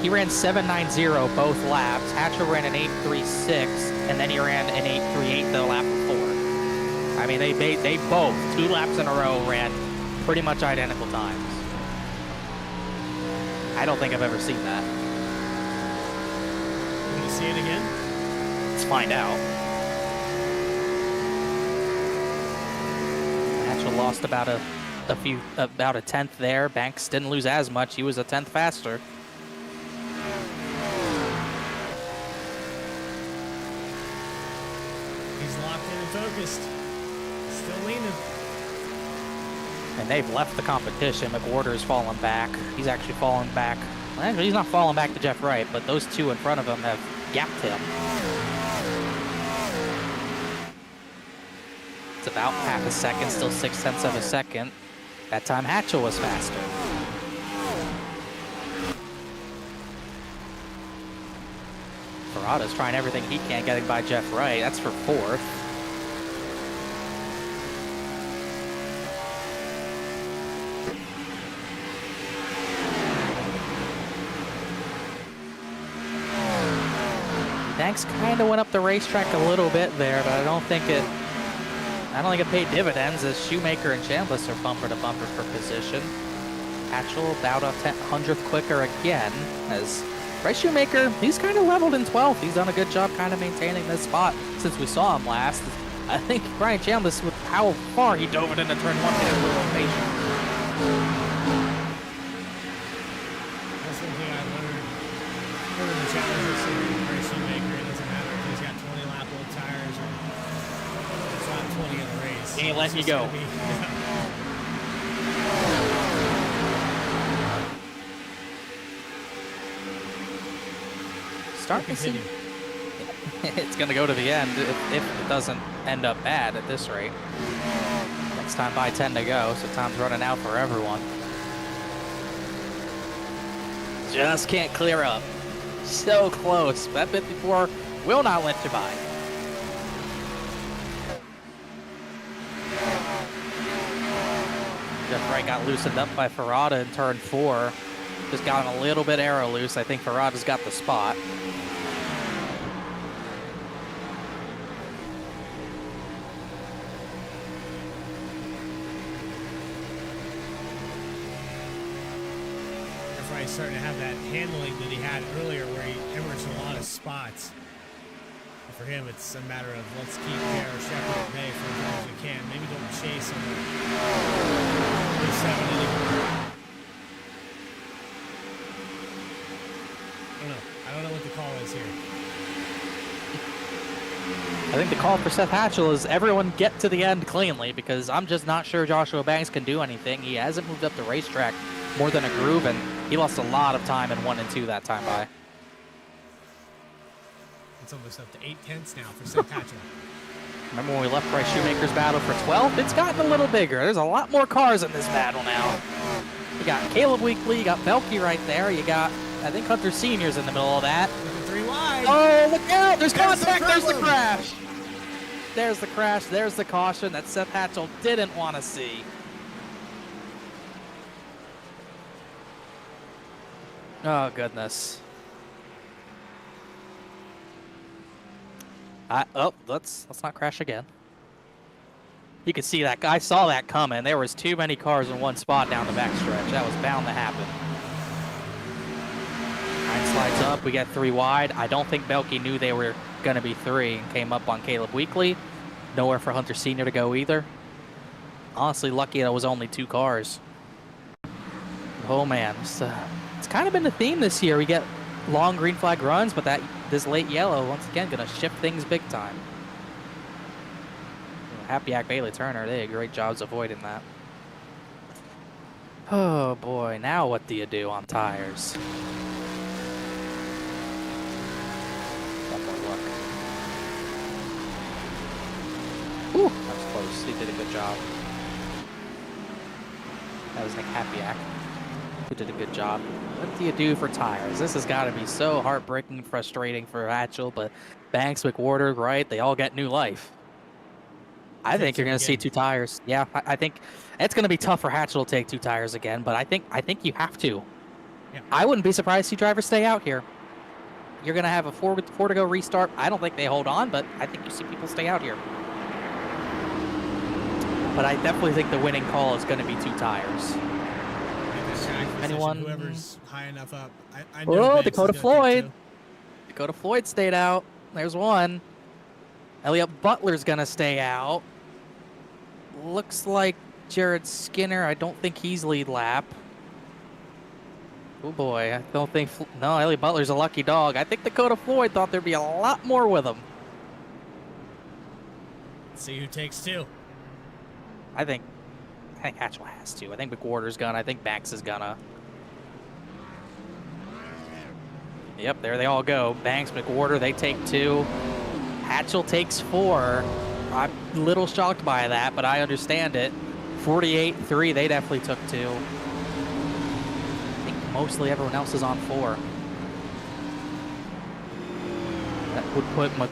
He ran 7.90 both laps. Hatchell ran an 8.36, and then he ran an 8.38 the lap before. I mean, they both, 2 laps in a row, ran pretty much identical times. I don't think I've ever seen that. You want to see it again? Let's find out. Hatchell lost about a tenth there. Banks didn't lose as much. He was a tenth faster. He's locked in and focused. Still leaning. And they've left the competition. McWhorter's fallen back. He's actually fallen back. Well, actually, he's not falling back to Jeff Wright, but those 2 in front of him have gapped him. It's about half a second, still 0.6 of a second. That time Hatchell was faster. Ferrata's trying everything he can, getting by Jeff Wright. That's for 4th. Banks kind of went up the racetrack a little bit there, but I don't think it paid dividends as Shoemaker and Chambliss are bumper to bumper for position. Hatchell about a 100th quicker again, as Bryce Shoemaker, he's kind of leveled in 12th. He's done a good job kind of maintaining this spot since we saw him last. I think Brian Chambliss, with how far he dove it into turn 1, hit a little impatient. That's one thing I learned in the Challenger Series. Bryce Shoemaker, it doesn't matter if he's got 20 lap old tires or it's not 20 in the race. He ain't letting you go. Starting to see it's going to go to the end if it doesn't end up bad at this rate. Next time by 10 to go, so time's running out for everyone. Just can't clear up. So close. That 54 will not let you by. Jeff Wright got loosened up by Ferrata in turn 4. Just got him a little bit arrow loose. I think Ferrata's got the spot. He's starting to have that handling that he had earlier where he hemorrhaged a lot of spots. But for him, it's a matter of let's keep Garrett Shepard at bay for as long as we can. Maybe don't chase him with 7 anymore. I don't know what the call is here. I think the call for Seth Hatchell is everyone get to the end cleanly, because I'm just not sure Joshua Banks can do anything. He hasn't moved up the racetrack more than a groove, and he lost a lot of time in 1 and 2 that time by. It's almost up to 8 tenths now for Seth Hatchell. Remember when we left Bryce Shoemaker's battle for 12th? It's gotten a little bigger. There's a lot more cars in this battle now. You got Caleb Weekly, you got Belkey right there, you got, I think Hunter Senior's in the middle of that. 3 wide. Oh, look out! There's contact! There's the crash! There's the crash. There's the caution that Seth Hatchell didn't want to see. Oh, goodness. Let's not crash again. You could see that. I saw that coming. There was too many cars in one spot down the backstretch. That was bound to happen. 9 slides up. We got 3 wide. I don't think Belkey knew they were going to be 3 and came up on Caleb Weekly. Nowhere for Hunter Senior to go either. Honestly, lucky that it was only 2 cars. Oh, man. It's kind of been the theme this year. We get long green flag runs, but this late yellow, once again, going to shift things big time. Happy Bailey Turner, they did great jobs avoiding that. Oh boy, now what do you do on tires? Whew, that was close. He did a good job. That was Nick Hapiak, who did a good job. What do you do for tires? This has got to be so heartbreaking and frustrating for Hatchell, but Banks, McWhorter, right? They all get new life. I think you're going to see 2 tires. Yeah, I think it's going to be tough for Hatchell to take 2 tires again, but I think you have to. Yeah. I wouldn't be surprised to see drivers stay out here. You're going to have a 4 to go restart. I don't think they hold on, but I think you see people stay out here. But I definitely think the winning call is going to be 2 tires. Anyone? Whoever's high enough up. I know Oh, Banks Dakota is gonna take Floyd. 2. Dakota Floyd stayed out. There's one. Elliot Butler's going to stay out. Looks like Jared Skinner. I don't think he's lead lap. Oh boy, I don't think. No, Elliot Butler's a lucky dog. I think Dakota Floyd thought there'd be a lot more with him. Let's see who takes 2. I think Hatchell has to. I think McWhorter's gonna. I think Banks is gonna. Yep, there they all go. Banks, McWhorter, they take 2. Hatchell takes 4. I'm a little shocked by that, but I understand it. 48-3, they definitely took 2. I think mostly everyone else is on 4.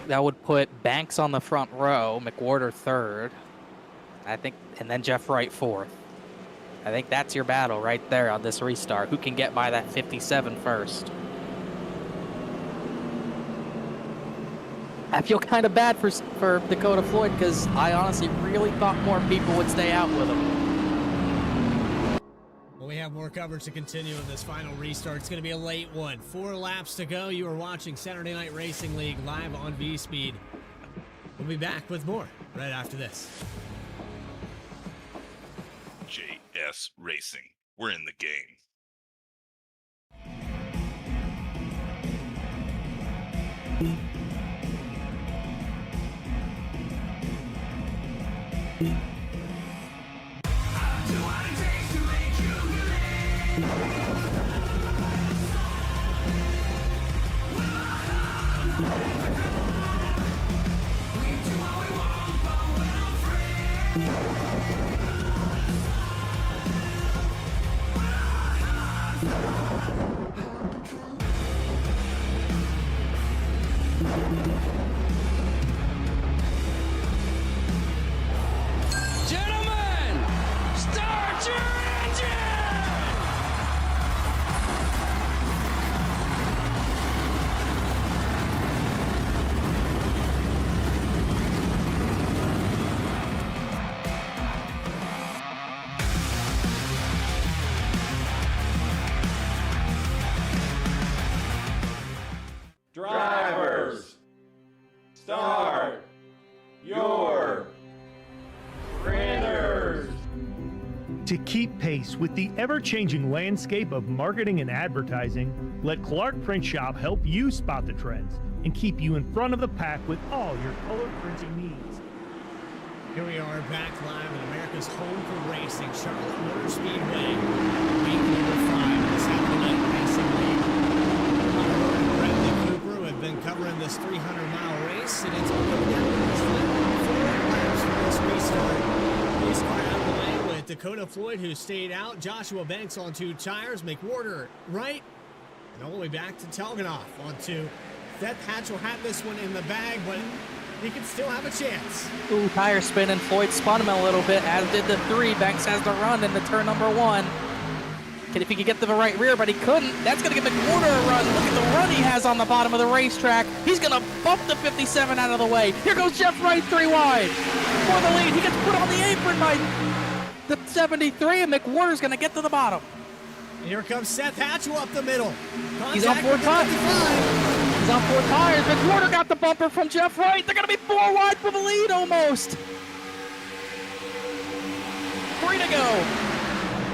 That would put Banks on the front row, McWhorter 3rd. I think, and then Jeff Wright 4th. I think that's your battle right there on this restart. Who can get by that 57 first? I feel kind of bad for Dakota Floyd because I honestly really thought more people would stay out with him. Well, we have more coverage to continue in this final restart. It's going to be a late one. 4 laps to go. You are watching Saturday Night Racing League live on VSPEED. We'll be back with more right after this. JS Racing. We're in the game. Gentlemen, start your engine! Drivers, start your printers. To keep pace with the ever-changing landscape of marketing and advertising, let Clark Print Shop help you spot the trends and keep you in front of the pack with all your color printing needs. Here we are back live in America's home for racing, Charlotte Motor Speedway, week number 5 of the Saturday Night Racing League. Connor and Bradley Cooper who have been covering this 300-mile race, and it's all coming down to this 4 laps for this restart. Race car out of the way with Dakota Floyd, who stayed out, Joshua Banks on 2 tires, McWhorter right, and all the way back to Telganoff on 2. Seth Hatchell had this one in the bag, but he could still have a chance. Ooh, tire spin, and Floyd spun him a little bit, as did the 3. Banks has the run into turn number 1. If he could get to the right rear, but he couldn't. That's going to give McWhorter a run. Look at the run he has on the bottom of the racetrack. He's going to bump the 57 out of the way. Here goes Jeff Wright 3 wide for the lead. He gets put on the apron by the 73, and McWhorter's going to get to the bottom. And here comes Seth Hatchell up the middle. He's on 4 tires. He's on 4 tires. McWhorter got the bumper from Jeff Wright. They're going to be 4 wide for the lead almost. 3 to go.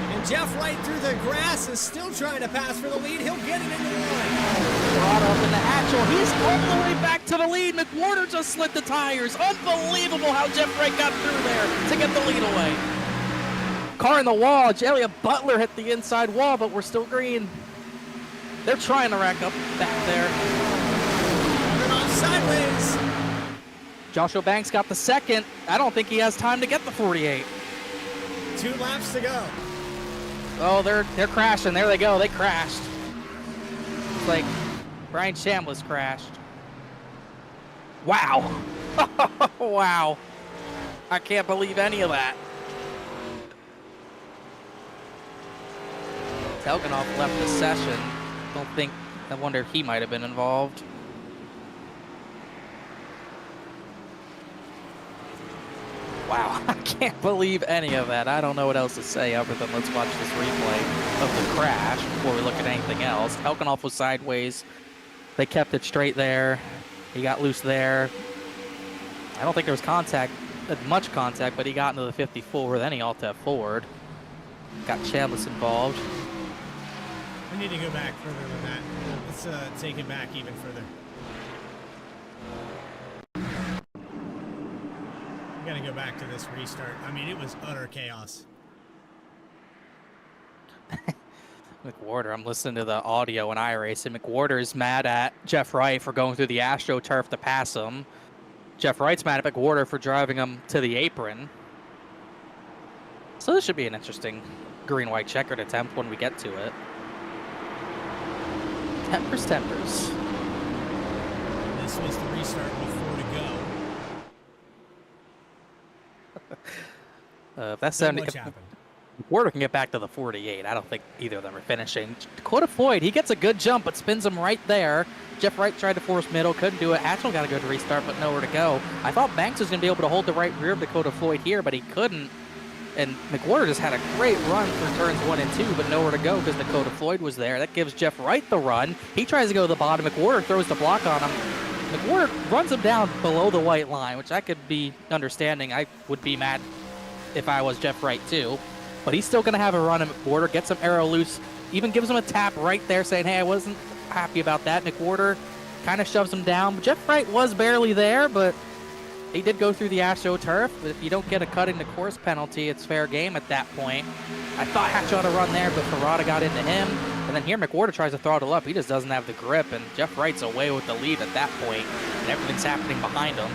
And Jeff Wright through the grass is still trying to pass for the lead. He'll get it into 1. Brought up in the Hatchell. He's all the way back to the lead. McWhorter just slid the tires. Unbelievable how Jeff Wright got through there to get the lead away. Car in the wall. Elliot Butler hit the inside wall, but we're still green. They're trying to rack up back there. Coming off sideways. Joshua Banks got the second. I don't think he has time to get the 48. 2 laps to go. Oh, they're crashing. There they go. They crashed. It's like Brian Chambliss crashed. Wow. Wow. I can't believe any of that. Telgenhoff left the session. I wonder if he might have been involved. Wow, I can't believe any of that. I don't know what else to say other than let's watch this replay of the crash before we look at anything else. Telgenhoff was sideways. They kept it straight there. He got loose there. I don't think there was much contact, but he got into the 54. Then he alt-F forward. Got Chambliss involved. We need to go back further than that. Let's take it back even further. We gotta go back to this restart. I mean, it was utter chaos. McWhorter, I'm listening to the audio in iRacing. McWhorter is mad at Jeff Wright for going through the AstroTurf to pass him. Jeff Wright's mad at McWhorter for driving him to the apron. So this should be an interesting green-white checkered attempt when we get to it. Tempers. This was the restart with 4 to go. If that's So 70, much happened. McWhorter can get back to the 48. I don't think either of them are finishing. Dakota Floyd, he gets a good jump, but spins him right there. Jeff Wright tried to force middle, couldn't do it. Hatchell got a good restart, but nowhere to go. I thought Banks was going to be able to hold the right rear of Dakota Floyd here, but he couldn't. And McWhorter just had a great run for turns 1 and 2, but nowhere to go because Dakota Floyd was there. That gives Jeff Wright the run. He tries to go to the bottom. McWhorter throws the block on him. McWhorter runs him down below the white line, which I could be understanding. I would be mad if I was Jeff Wright too. But he's still going to have a run at McWhorter, gets some arrow loose, even gives him a tap right there saying, hey, I wasn't happy about that. McWhorter kind of shoves him down. But Jeff Wright was barely there, but he did go through the AstroTurf. But if you don't get a cutting the course penalty, it's fair game at that point. I thought Hatch ought to run there, but Ferrata got into him. And then here McWhorter tries to throttle up. He just doesn't have the grip, and Jeff Wright's away with the lead at that point, and everything's happening behind him.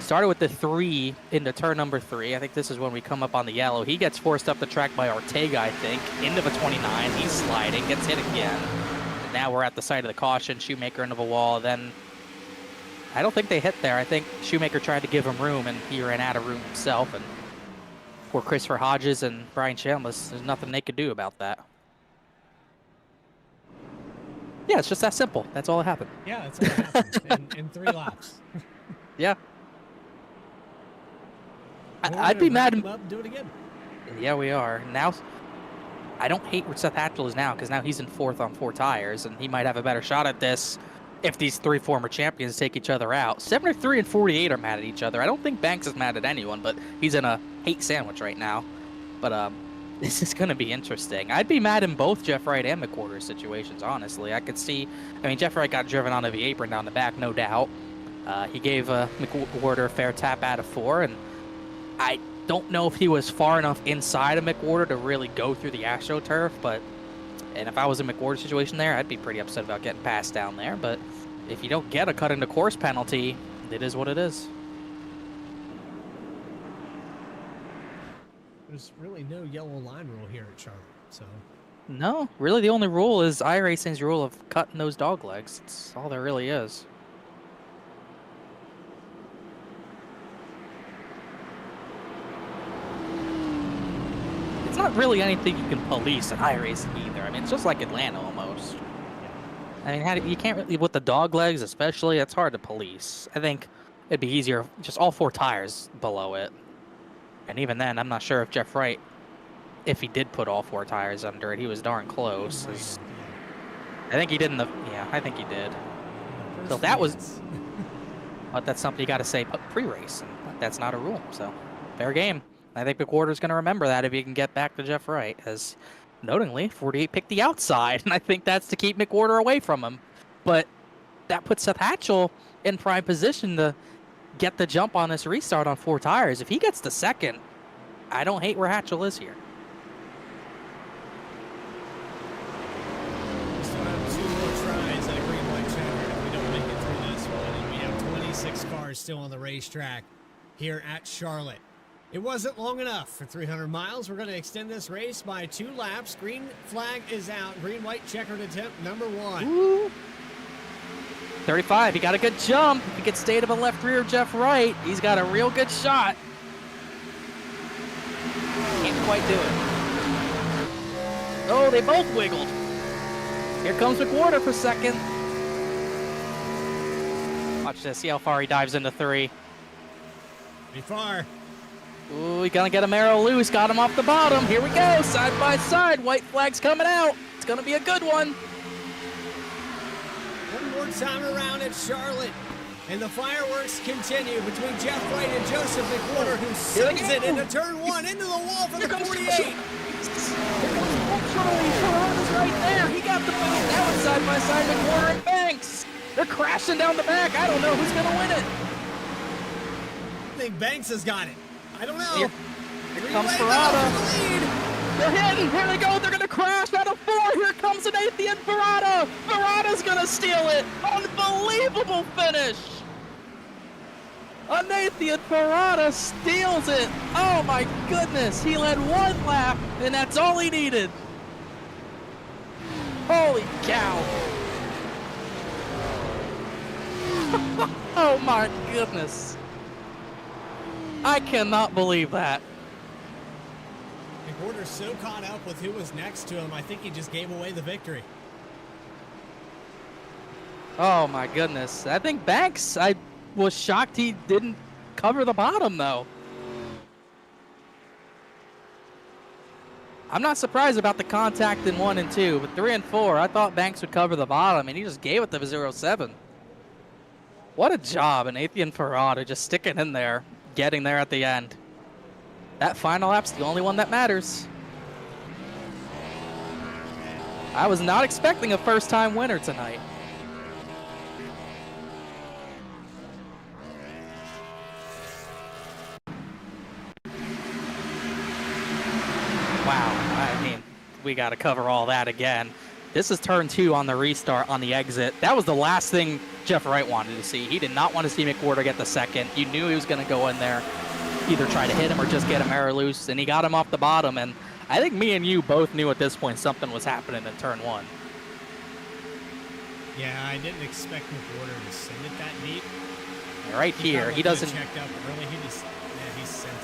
Started with the 3 into turn number 3. I think this is when we come up on the yellow. He gets forced up the track by Ortega, I think, into the 29. He's sliding, gets hit again. And now we're at the side of the caution. Shoemaker into the wall. Then I don't think they hit there. I think Shoemaker tried to give him room, and he ran out of room himself. And for Christopher Hodges and Brian Chambliss, there's nothing they could do about that. Yeah, it's just that simple. That's all that happened. Yeah, that's all that happened in 3 laps. Yeah. We're I'd gonna be mad. wrap him up and do it again. Yeah, we are. Now, I don't hate where Seth Hatchell is now because now he's in 4th on 4 tires, and he might have a better shot at this if these 3 former champions take each other out. 73 and 48 are mad at each other. I don't think Banks is mad at anyone, but he's in a hate sandwich right now. But this is going to be interesting. I'd be mad in both Jeff Wright and McWhorter's situations, honestly. I could see, I mean, Jeff Wright got driven onto the apron down the back, no doubt. He gave McWhorter a fair tap out of 4, and I don't know if he was far enough inside of McWhorter to really go through the AstroTurf, and if I was in McWhorter's situation there, I'd be pretty upset about getting passed down there. But if you don't get a cut into course penalty, it is what it is. There's really no yellow line rule here at Charlotte, so. No, really the only rule is iRacing's rule of cutting those dog legs. That's all there really is. It's not really anything you can police in iRacing either. I mean, it's just like Atlanta almost. I mean, you can't really, with the dog legs especially, it's hard to police. I think it'd be easier just all 4 tires below it. And even then, I'm not sure if Jeff Wright, if he did put all 4 tires under it, he was darn close. I think he did I think he did. So that was, but that's something you got to say pre-race, and that's not a rule. So fair game. I think McWhorter's going to remember that if he can get back to Jeff Wright, as notingly, 48 picked the outside, and I think that's to keep McWhorter away from him. But that puts Seth Hatchell in prime position to get the jump on this restart on 4 tires. If he gets the second, I don't hate where Hatchell is here. We still have 2 more tries at a green white checkered if we don't make it through this one, and we have 26 cars cars still on the racetrack here at Charlotte. It wasn't long enough for 300 miles. We're going to extend this race by 2 laps. Green flag is out. Green-white checkered attempt number 1. Ooh. 35, he got a good jump. If he could stay to the left rear of Jeff Wright, he's got a real good shot. Can't quite do it. Oh, they both wiggled. Here comes McWhorter for second. Watch this, see how far he dives into 3. Pretty far. Ooh, he's gonna get a arrow loose, got him off the bottom. Here we go, side by side, white flag's coming out. It's gonna be a good one. One more time around at Charlotte. And the fireworks continue between Jeff Wright and Joseph McWhorter, who sends it into turn 1, into the wall for the 48. Here comes Ferrara's right there. He got the boost. Now it's side by side McWhorter and Banks. They're crashing down the back. I don't know who's gonna win it. I think Banks has got it. I don't know. Here comes Ferrara. They're hitting. Here they go. They're going to crash out of 4. Here comes an Nathan Ferrara. Ferrara's going to steal it. Unbelievable finish. A Nathan Ferrara steals it. Oh, my goodness. He led 1 lap, and that's all he needed. Holy cow. Oh, my goodness. I cannot believe that. McWhorter's so caught up with who was next to him, I think he just gave away the victory. Oh my goodness. I think Banks, I was shocked he didn't cover the bottom though. I'm not surprised about the contact in 1 and 2, but 3 and 4, I thought Banks would cover the bottom, and he just gave it to 0-7. What a job, and Nathan Ferrara just sticking in there, getting there at the end. That final lap's the only one that matters. I was not expecting a first-time winner tonight. Wow, I mean, we got to cover all that again. This is turn 2 on the restart on the exit. That was the last thing Jeff Wright wanted to see. He did not want to see McWhorter get the second. You knew he was going to go in there, either try to hit him or just get him arrow loose, and he got him off the bottom. And I think me and you both knew at this point something was happening in turn 1. Yeah, I didn't expect McWhorter to send it that deep. Right here, he doesn't. Checked up early. He just, yeah, he sent it.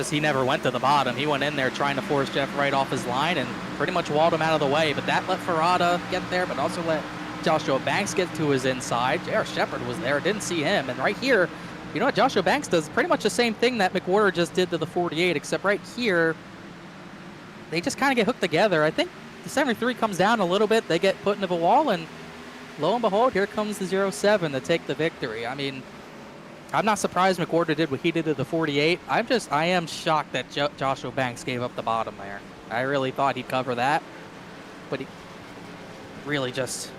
He never went to the bottom. He went in there trying to force Jeff Wright off his line and pretty much walled him out of the way. But that let Ferrara get there, but also let Joshua Banks get to his inside. J.R. Shepard was there, didn't see him. And right here, you know what, Joshua Banks does pretty much the same thing that McWhorter just did to the 48, except right here, they just kind of get hooked together. I think the 73 comes down a little bit. They get put into the wall, and lo and behold, here comes the 0-7 to take the victory. I mean, I'm not surprised McWhorter did what he did to the 48. I am shocked that Joshua Banks gave up the bottom there. I really thought he'd cover that, but he really just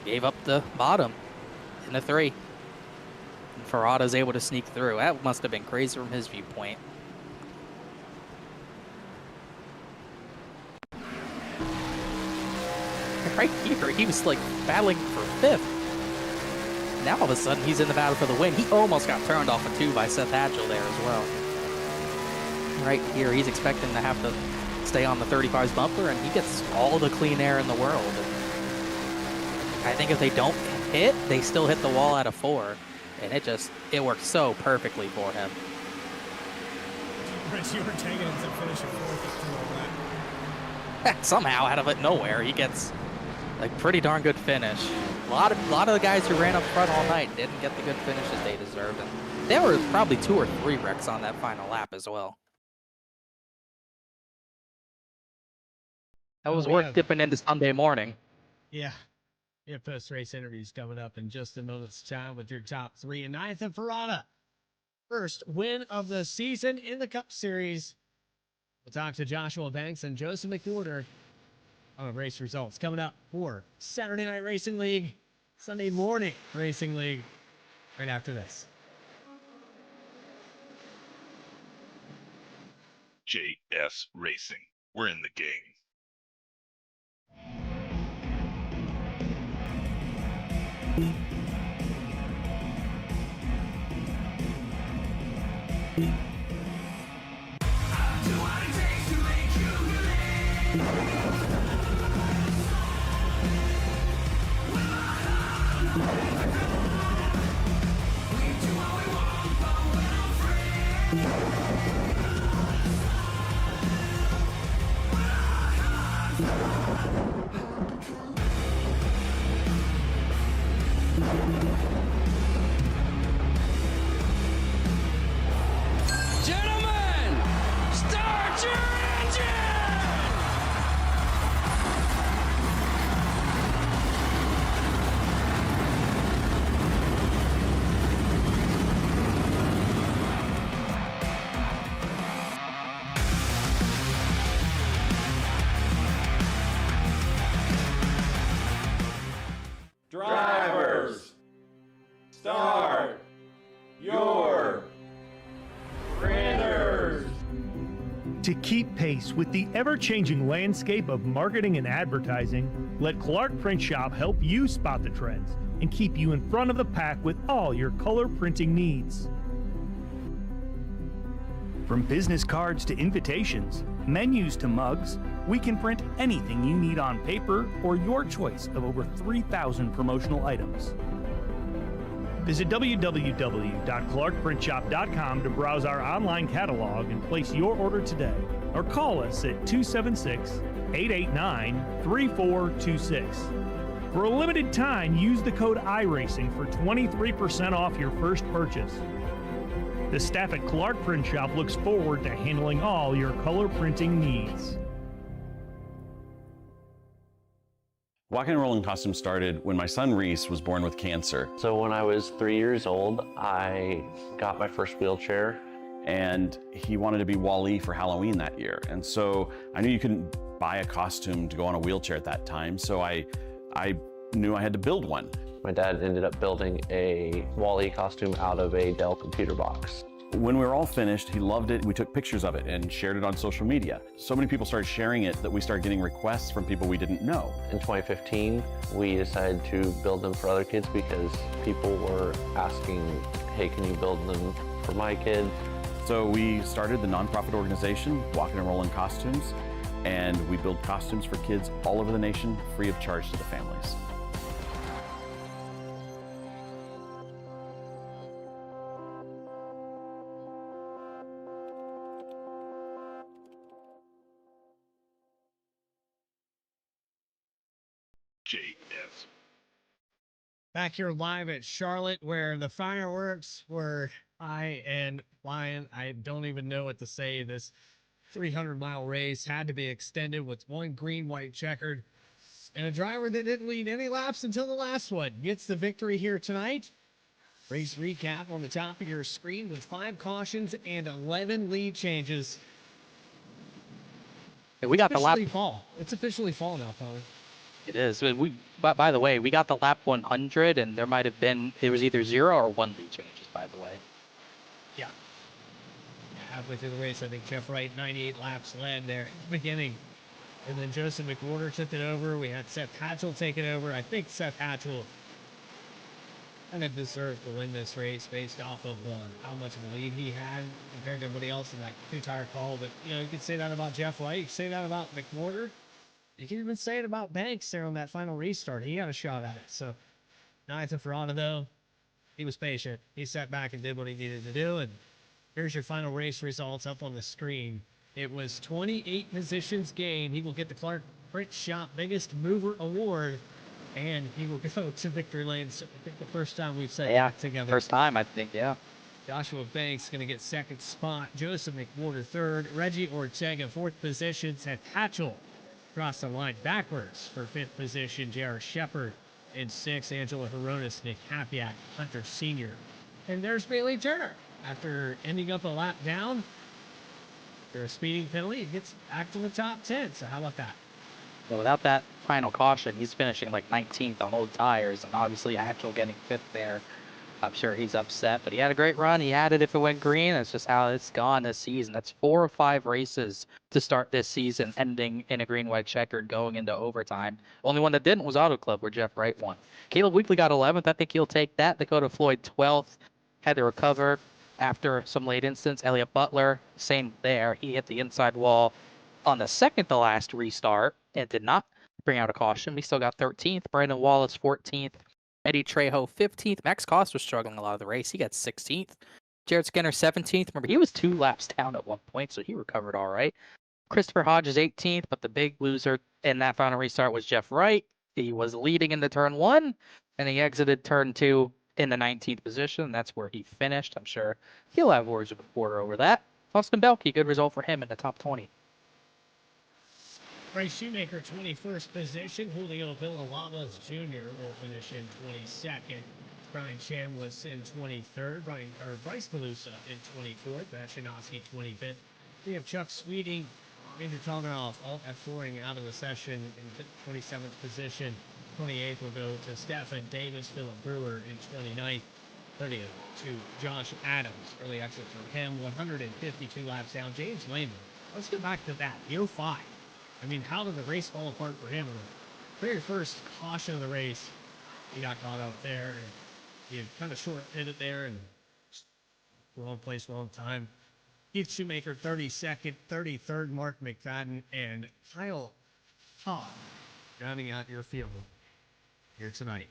gave up the bottom in the 3. And Ferrara's able to sneak through. That must have been crazy from his viewpoint. Right here, he was like battling for 5th. Now all of a sudden he's in the battle for the win. He almost got turned off a 2 by Seth Hatchell there as well. Right here, he's expecting to have to stay on the 35's bumper, and he gets all the clean air in the world. I think if they don't hit, they still hit the wall out of 4, and it worked so perfectly for him. Rich, you were taking him to finish a 4th at 2 Somehow, out of it nowhere, he gets a pretty darn good finish. A lot of the guys who ran up front all night didn't get the good finishes they deserved, and there were probably 2 or 3 wrecks on that final lap as well. That was worth dipping into Sunday morning. Yeah. We have post-race interviews coming up in just a minute's time with your top 3. And Nathan Ferrara, first win of the season in the Cup Series. We'll talk to Joshua Banks and Joseph McWhorter on race results coming up for Saturday Night Racing League, Sunday Morning Racing League, right after this. JS Racing. We're in the game. Gentlemen, start your engine! Drivers, start your printers. To keep pace with the ever-changing landscape of marketing and advertising, let Clark Print Shop help you spot the trends and keep you in front of the pack with all your color printing needs. From business cards to invitations, menus to mugs, we can print anything you need on paper or your choice of over 3,000 promotional items. Visit www.clarkprintshop.com to browse our online catalog and place your order today, or call us at 276-889-3426. For a limited time, use the code iRacing for 23% off your first purchase. The staff at Clark Print Shop looks forward to handling all your color printing needs. Walking and Rolling Costumes started when my son Reese was born with cancer. So when I was 3 years old, I got my first wheelchair. And he wanted to be Wall-E for Halloween that year. And so I knew you couldn't buy a costume to go on a wheelchair at that time, so I knew I had to build one. My dad ended up building a Wall-E costume out of a Dell computer box. When we were all finished, he loved it. We took pictures of it and shared it on social media. So many people started sharing it that we started getting requests from people we didn't know. In 2015, we decided to build them for other kids because people were asking, hey, can you build them for my kid? So we started the nonprofit organization, Walking and Rolling Costumes, and we build costumes for kids all over the nation, free of charge to the families. JS. Back here live at Charlotte, where the fireworks were high and flying. I don't even know what to say. This 300-mile race had to be extended with one green, white checkered, and a driver that didn't lead any laps until the last one gets the victory here tonight. Race recap on the top of your screen with 5 cautions and 11 lead changes. And we got the lap. Fall. It's officially fall now, fellas. It is. But by the way, we got the lap 100, and there might have been, it was either 0 or 1 lead changes, by the way. Yeah. Halfway through the race, I think Jeff Wright, 98 laps led there at the beginning. And then Joseph McWhorter took it over. We had Seth Hatchell take it over. I think Seth Hatchell kind of deserved to win this race based off of how much of a lead he had compared to everybody else in that 2-tire call. But, you know, you could say that about Jeff White. You could say that about McWhorter. You can even say it about Banks there on that final restart. He had a shot at it. So, Nathan Ferrata, though, he was patient. He sat back and did what he needed to do. And here's your final race results up on the screen. It was 28 positions gained. He will get the Clark Print Shop Biggest Mover Award. And he will go to victory lane. So I think the first time we've said that together. First time, I think, yeah. Joshua Banks going to get second spot. Joseph McWhorter third. Reggie Ortega fourth position. Seth Hatchell across the line backwards for 5th position. J.R. Shepard in 6th. Angela Horonis, Nick Hapiak, Hunter Sr. And there's Bailey Turner. After ending up a lap down, after a speeding penalty, he gets back to the top 10. So how about that? Well, without that final caution, he's finishing like 19th on old tires, and obviously Hatchell getting 5th there. I'm sure he's upset, but he had a great run. He had it if it went green. That's just how it's gone this season. That's 4 or 5 races to start this season, ending in a green, white checkered, going into overtime. Only one that didn't was Auto Club, where Jeff Wright won. Caleb Weekly got 11th. I think he'll take that. Dakota Floyd 12th. Had to recover after some late instance. Elliott Butler, same there. He hit the inside wall on the second to last restart and did not bring out a caution. We still got 13th. Brandon Wallace 14th. Eddie Trejo 15th. Max Koss was struggling a lot of the race. He got 16th. Jared Skinner 17th. Remember, he was 2 laps down at one point, so he recovered all right. Christopher Hodges 18th, but the big loser in that final restart was Jeff Wright. He was leading into turn 1, and he exited turn 2 in the 19th position. That's where he finished. I'm sure he'll have words with the reporter over that. Austin Belke, good result for him in the top 20. Bryce Shoemaker, 21st position. Julio Villalobos Jr. will finish in 22nd. Brian Chambliss in 23rd. Bryce Palusa in 24th. Vashanovsky 25th. We have Chuck Sweeting, Andrew Tolganoff all pouring out of the session in 27th position. 28th will go to Stefan Davis. Philip Brewer in 29th. 30th to Josh Adams. Early exit for him. 152 laps down. James Lehman. Let's get back to that. 05. I mean, how did the race fall apart for him? The very first caution of the race, he got caught out there, and he kind of short hit it there, and wrong place, wrong time. Keith Shoemaker, 32nd, 33rd, Mark McFadden, and Kyle Todd rounding out your field here tonight.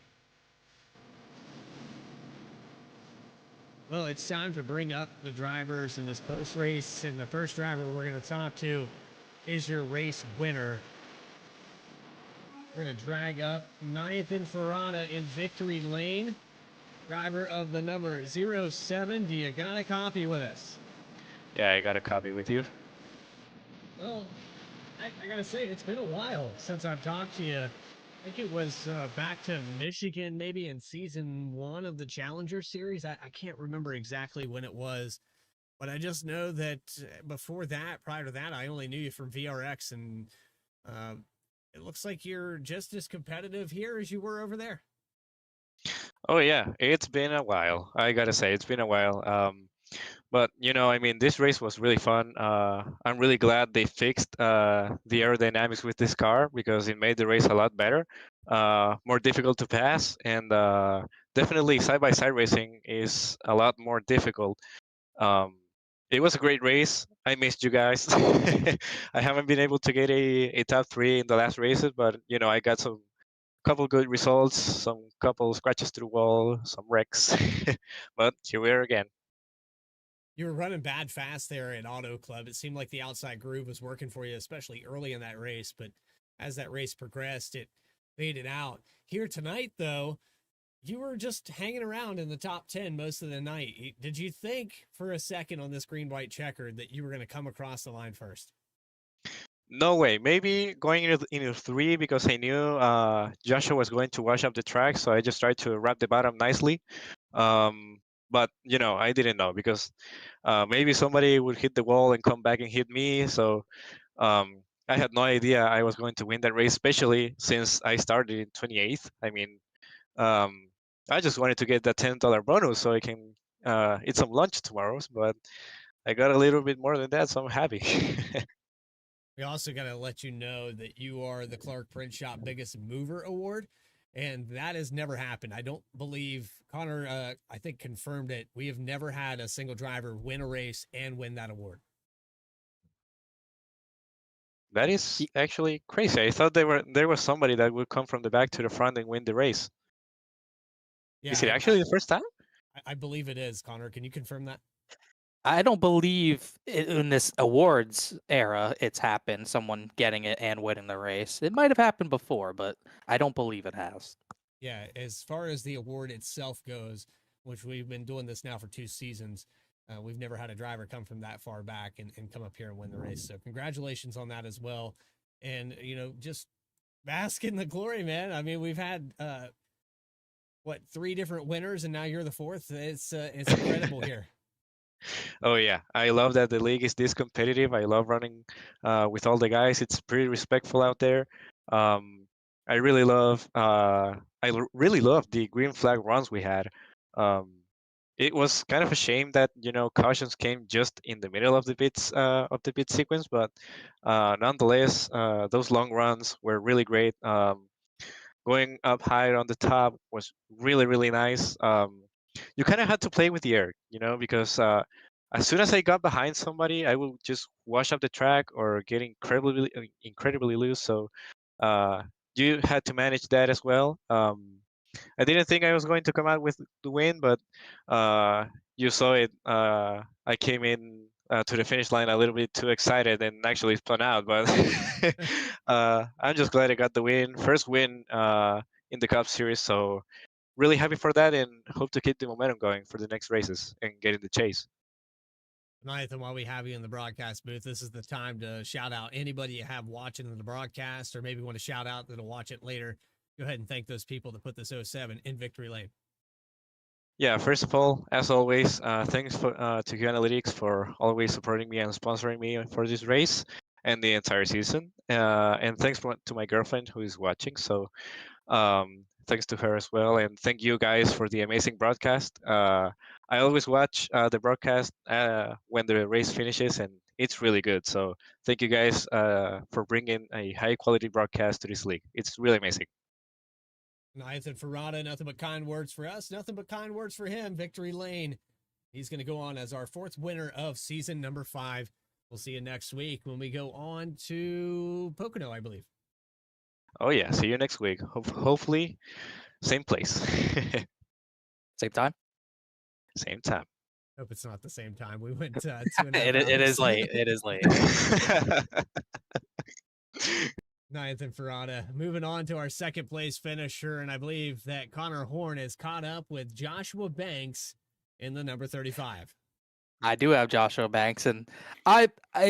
Well, it's time to bring up the drivers in this post-race, and the first driver we're going to talk to is your race winner. We're going to drag up Nathan Ferrata in victory lane. Driver of the number 07. Do you got a copy with us? Yeah, I got a copy with you. Well, I got to say, it's been a while since I've talked to you. I think it was back to Michigan, maybe in season 1 of the Challenger Series. I can't remember exactly when it was. But I just know that before that, prior to that, I only knew you from VRX, and it looks like you're just as competitive here as you were over there. Oh yeah, it's been a while. I gotta say, it's been a while. But I mean, this race was really fun. I'm really glad they fixed the aerodynamics with this car because it made the race a lot better, more difficult to pass, and definitely side-by-side racing is a lot more difficult. It was a great race. I missed you guys. I haven't been able to get a top 3 in the last races, but I got some couple good results, some couple scratches to the wall, some wrecks. But here we are again. You were running bad fast there at Auto Club. It seemed like the outside groove was working for you, especially early in that race. But as that race progressed, it faded out. Here tonight, though, you were just hanging around in the top 10 most of the night. Did you think for a second on this green-white checkered that you were going to come across the line first? No way. Maybe going into 3 because I knew Joshua was going to wash up the track, so I just tried to wrap the bottom nicely. But I didn't know because maybe somebody would hit the wall and come back and hit me. So I had no idea I was going to win that race, especially since I started in 28th. I mean, I just wanted to get that $10 bonus so I can eat some lunch tomorrow. But I got a little bit more than that, so I'm happy. We also got to let you know that you are the Clark Print Shop Biggest Mover Award, and that has never happened. I don't believe Connor, I think, confirmed it. We have never had a single driver win a race and win that award. That is actually crazy. I thought there was somebody that would come from the back to the front and win the race. Yeah, is it actually the first time? I believe it is, Connor. Can you confirm that? I don't believe in this awards era it's happened, someone getting it and winning the race. It might have happened before, but I don't believe it has. Yeah, as far as the award itself goes, which we've been doing this now for 2 seasons, we've never had a driver come from that far back and come up here and win the race. So congratulations on that as well. And, just bask in the glory, man. I mean, we've had, 3 different winners, and now you're the 4th. It's incredible here. Oh yeah, I love that the league is this competitive. I love running with all the guys. It's pretty respectful out there. I really love the green flag runs we had. It was kind of a shame that cautions came just in the middle of the pit sequence, but nonetheless, those long runs were really great. Going up high on the top was really nice. you kind of had to play with the air, because as soon as I got behind somebody, I would just wash up the track or get incredibly loose. So you had to manage that as well. I didn't think I was going to come out with the win, but you saw it. I came in to the finish line a little bit too excited and actually spun out. But I'm just glad I got the win. First win in the Cup Series. So really happy for that and hope to keep the momentum going for the next races and get in the chase. Nathan, while we have you in the broadcast booth, this is the time to shout out anybody you have watching the broadcast or maybe want to shout out that'll watch it later. Go ahead and thank those people that put this 07 in victory lane. Yeah, first of all, as always, thanks to Q Analytics for always supporting me and sponsoring me for this race and the entire season. And thanks to my girlfriend who is watching. So thanks to her as well. And thank you guys for the amazing broadcast. I always watch the broadcast when the race finishes, and it's really good. So thank you guys for bringing a high quality broadcast to this league. It's really amazing. Nathan Ferrata, nothing but kind words for us, nothing but kind words for him. Victory lane. He's going to go on as our 4th winner of season number 5. We'll see you next week when we go on to Pocono, I believe. Oh yeah, see you next week. Hopefully, same place. Same time? Same time. Hope it's not the same time. We went 2.5 It is late. It is late. Nathan Ferrata. Moving on to our 2nd place finisher, and I believe that Connor Horn is caught up with Joshua Banks in the number 35. I do have Joshua Banks, and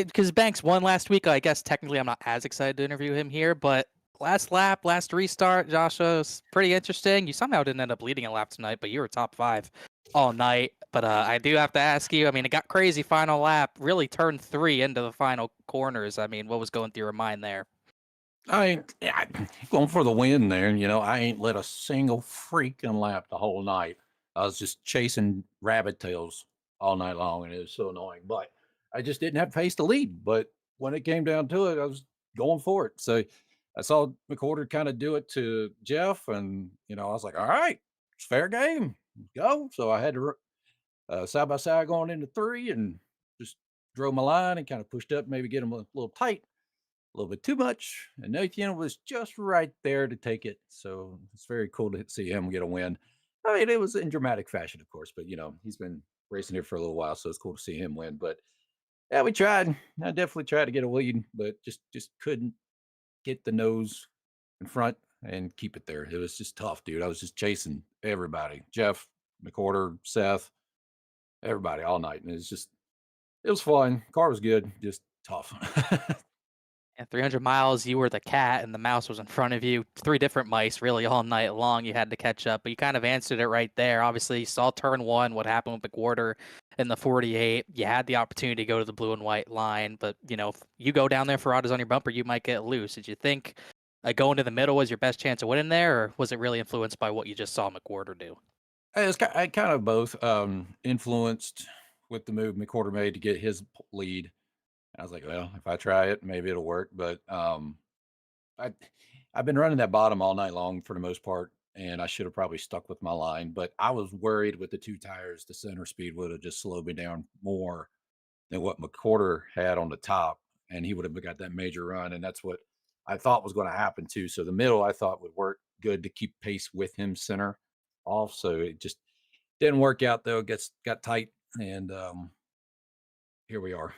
because Banks won last week, I guess technically I'm not as excited to interview him here, but last lap, last restart, Joshua was pretty interesting. You somehow didn't end up leading a lap tonight, but you were top 5 all night. But I do have to ask you, I mean, it got crazy final lap, really turned 3 into the final corners. I mean, what was going through your mind there? I going for the win there. I ain't let a single freaking lap the whole night. I was just chasing rabbit tails all night long, and it was so annoying. But I just didn't have pace to lead. But when it came down to it, I was going for it. So I saw McWhorter kind of do it to Jeff, and I was like, all right, it's fair game. Let's go. So I had to side by side going into 3 and just drove my line and kind of pushed up, maybe get him a little tight. A little bit too much, and Nathan was just right there to take it. So it's very cool to see him get a win. I mean, it was in dramatic fashion, of course, but he's been racing here for a little while, so it's cool to see him win. But yeah, we tried. I definitely tried to get a lead, but just couldn't get the nose in front and keep it there. It was just tough, dude. I was just chasing everybody, Jeff, McWhorter, Seth, everybody all night, and it was fun. Car was good, just tough. At 300 miles, you were the cat and the mouse was in front of you. 3 different mice really all night long. You had to catch up, but you kind of answered it right there. Obviously, you saw turn 1, what happened with McWhorter in the 48. You had the opportunity to go to the blue and white line, but if you go down there, Ferrata's on your bumper, you might get loose. Did you think going to the middle was your best chance of winning there, or was it really influenced by what you just saw McWhorter do? It's kind of both. Influenced with the move McWhorter made to get his lead. I was like, well, if I try it, maybe it'll work. But I've been running that bottom all night long for the most part, and I should have probably stuck with my line. But I was worried with the 2 tires, the center speed would have just slowed me down more than what McWhorter had on the top, and he would have got that major run. And that's what I thought was going to happen too. So the middle I thought would work good to keep pace with him center off. So it just didn't work out though. It got tight, and here we are.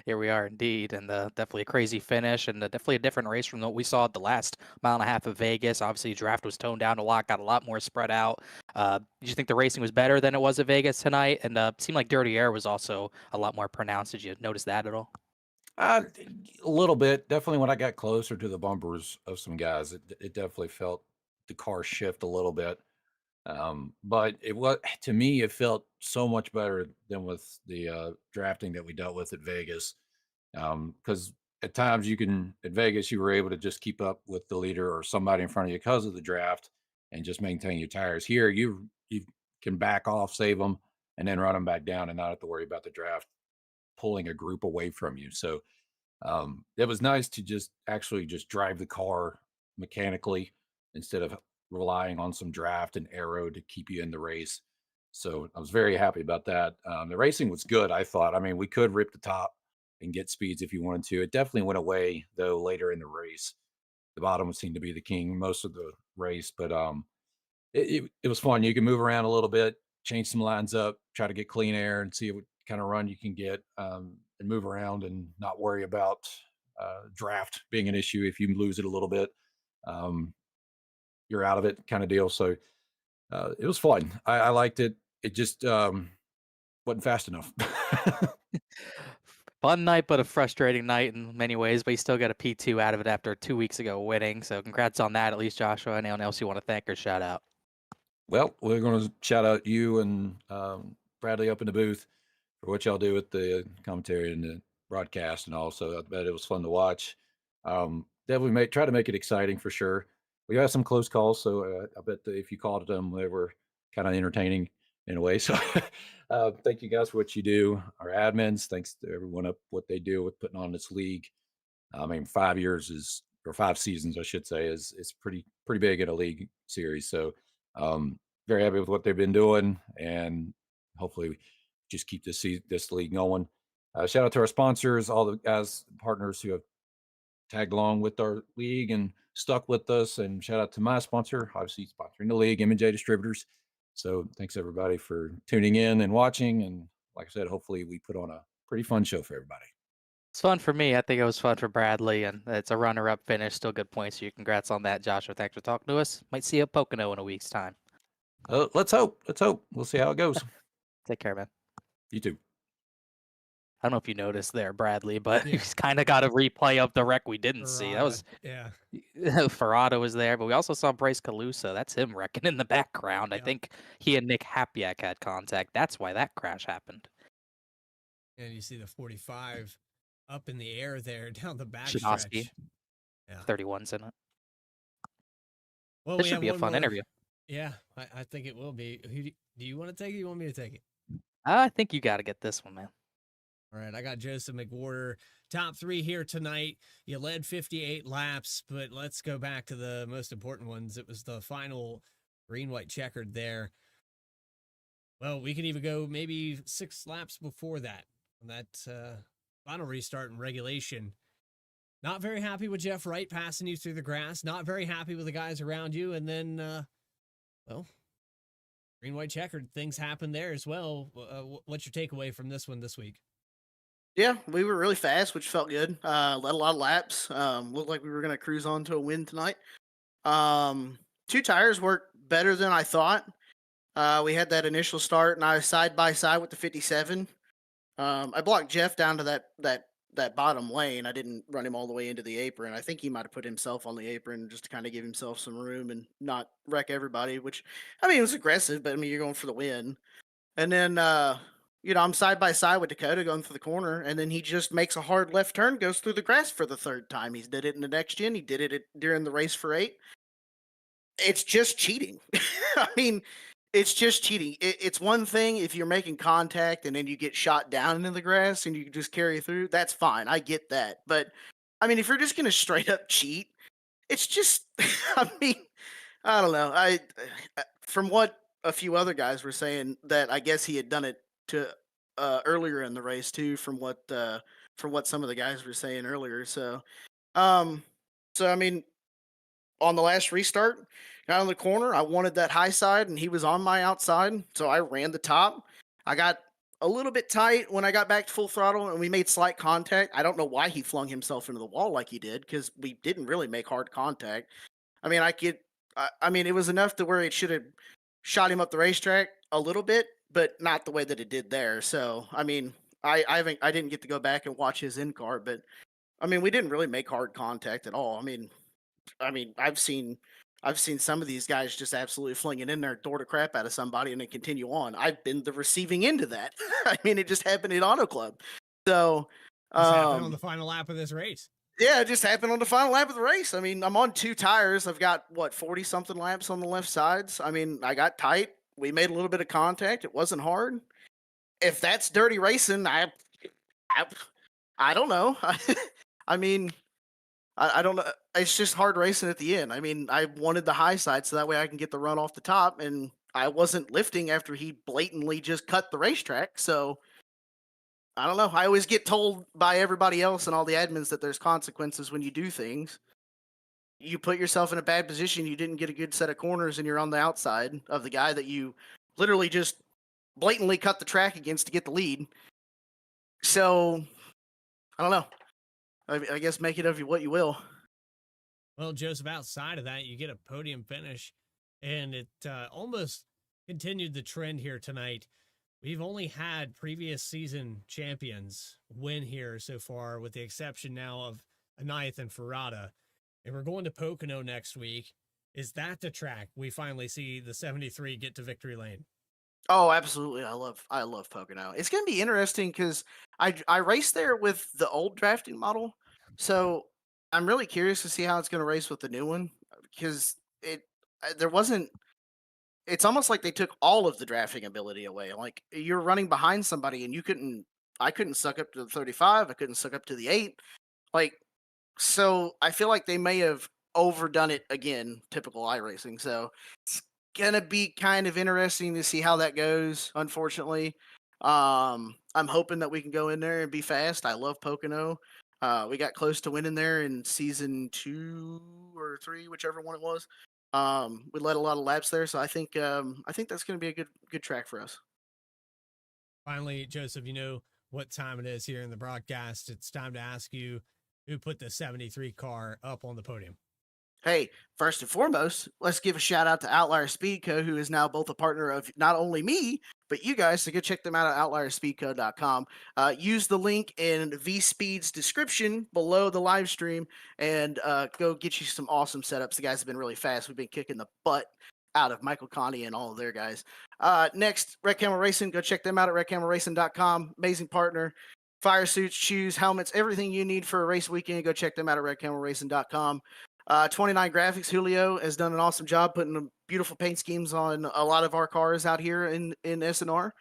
Here we are indeed, and definitely a crazy finish, and definitely a different race from what we saw at the last mile and a half of Vegas. Obviously, draft was toned down a lot, got a lot more spread out. Did you think the racing was better than it was at Vegas tonight? And it seemed like dirty air was also a lot more pronounced. Did you notice that at all? A little bit. Definitely when I got closer to the bumpers of some guys, it definitely felt the car shift a little bit. But to me, it felt so much better than with the drafting that we dealt with at Vegas. Because at times at Vegas, you were able to just keep up with the leader or somebody in front of you because of the draft and just maintain your tires. Here, you can back off, save them, and then run them back down and not have to worry about the draft pulling a group away from you. So it was nice to just actually just drive the car mechanically instead of relying on some draft and aero to keep you in the race. So I was very happy about that. The racing was good, I thought. I mean, we could rip the top and get speeds if you wanted to. It definitely went away though later in the race. The bottom seemed to be the king most of the race, but it was fun. You can move around a little bit, change some lines up, try to get clean air, and see what kind of run you can get, and move around and not worry about draft being an issue. If you lose it a little bit, um, you're out of it, kind of deal. So it was fun. I liked it. It just wasn't fast enough. Fun night, but a frustrating night in many ways. But you still got a P2 out of it after 2 weeks ago winning. So congrats on that, at least, Joshua. Anyone else you want to thank or shout out? Well, we're going to shout out you and Bradley up in the booth for what y'all do with the commentary and the broadcast, and also I bet it was fun to watch. Definitely try to make it exciting for sure. We had some close calls, so I bet that if you called them, they were kind of entertaining in a way. So thank you guys for what you do. Our admins, thanks to everyone up what they do with putting on this league. I mean, 5 years or 5 seasons, I should say, is pretty big in a league series. So very happy with what they've been doing, and hopefully just keep this league going. Shout out to our sponsors, all the guys, partners who have tagged along with our league and stuck with us, and shout out to my sponsor, obviously sponsoring the league, M&J Distributors. So thanks everybody for tuning in and watching, and like I said, hopefully we put on a pretty fun show for everybody. It's fun for me. I think it was fun for Bradley, and it's a runner-up finish. Still good points for you. Congrats on that, Joshua. Thanks for talking to us. Might see you at Pocono in a week's time. Let's hope. We'll see how it goes. Take care, man. You too. I don't know if you noticed there, Bradley, but he's kind of got a replay of the wreck we didn't see. That was Ferrado was there, but we also saw Bryce Calusa. That's him wrecking in the background. I think he and Nick Hapiak had contact. That's why that crash happened. And you see the 45 up in the air there down the back Shinosky. stretch. Yeah. 31's in it. Well, This should be a fun interview. Yeah, I think it will be. Do you want to take it? You want me to take it? I think you got to get this one, man. All right, I got Joseph McWhorter. Top 3 here tonight. You led 58 laps, but let's go back to the most important ones. It was the final green-white checkered there. Well, we can even go maybe 6 laps before that. On that final restart in regulation. Not very happy with Jeff Wright passing you through the grass. Not very happy with the guys around you. And then, well, green-white checkered. Things happen there as well. What's your takeaway from this one this week? Yeah, we were really fast, which felt good. Led a lot of laps. Looked like we were going to cruise on to a win tonight. 2 tires worked better than I thought. We had that initial start, and I was side by side with the 57. I blocked Jeff down to that bottom lane. I didn't run him all the way into the apron. I think he might have put himself on the apron just to kind of give himself some room and not wreck everybody, which, I mean, it was aggressive, but I mean, you're going for the win. And then, I'm side by side with Dakota going through the corner, and then he just makes a hard left turn, goes through the grass for the 3rd time. He did it in the next gen. He did it during the race for 8. It's just cheating. I mean, it's just cheating. It's one thing if you're making contact and then you get shot down into the grass and you just carry through. That's fine. I get that. But, I mean, if you're just going to straight up cheat, it's just, I mean, I don't know. From what a few other guys were saying, that I guess he had done it to earlier in the race too, from what some of the guys were saying earlier. So I mean, on the last restart, got on the corner, I wanted that high side, and he was on my outside, so I ran the top. I got a little bit tight when I got back to full throttle, and we made slight contact. I don't know why he flung himself into the wall like he did, because we didn't really make hard contact. I mean, I mean, it was enough to where it should have shot him up the racetrack a little bit, but not the way that it did there. So, I mean, I didn't get to go back and watch his in car, but I mean, we didn't really make hard contact at all. I mean, I've seen some of these guys just absolutely fling it in there, door to crap out of somebody, and then continue on. I've been the receiving end of that. I mean, it just happened at Auto Club. So, This happened on the final lap of this race. Yeah, it just happened on the final lap of the race. I mean, I'm on 2 tires. I've got 40 something laps on the left sides. I mean, I got tight. We made a little bit of contact. It wasn't hard. If that's dirty racing, I don't know. I mean, I don't know. It's just hard racing at the end. I mean, I wanted the high side so that way I can get the run off the top, and I wasn't lifting after he blatantly just cut the racetrack. So I don't know. I always get told by everybody else and all the admins that there's consequences when you do things. You put yourself in a bad position. You didn't get a good set of corners, and you're on the outside of the guy that you literally just blatantly cut the track against to get the lead. So I don't know. I guess make it of what you will. Well, Joseph, outside of that, you get a podium finish, and it almost continued the trend here tonight. We've only had previous season champions win here so far, with the exception now of Anayth and Ferrata. And we're going to Pocono next week. Is that the track we finally see the 73 get to victory lane? Oh, absolutely. I love Pocono. It's going to be interesting because I raced there with the old drafting model. So I'm really curious to see how it's going to race with the new one, because it's almost like they took all of the drafting ability away. Like, you're running behind somebody and I couldn't suck up to the 35. I couldn't suck up to the 8. Like, so I feel like they may have overdone it again, typical iRacing. So it's gonna be kind of interesting to see how that goes, unfortunately. I'm hoping that we can go in there and be fast. I love Pocono. We got close to winning there in season 2 or 3, whichever one it was. We led a lot of laps there, so I think that's gonna be a good track for us. Finally, Joseph, you know what time it is here in the broadcast. It's time to ask you who put the 73 car up on the podium. Hey, first and foremost, let's give a shout out to Outlier Speed Co., who is now both a partner of not only me, but you guys. So go check them out at outlierspeedco.com. Use the link in VSPEED's description below the live stream and go get you some awesome setups. The guys have been really fast. We've been kicking the butt out of Michael Connie and all of their guys. Next, Red Camel Racing. Go check them out at redcamelracing.com. Amazing partner. Fire suits, shoes, helmets, everything you need for a race weekend. Go check them out at redcamelracing.com. 29 Graphics, Julio has done an awesome job putting beautiful paint schemes on a lot of our cars out here in SNR.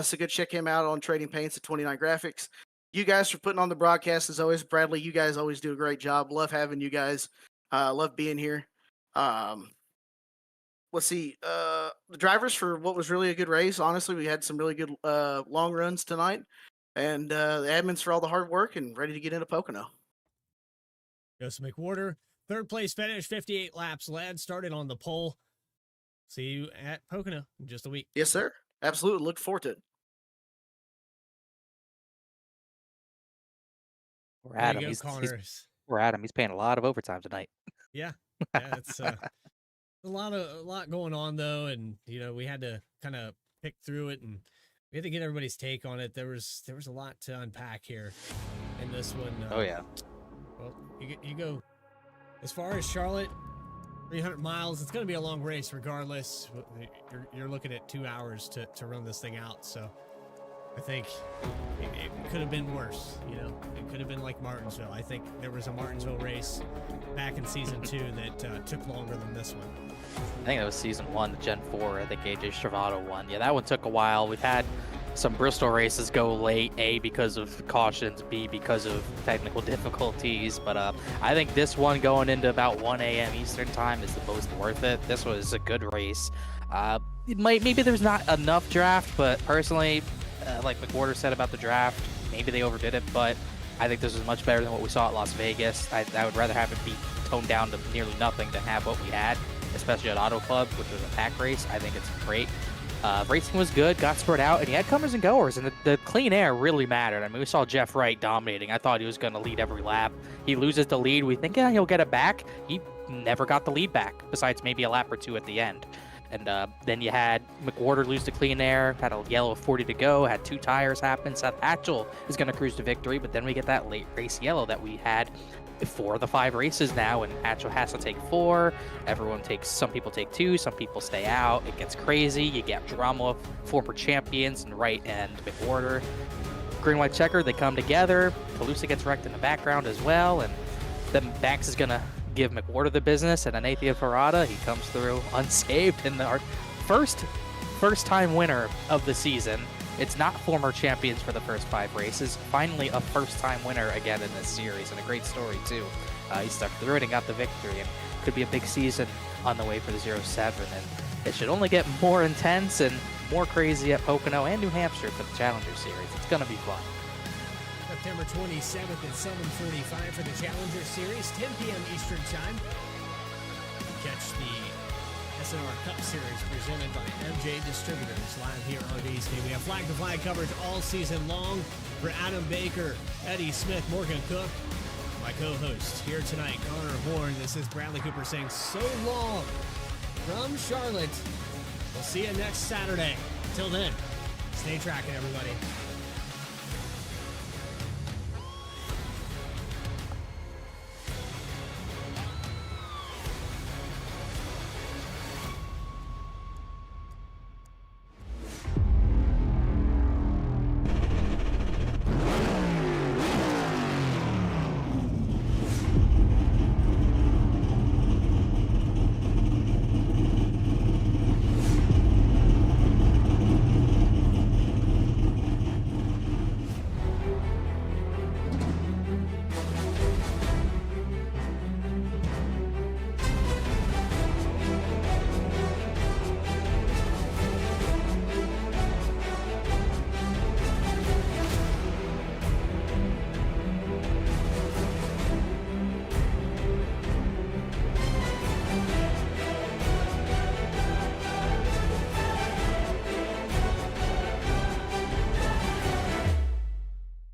So go check him out on trading paints at 29 Graphics. You guys for putting on the broadcast as always. Bradley, you guys always do a great job. Love having you guys. Love being here. Let's see. The drivers for what was really a good race. Honestly, we had some really good long runs tonight. And the admins for all the hard work and ready to get into Pocono. Joseph McWhorter, third place finish, 58 laps led, started on the pole. See you at Pocono in just a week. Yes, sir. Absolutely. Look forward to it. We're at him. We're at him. He's paying a lot of overtime tonight. Yeah. It's a lot going on though, and you know we had to kind of pick through it, and we had to get everybody's take on it. There was a lot to unpack here in this one. Oh yeah. Well, you go as far as Charlotte, 300 miles. It's going to be a long race regardless. You're looking at 2 hours to run this thing out. So I think it could have been worse. You know, it could have been like Martinsville. I think there was a Martinsville race back in season 2 that took longer than this one. I think that was season 1, Gen 4. I think AJ Stravato won. Yeah, that one took a while. We've had some Bristol races go late, A, because of cautions, B, because of technical difficulties. But I think this one going into about 1 a.m. Eastern time is the most worth it. This was a good race. Maybe there's not enough draft, but personally, like McWhorter said about the draft, maybe they overdid it, but I think this is much better than what we saw at Las Vegas. I would rather have it be toned down to nearly nothing than have what we had, especially at Auto Club, which was a pack race. I think it's great. Racing was good, got spread out, and he had comers and goers, and the clean air really mattered. I mean, we saw Jeff Wright dominating. I thought he was going to lead every lap. He loses the lead. We think, yeah, he'll get it back. He never got the lead back, besides maybe a lap or two at the end. And then you had McWhorter lose to clean air, had a yellow 40 to go, had 2 tires happen. Seth Hatchell is going to cruise to victory, but then we get that late race yellow that we had before the 5 races now, and Hatchell has to take 4. Some people take 2, some people stay out. It gets crazy. You get drama of former champions and Wright and McWhorter. Green white checker, they come together. Calusa gets wrecked in the background as well, and then Banks is going to give McWhorter the business, and Anathia Ferrata, he comes through unscathed in our first time winner of the season. It's not former champions for the first 5 races. Finally, a first-time winner again in this series, and a great story, too. He stuck through it and got the victory, and could be a big season on the way for the 07. And it should only get more intense and more crazy at Pocono and New Hampshire for the Challenger Series. It's going to be fun. September 27th at 7:45 for the Challenger Series, 10 p.m. Eastern Time. Catch the SNR Cup Series presented by M&J Distributors live here on VSPEED. We have flag-to-flag coverage all season long. For Adam Baker, Eddie Smith, Morgan Cook, my co-host here tonight, Connor Horn. This is Bradley Cooper saying so long from Charlotte. We'll see you next Saturday. Till then, stay tracking, everybody.